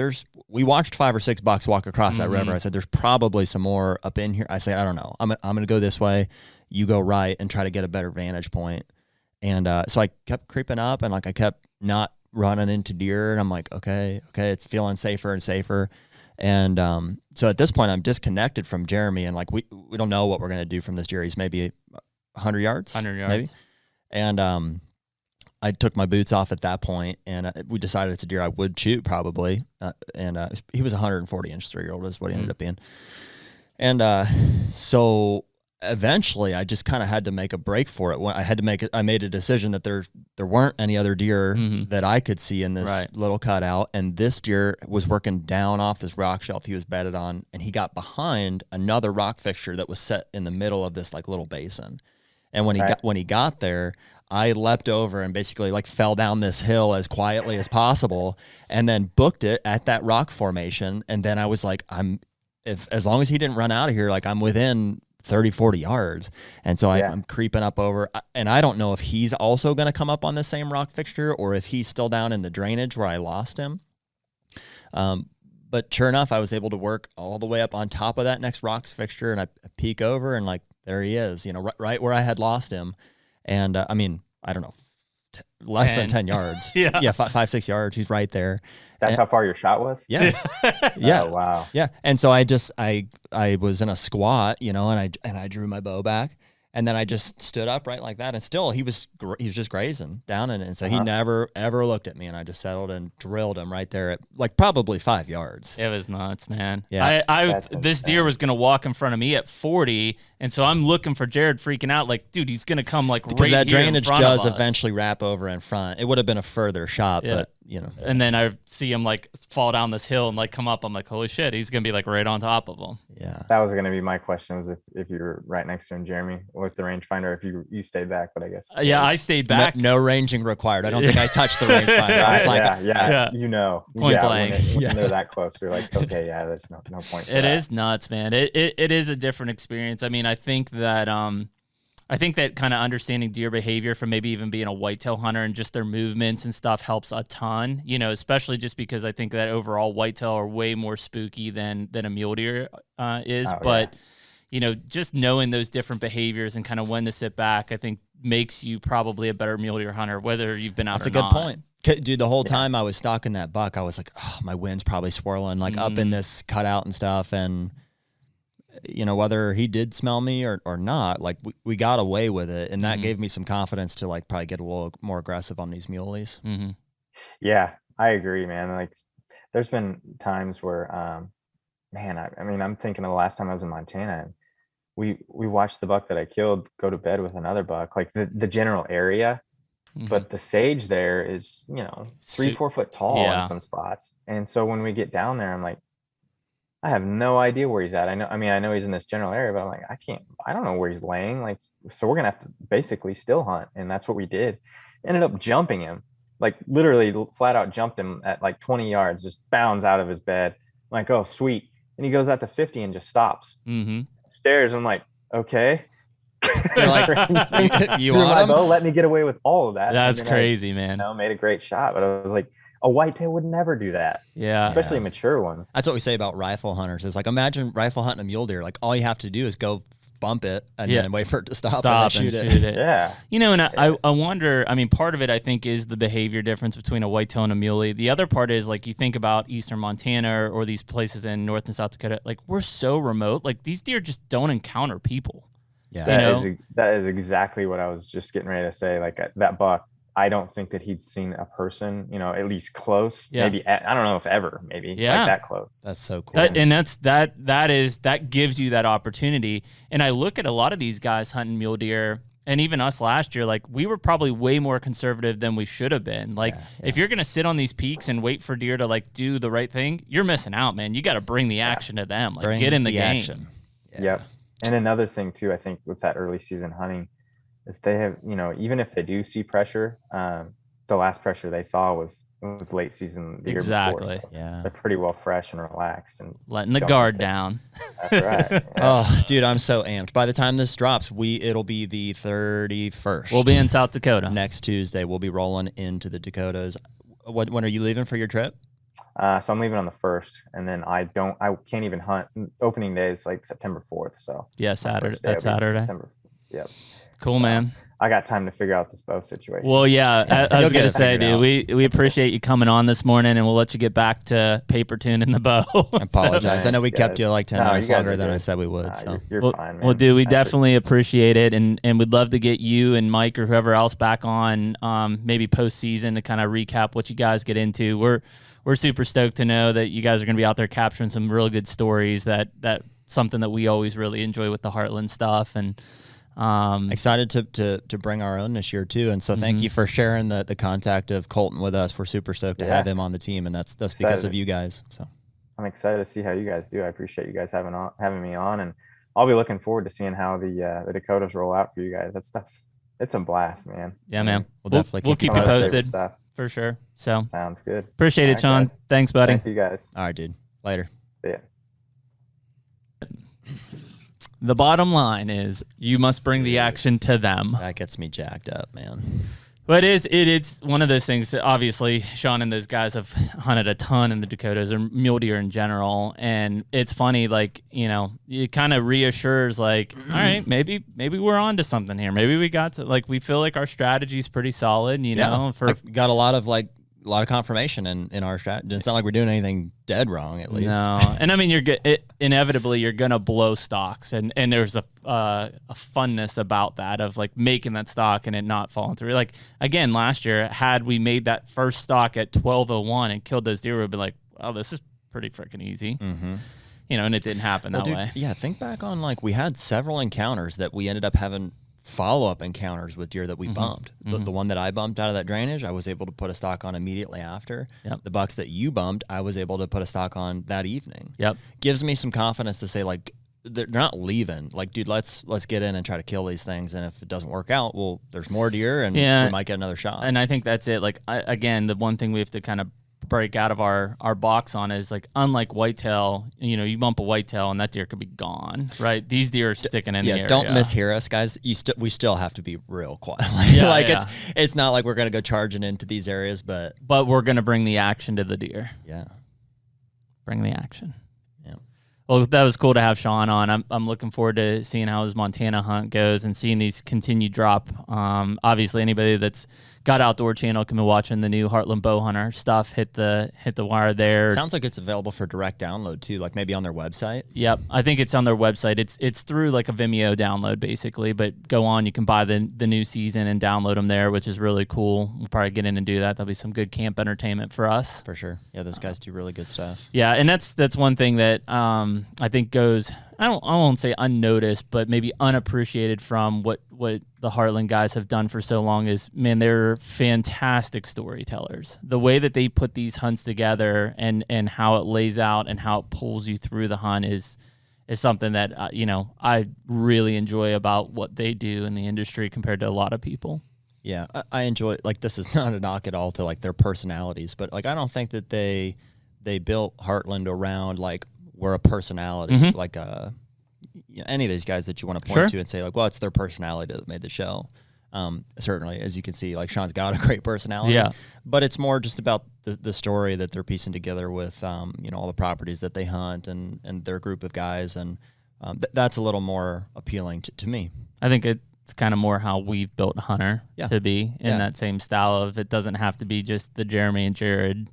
C: we watched 5 or 6 bucks walk across that river. I said, there's probably some more up in here. I said, I don't know. I'm going to go this way. You go right and try to get a better vantage point. And so I kept creeping up, and like I kept not running into deer. And I'm like, okay, it's feeling safer and safer. And so at this point, I'm disconnected from Jeremy, and like we don't know what we're gonna do from this deer. He's maybe 100 yards, maybe. And I took my boots off at that point, and we decided it's a deer I would shoot probably. And he was 140-inch 3-year-old is what he ended up being. And so eventually, I just kind of had to make a break for it. I made a decision that there weren't any other deer that I could see in this little cutout, and this deer was working down off this rock shelf he was bedded on, and he got behind another rock fixture that was set in the middle of this like little basin. And when he got there, I leapt over and basically like fell down this hill as quietly as possible, and then booked it at that rock formation. And then I was like, as long as he didn't run out of here, like I'm within 30, 40 yards. And so I'm creeping up over, and I don't know if he's also going to come up on the same rock fixture or if he's still down in the drainage where I lost him. But sure enough, I was able to work all the way up on top of that next rocks fixture, and I peek over, and like, there he is, right where I had lost him. And I mean, I don't know, less than 10 yards. Yeah, 5, 6 yards. He's right there.
A: That's how far your shot was?
C: Yeah. Yeah.
A: Oh, wow.
C: Yeah. And so I was in a squat, and I drew my bow back, and then I just stood up right like that. And still he was just grazing down in it. And so he never, ever looked at me, and I just settled and drilled him right there at like probably 5 yards.
B: It was nuts, man.
C: Yeah.
B: This deer was going to walk in front of me at 40. And so I'm looking for Jared, freaking out like, dude, he's going to come like
C: because
B: right
C: that
B: here
C: drainage
B: in front
C: does
B: of us.
C: eventually wrap over in front. It would have been a further shot, but
B: And then I see him like fall down this hill and like come up. I'm like, holy shit, he's going to be like right on top of him.
C: Yeah.
A: That was going to be my question, was if you were right next to him, Jeremy, with the rangefinder, if you stayed back, but I guess.
B: I stayed back.
C: No ranging required. I don't think I touched the rangefinder. I was like,
A: point
B: blank.
A: When they're that close, you're like, okay, there's no point.
B: It is nuts, man. It is a different experience. I mean, I think that kind of understanding deer behavior from maybe even being a whitetail hunter and just their movements and stuff helps a ton, especially just because I think that overall whitetail are way more spooky than a mule deer is. Just knowing those different behaviors and kind of when to sit back, I think makes you probably a better mule deer hunter, whether you've been out
C: That's
B: or
C: a good
B: not.
C: point. Dude, the whole time I was stalking that buck, I was like, oh, my wind's probably swirling like up in this cutout and stuff. And whether he did smell me or not, like we got away with it, and that gave me some confidence to like probably get a little more aggressive on these muleys.
A: Yeah, I agree, man. Like there's been times where I'm thinking of the last time I was in Montana, and we watched the buck that I killed go to bed with another buck, like the general area, but the sage there is 3-4 foot tall in some spots. And so when we get down there, I'm like, I have no idea where he's at. I know he's in this general area, but I'm like, I don't know where he's laying. Like, so we're going to have to basically still hunt. And that's what we did. Ended up jumping him, like literally flat out jumped him at like 20 yards, just bounds out of his bed. I'm like, oh, sweet. And he goes out to 50 and just stops. Stares. I'm like, okay.
C: You're like, you want him?
A: Let me get away with all of that.
B: That's crazy, man.
A: Made a great shot, but I was like, a whitetail would never do that.
B: Yeah.
A: Especially a mature one.
C: That's what we say about rifle hunters is like, imagine rifle hunting a mule deer. Like all you have to do is go bump it and then wait for it to stop and then shoot it.
A: Yeah.
B: And I wonder, part of it I think is the behavior difference between a whitetail and a muley. The other part is like you think about eastern Montana or these places in North and South Dakota, like we're so remote, like these deer just don't encounter people.
C: Yeah.
A: That is exactly what I was just getting ready to say. Like that buck, I don't think that he'd seen a person, at least close. Yeah. Maybe I don't know if ever, maybe like that close.
C: That's so cool.
B: That gives you that opportunity. And I look at a lot of these guys hunting mule deer. and even us last year, like we were probably way more conservative than we should have been. Like if you're going to sit on these peaks and wait for deer to like do the right thing, you're missing out, man. You got to bring the action to them. Like get in the game.
C: Action.
A: Yep. And another thing too, I think with that early season hunting is they have, even if they do see pressure, the last pressure they saw was late season the year before. So they're pretty well fresh and relaxed and
B: letting the guard down.
A: That's right. Yeah.
C: Oh, dude, I'm so amped. By the time this drops, it'll be the 31st.
B: We'll be in South Dakota
C: next Tuesday. We'll be rolling into the Dakotas. When are you leaving for your trip?
A: So I'm leaving on the 1st, and then I can't even hunt. Opening day is like September 4th. So
B: Saturday. That's Saturday.
A: Yep.
B: Cool, man.
A: I got time to figure out this bow situation.
B: Well, yeah, I was going to say, dude, we appreciate you coming on this morning, and we'll let you get back to paper tuning the bow.
C: I apologize. I know we kept you like 10 minutes longer than I said we would. So
A: you're fine, man.
B: Well, dude, we definitely appreciate it, and we'd love to get you and Mike or whoever else back on maybe postseason to kind of recap what you guys get into. We're super stoked to know that you guys are going to be out there capturing some real good stories. That something that we always really enjoy with the Heartland stuff, and
C: excited to bring our own this year too. And so thank you for sharing the contact of Colton with us. We're super stoked to have him on the team, and that's because of you guys. So I'm
A: excited to see how you guys do. I appreciate you guys having me on, and I'll be looking forward to seeing how the Dakotas roll out for you guys. It's a blast, man.
B: Yeah, man.
C: We'll definitely
B: keep you posted for sure. So
A: sounds good.
B: Appreciate it, Shawn.
A: Guys.
B: Thanks, buddy.
A: Thank you guys.
C: All right, dude. Later.
A: See ya.
B: The bottom line is you must bring the action to them.
C: That gets me jacked up, man.
B: But it's one of those things that obviously Shawn and those guys have hunted a ton in the Dakotas or mule deer in general. And it's funny, like, it kind of reassures like, all right, maybe we're on to something here. Maybe we got to, like, we feel like our strategy is pretty solid, know,
C: I've got a lot of confirmation in our strategy. It's not like we're doing anything dead wrong, at least.
B: No, and I mean, inevitably you're gonna blow stocks, and there's a funness about that of like making that stock and it not falling through. Like again, last year, had we made that first stock at 12:01 and killed those deer, we'd be like, oh, this is pretty freaking easy.
C: Mm-hmm.
B: And it didn't happen that way.
C: Yeah, think back on like we had several encounters that we ended up having follow-up encounters with deer that we bumped. The one that I bumped out of that drainage, I was able to put a stock on immediately after.
B: Yep.
C: The bucks that you bumped, I was able to put a stock on that evening.
B: Yep.
C: Gives me some confidence to say, like, they're not leaving. Like, dude, let's get in and try to kill these things. And if it doesn't work out, well, there's more deer and we might get another shot.
B: And I think that's it. Like, again, the one thing we have to kind of break out of our box on is like, unlike whitetail, you bump a whitetail and that deer could be gone, right? These deer are sticking in the area.
C: Don't mishear us, guys. We still have to be real quiet. It's not like we're gonna go charging into these areas, but
B: we're gonna bring the action to the deer.
C: Yeah,
B: bring the action.
C: Yeah.
B: Well, that was cool to have Shawn on. I'm looking forward to seeing how his Montana hunt goes and seeing these continue drop. Obviously, anybody that's got Outdoor Channel can be watching the new Heartland Bow Hunter stuff. Hit the wire there.
C: Sounds like it's available for direct download too, like maybe on their website.
B: Yep, I think it's on their website. It's through like a Vimeo download basically, but go on, you can buy the new season and download them there, which is really cool. We'll probably get in and do that. That'll be some good camp entertainment for us.
C: For sure. Yeah, those guys do really good stuff.
B: Yeah, and that's one thing that I think goes, I won't say unnoticed, but maybe unappreciated from what the Heartland guys have done for so long is, man, they're fantastic storytellers. The way that they put these hunts together and how it lays out and how it pulls you through the hunt is something that I really enjoy about what they do in the industry compared to a lot of people.
C: Yeah, I enjoy, like, this is not a knock at all to like their personalities, but like I don't think that they built Heartland around like we're a personality, like any of these guys that you want to point to and say like, well, it's their personality that made the show. Certainly, as you can see, like Shawn's got a great personality, but it's more just about the story that they're piecing together with, all the properties that they hunt and their group of guys. And that's a little more appealing to me.
B: I think it's kind of more how we've built Hunter to be in that same style of, it doesn't have to be just the Jeremy and Jared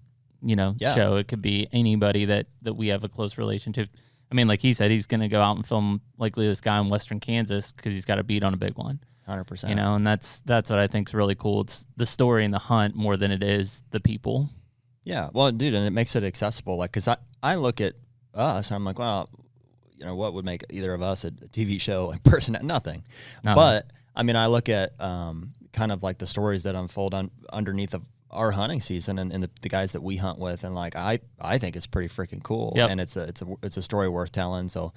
B: show. It could be anybody that we have a close relation to. I mean, like he said, he's going to go out and film likely this guy in Western Kansas because he's got a beat on a big one.
C: 100%.
B: And that's what I think is really cool. It's the story and the hunt more than it is the people.
C: Yeah, well, dude, and it makes it accessible. Like, because I look at us, and I'm like, well, what would make either of us a TV show like person? Nothing. But I mean, I look at kind of like the stories that unfold underneath of our hunting season and the guys that we hunt with, and like I think it's pretty freaking cool, and it's a story worth telling. So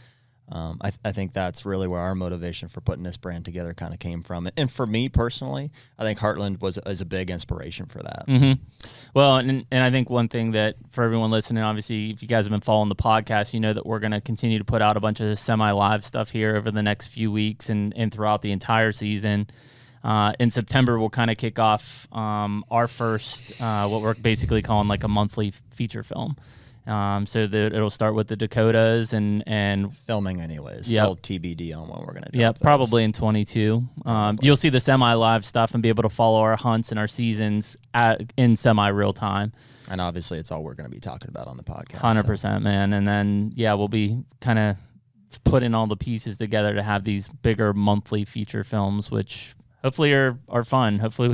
C: I think that's really where our motivation for putting this brand together kind of came from. And for me personally, I think Heartland is a big inspiration for that.
B: Mm-hmm. Well, and I think one thing that for everyone listening, obviously, if you guys have been following the podcast, you know that we're going to continue to put out a bunch of semi-live stuff here over the next few weeks and throughout the entire season. In September, we'll kind of kick off our first, what we're basically calling like a monthly feature film. So that it'll start with the Dakotas and
C: filming anyways. Still TBD on when we're going to do.
B: Yeah, probably in 22. You'll see the semi-live stuff and be able to follow our hunts and our seasons in semi-real time.
C: And obviously, it's all we're going to be talking about on the podcast.
B: 100%, man. And then, we'll be kind of putting all the pieces together to have these bigger monthly feature films, which hopefully are fun. Hopefully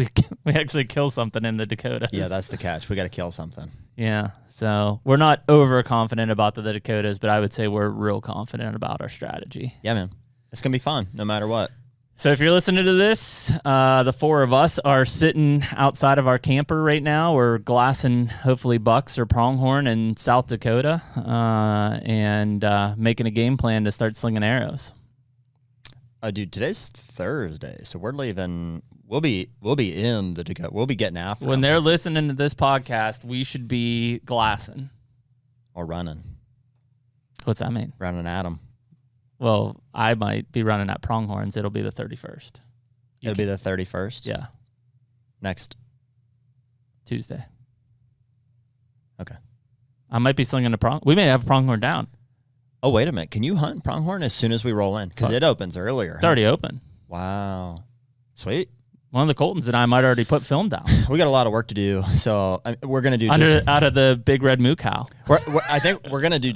B: we actually kill something in the Dakotas.
C: Yeah, that's the catch. We got to kill something.
B: Yeah, so we're not overconfident about the Dakotas, but I would say we're real confident about our strategy.
C: Yeah, man. It's going to be fun no matter what.
B: So if you're listening to this, the four of us are sitting outside of our camper right now. We're glassing hopefully bucks or pronghorn in South Dakota and making a game plan to start slinging arrows.
C: Dude, today's Thursday, so we're leaving. We'll be in the Dakota. We'll be getting after
B: when
C: them.
B: they're listening to this podcast. We should be glassing
C: or running.
B: What's that mean?
C: Running at them.
B: Well, I might be running at pronghorns. It'll be the 31st.
C: It'll be the 31st.
B: Yeah.
C: Next
B: Tuesday.
C: Okay.
B: I might be slinging a prong. We may have a pronghorn down.
C: Oh, wait a minute. Can you hunt pronghorn as soon as we roll in? Because it opens earlier.
B: It's already open.
C: Wow. Sweet.
B: One of the Coltons and I might already put film down.
C: We got a lot of work to do, so we're going to do
B: out of the big red moo cow.
C: I think we're going to do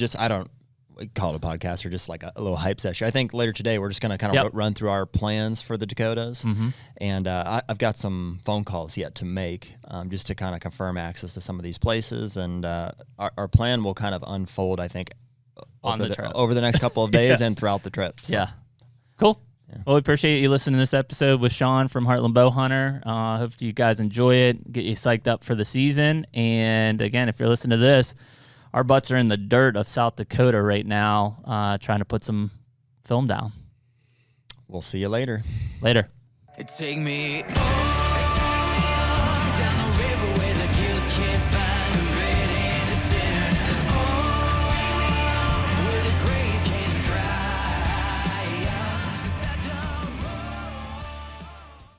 C: we call it a podcast or just like a little hype session. I think later today we're just going to kind of run through our plans for the Dakotas. Mm-hmm. And I've got some phone calls yet to make just to kind of confirm access to some of these places. And our plan will kind of unfold, I think, over the next couple of days and throughout the trip. So.
B: Yeah. Cool. Yeah. Well, we appreciate you listening to this episode with Shawn from Heartland Bow Hunter. Hope you guys enjoy it, get you psyched up for the season. And again, if you're listening to this, our butts are in the dirt of South Dakota right now, trying to put some film down.
C: We'll see you later.
B: Later.
D: Take me